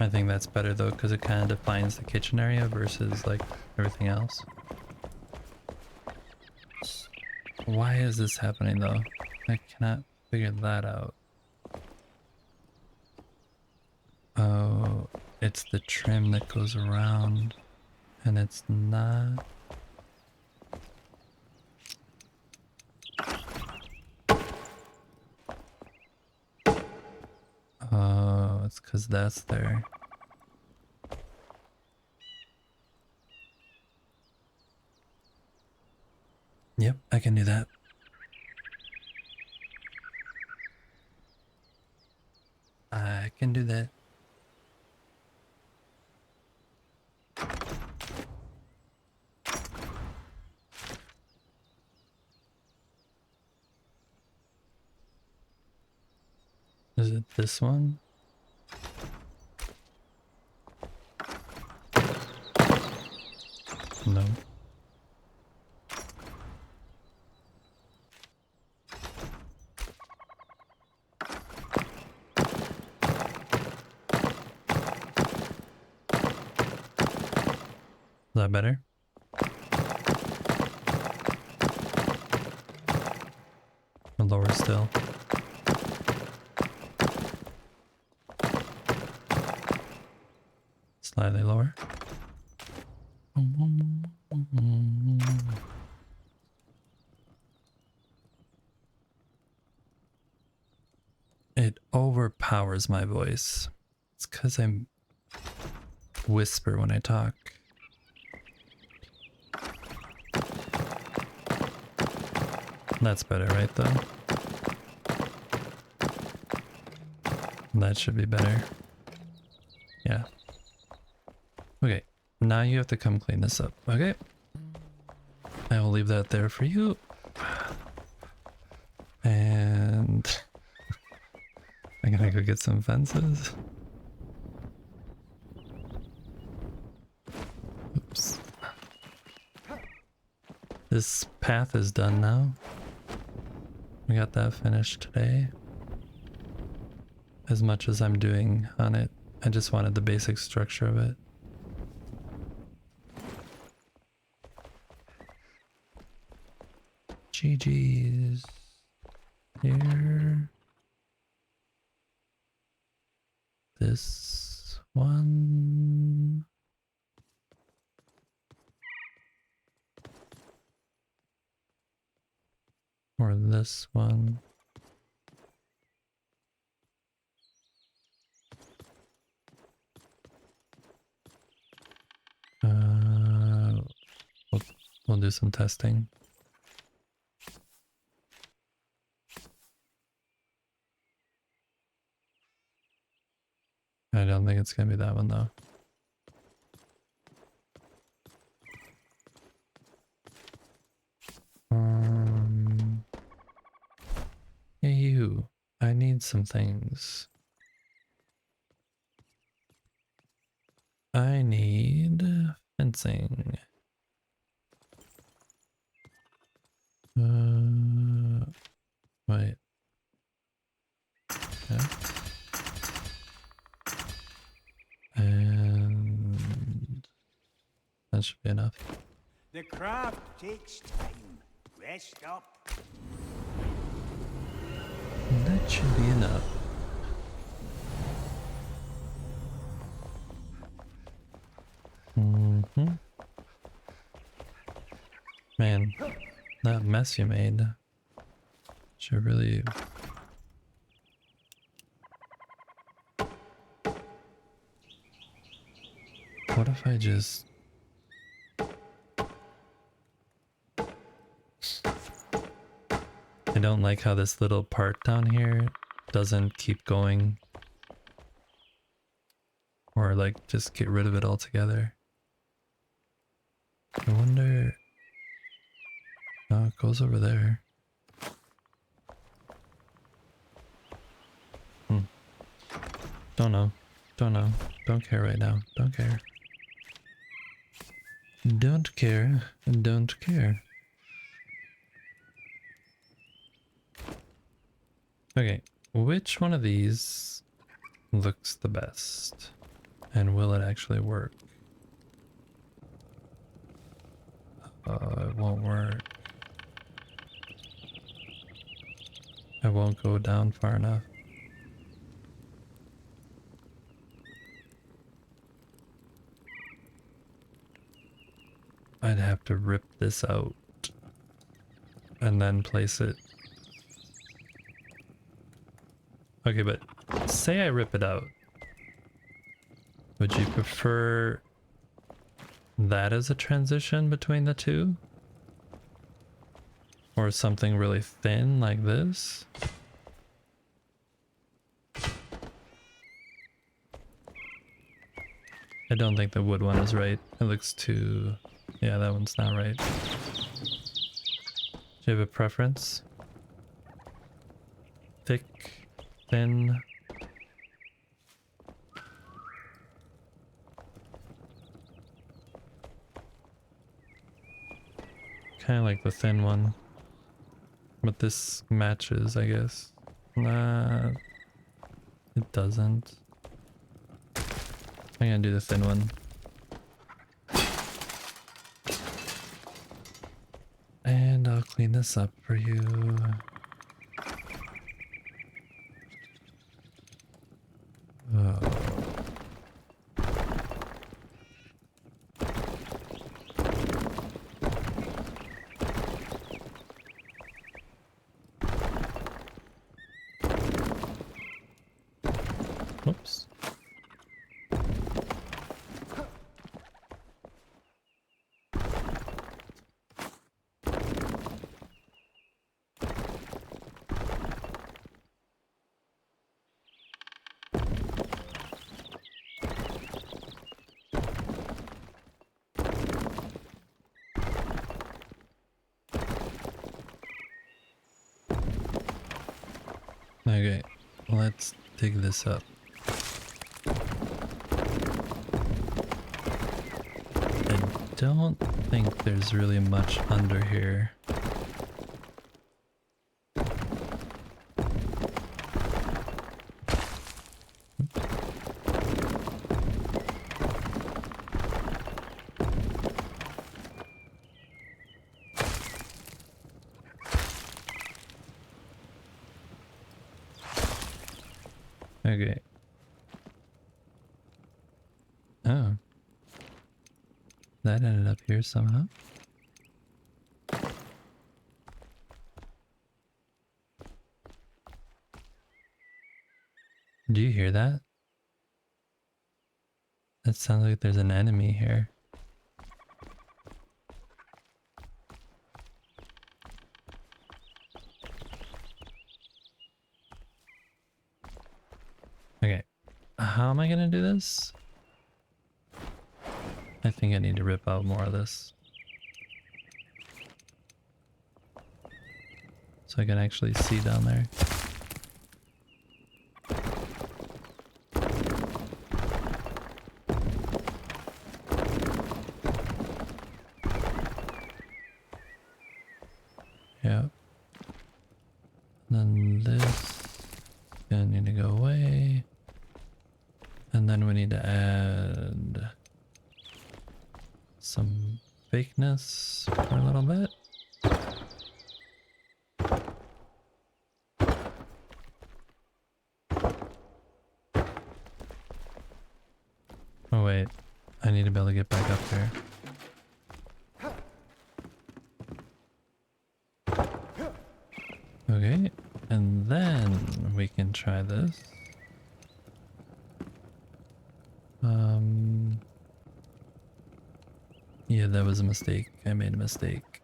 I think that's better though, because it kind of defines the kitchen area versus like everything else. Why is this happening though? I cannot figure that out. Oh, it's the trim that goes around and it's not. Oh, it's because that's there. Yep, I can do that. I can do that. Is it this one? No. Is that better? Or lower still? Slightly lower. It overpowers my voice. It's because I whisper when I talk. That's better, right though? That should be better. Yeah. Okay, now you have to come clean this up, okay? I will leave that there for you. And I'm gonna go get some fences. Oops. This path is done now. We got that finished today. As much as I'm doing on it, I just wanted the basic structure of it. GG's. Here. This one. Or this one. We'll do some testing. I don't think it's gonna be that one though. Hey you, I need some things. I need fencing. Wait. Yeah. And that should be enough. The craft takes time. Rest up. That should be enough. Man, that mess you made should really... What if I just... I don't like how this little part down here doesn't keep going. Or like just get rid of it altogether. I wonder... Oh, it goes over there. Don't know. Don't know. Don't care right now. Don't care. Don't care. Don't care. Okay, which one of these looks the best? And will it actually work? It won't work. I won't go down far enough. I'd have to rip this out and then place it. Okay, but say I rip it out. Would you prefer that as a transition between the two? Or something really thin like this? I don't think the wood one is right. It looks too... Yeah, that one's not right. Do you have a preference? Thick, thin? Kind of like the thin one. But this matches, I guess. Nah, it doesn't. I'm gonna do the thin one. And I'll clean this up for you. Oh. Oops. Okay, let's dig this up. I don't think there's really much under here. Okay. Oh. That ended up here somehow. Do you hear that? That sounds like there's an enemy here. Okay, how am I gonna do this? I think I need to rip out more of this, so I can actually see down there. Yeah. Then this gonna need to go away. And then we need to add some fakeness for a little bit. Oh wait, I need to be able to get back up there. Okay, and then we can try this. Yeah, that was a mistake. I made a mistake.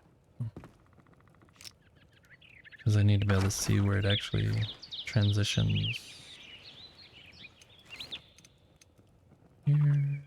Because I need to be able to see where it actually transitions. Here.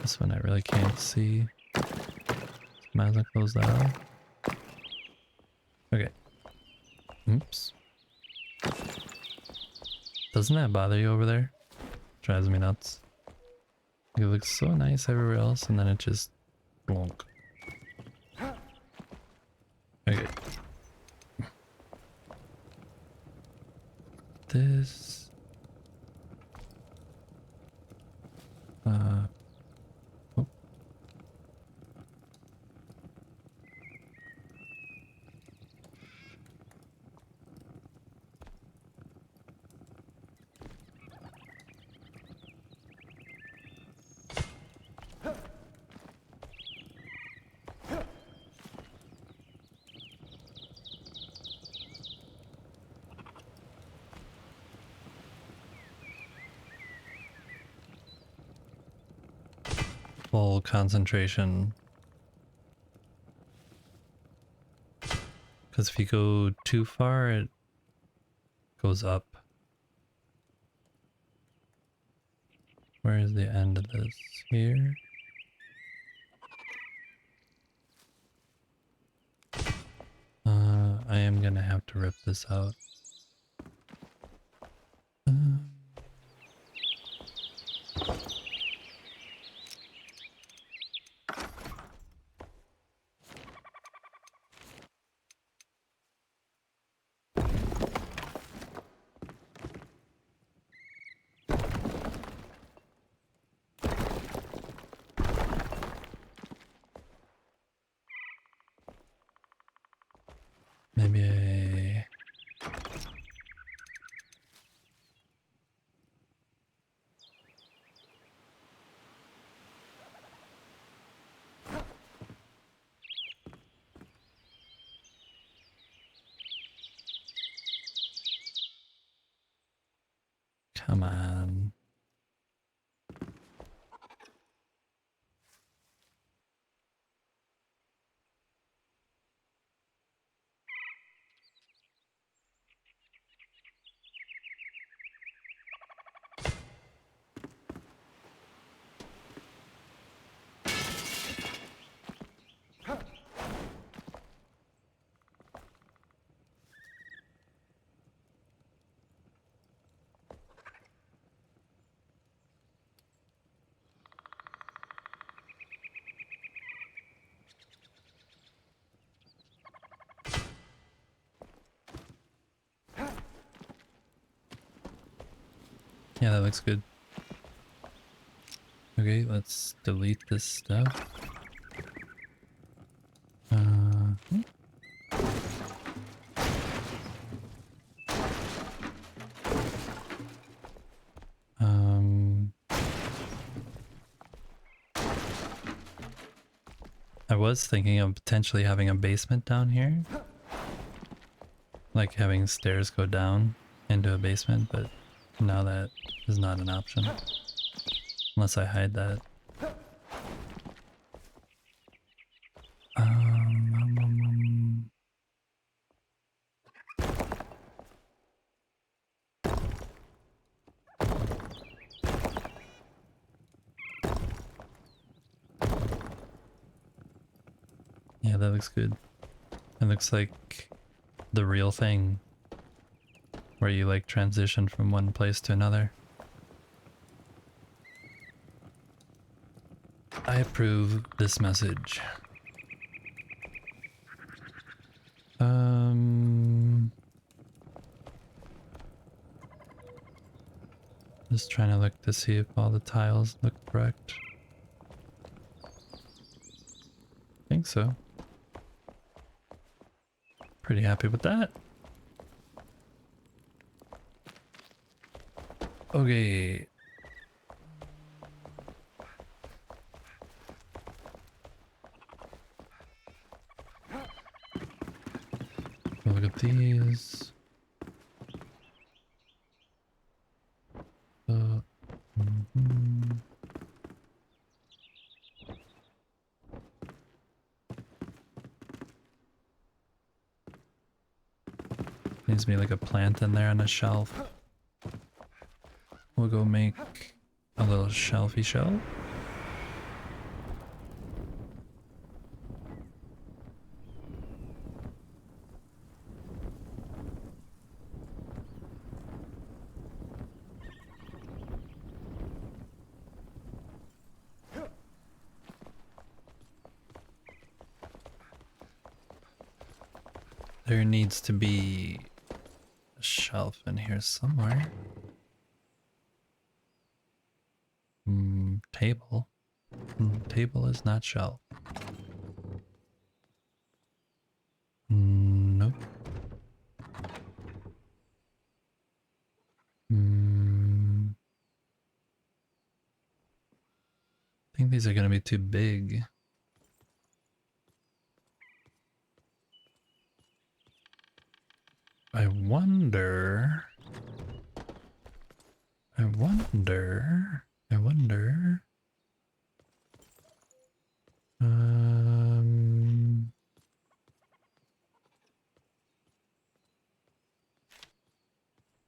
This one I really can't see. Might as well close that off. Okay. Oops. Doesn't that bother you over there? Drives me nuts. It looks so nice everywhere else and then it just blonk. Okay. This. Oh. Full concentration. Because if you go too far, it goes up. Where is the end of this? Here? I am gonna have to rip this out. Maybe I... Come on. Yeah, that looks good. Okay, let's delete this stuff. I was thinking of potentially having a basement down here. Like having stairs go down into a basement, but now that is not an option. Unless I hide that. Um, yeah, that looks good. It looks like the real thing. Where you like transition from one place to another. I approve this message. Just trying to look to see if all the tiles look correct. Think so. Pretty happy with that. Okay. Look at these. Mhm. Needs to be like a plant in there on a shelf. We'll go make a little shelfy shelf. There needs to be a shelf in here somewhere. Table. Table is not shelf. Nope. I think these are going to be too big. I wonder.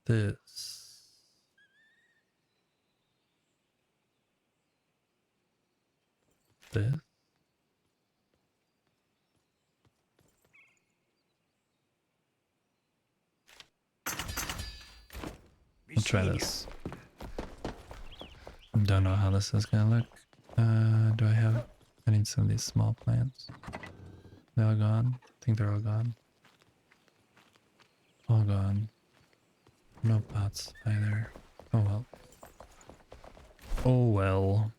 This. This. I'll try this. Don't know how this is gonna look. Do I need some of these small plants. They all gone? I think they're all gone. All gone. No pots either. Oh well. Oh well.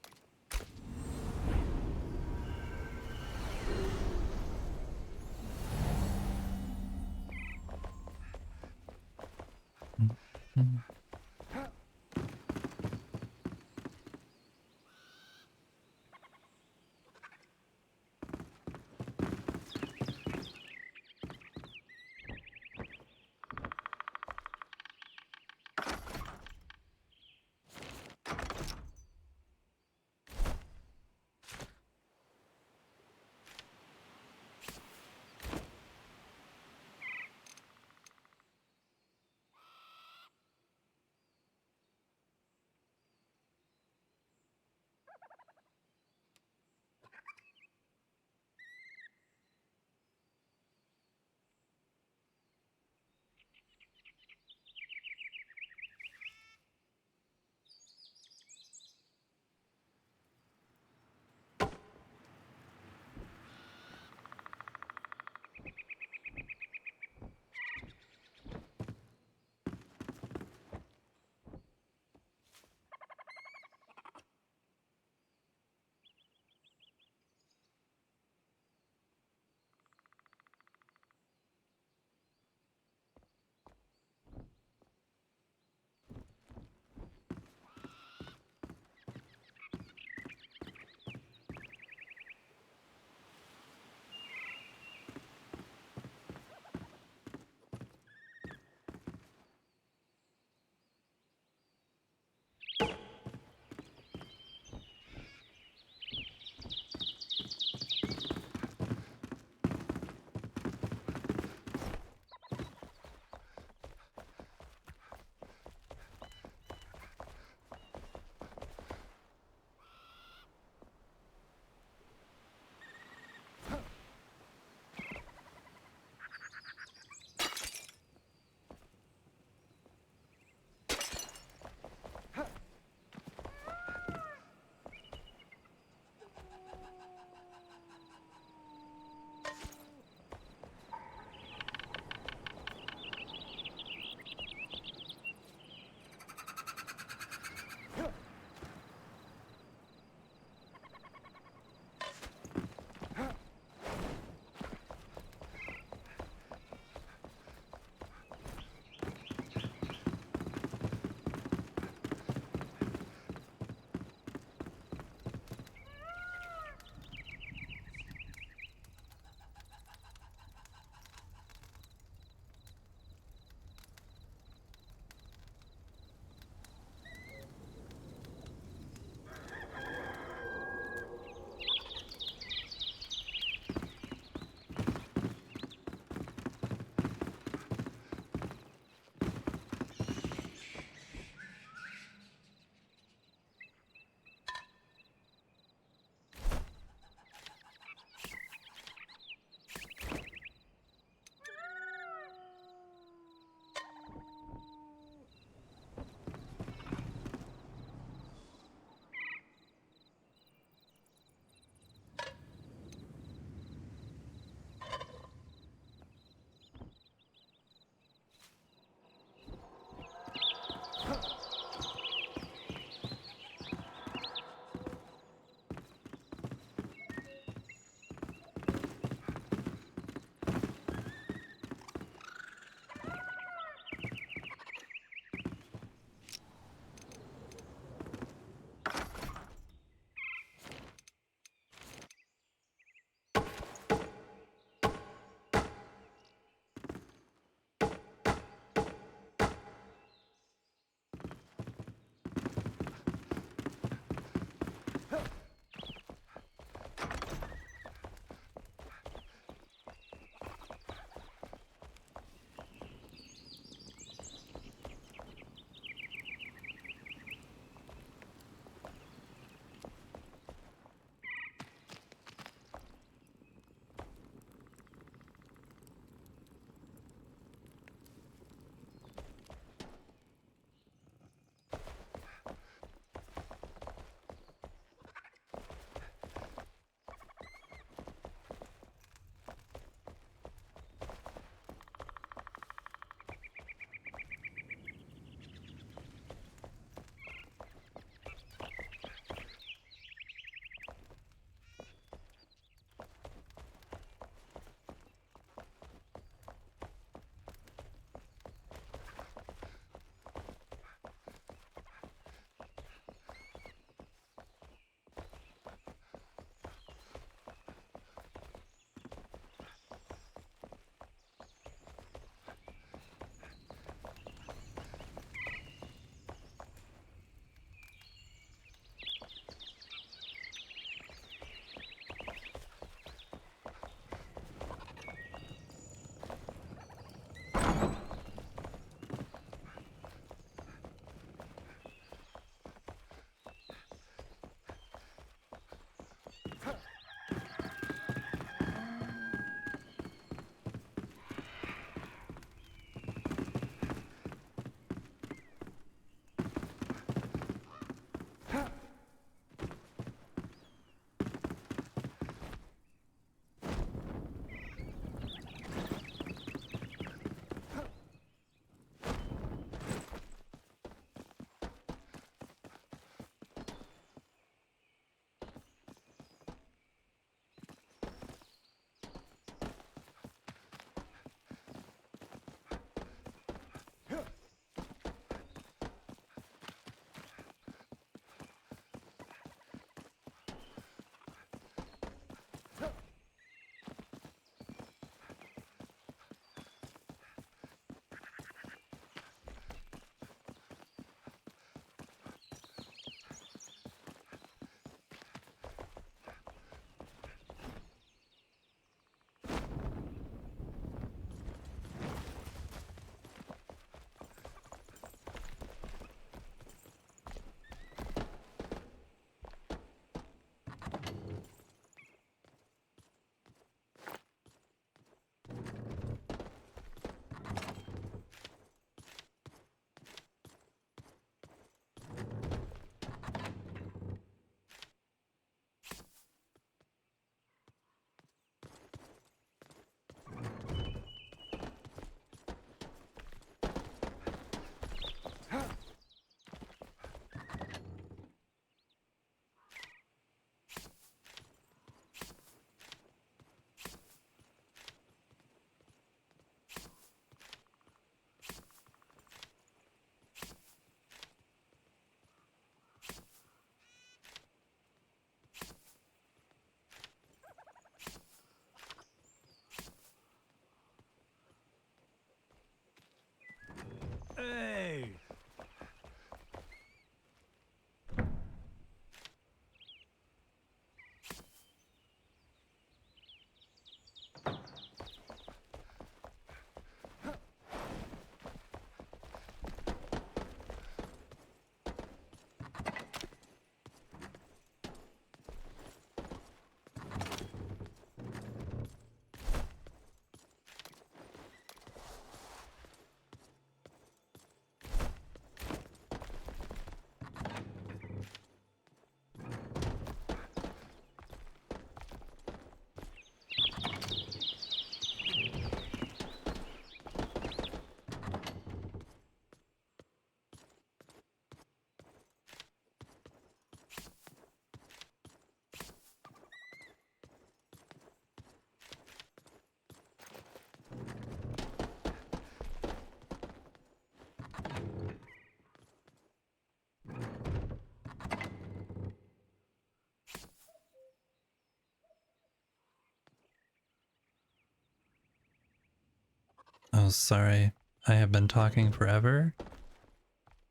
Oh, sorry. I have been talking forever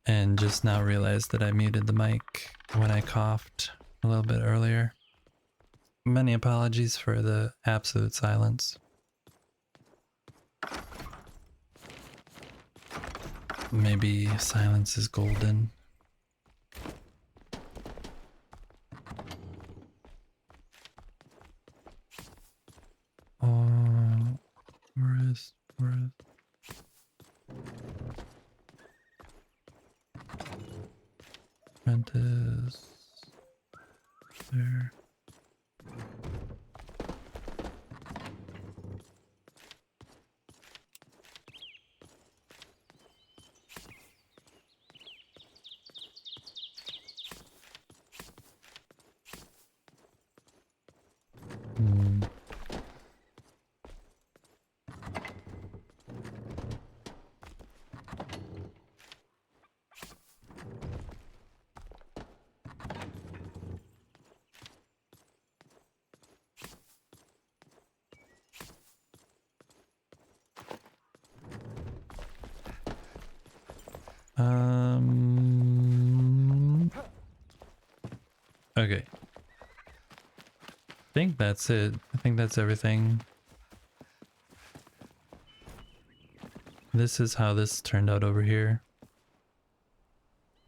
and just now realized that I muted the mic when I coughed a little bit earlier. Many apologies for the absolute silence. Maybe silence is golden. Oh, forest. Apprentice. There. Hmm. Okay. I think that's it. I think that's everything. This is how this turned out over here.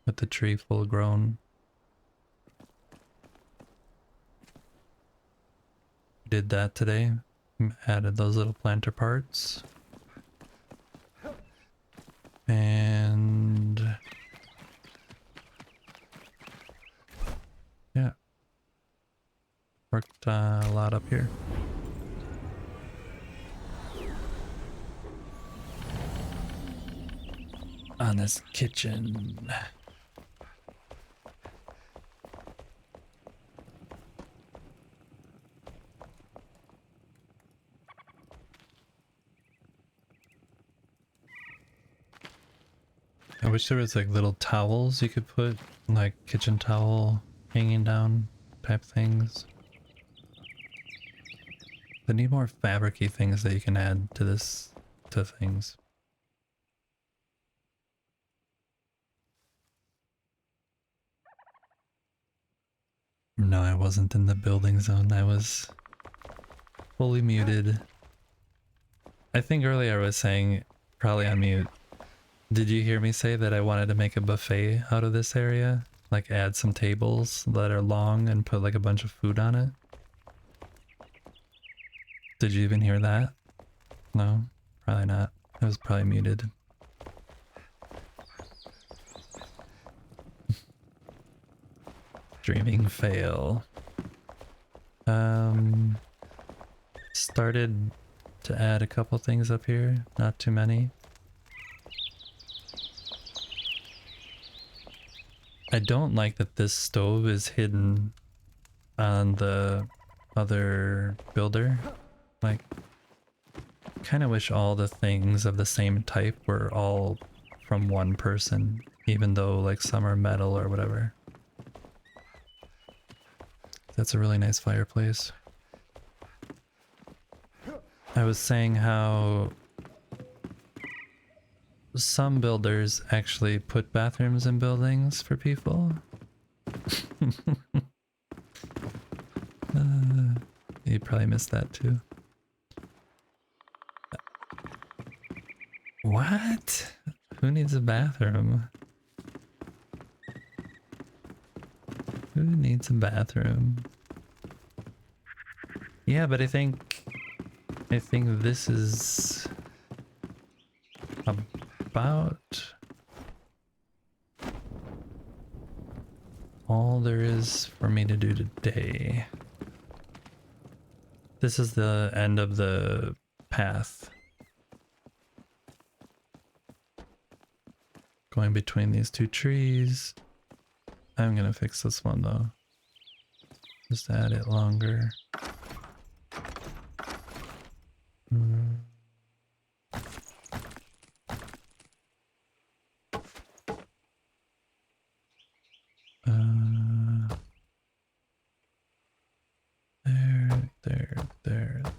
With the tree full grown. Did that today. Added those little planter parts. And yeah. Worked a lot up here. On this kitchen. I wish there was like little towels you could put, like kitchen towel hanging down type things. They need more fabric-y things that you can add to this, to things. No, I wasn't in the building zone. I was fully muted. I think earlier I was saying, probably on mute. Did you hear me say that I wanted to make a buffet out of this area? Like add some tables that are long and put like a bunch of food on it? Did you even hear that? No? Probably not. I was probably muted. Dreaming fail. Started to add a couple things up here, not too many. I don't like that this stove is hidden on the other builder. Like, kind of wish all the things of the same type were all from one person, even though like some are metal or whatever. That's a really nice fireplace. I was saying how some builders actually put bathrooms in buildings for people. You probably missed that too. What? Who needs a bathroom? Who needs a bathroom? Yeah, but I think this is about all there is for me to do today. This is the end of the path. Going between these two trees. I'm gonna fix this one though. Just add it longer. There.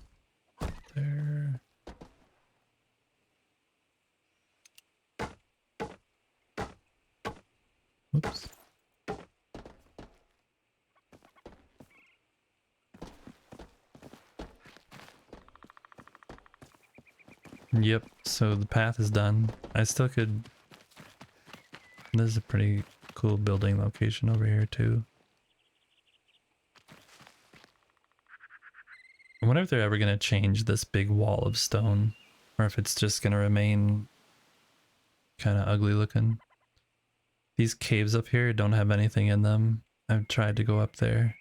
Yep, so the path is done. I still could... This is a pretty cool building location over here too. I wonder if they're ever going to change this big wall of stone, or if it's just going to remain kind of ugly looking. These caves up here don't have anything in them. I've tried to go up there.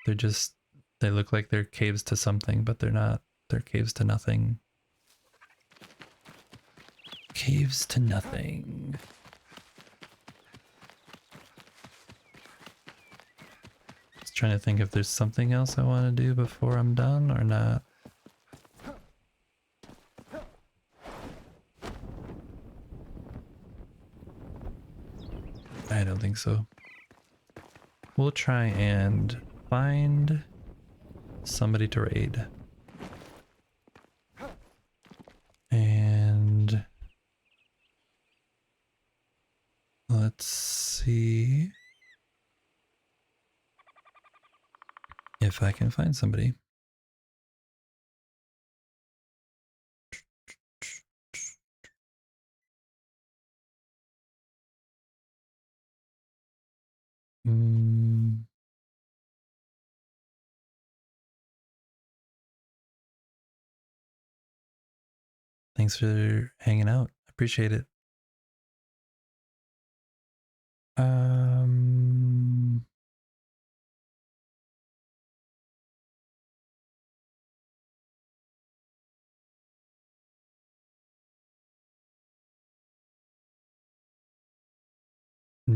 They're just, they look like they're caves to something, but they're not. They're caves to nothing. Caves to nothing. Just trying to think if there's something else I want to do before I'm done or not. I don't think so. We'll try and find somebody to raid. And let's see if I can find somebody. Mm. Thanks for hanging out. Appreciate it. Um,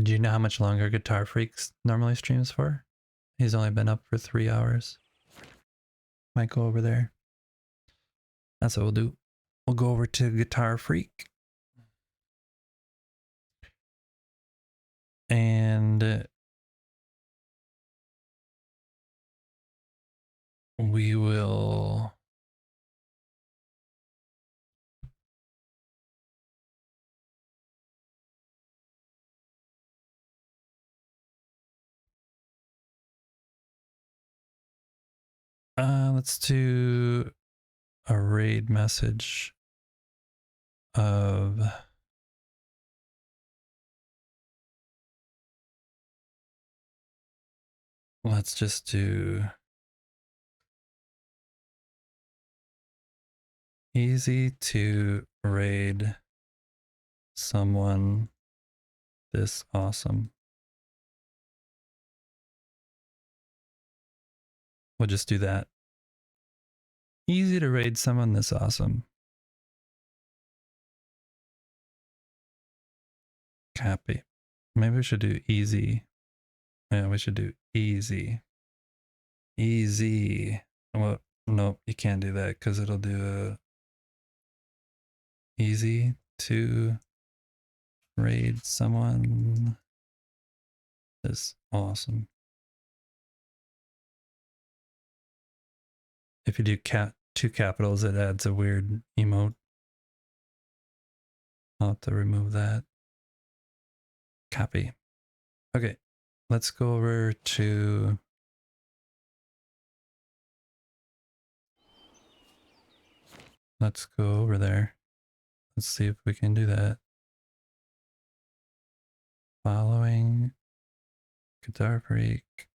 do you know how much longer Guitar Freaks normally streams for? He's only been up for 3 hours. Might go over there. That's what we'll do. We'll go over to Guitar Freak. And we will let's do a raid message of let's just do easy to raid someone this awesome. We'll just do that. Easy to raid someone this awesome. Copy. Maybe we should do easy. Yeah, we should do easy. Easy. Well, no, you can't do that because it'll do a easy to raid someone this awesome. If you do two capitals, it adds a weird emote. I'll have to remove that. Copy. Okay, let's go over to let's go over there. Let's see if we can do that. Following Guitar Freak,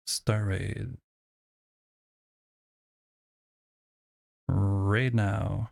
start raid. Raid now.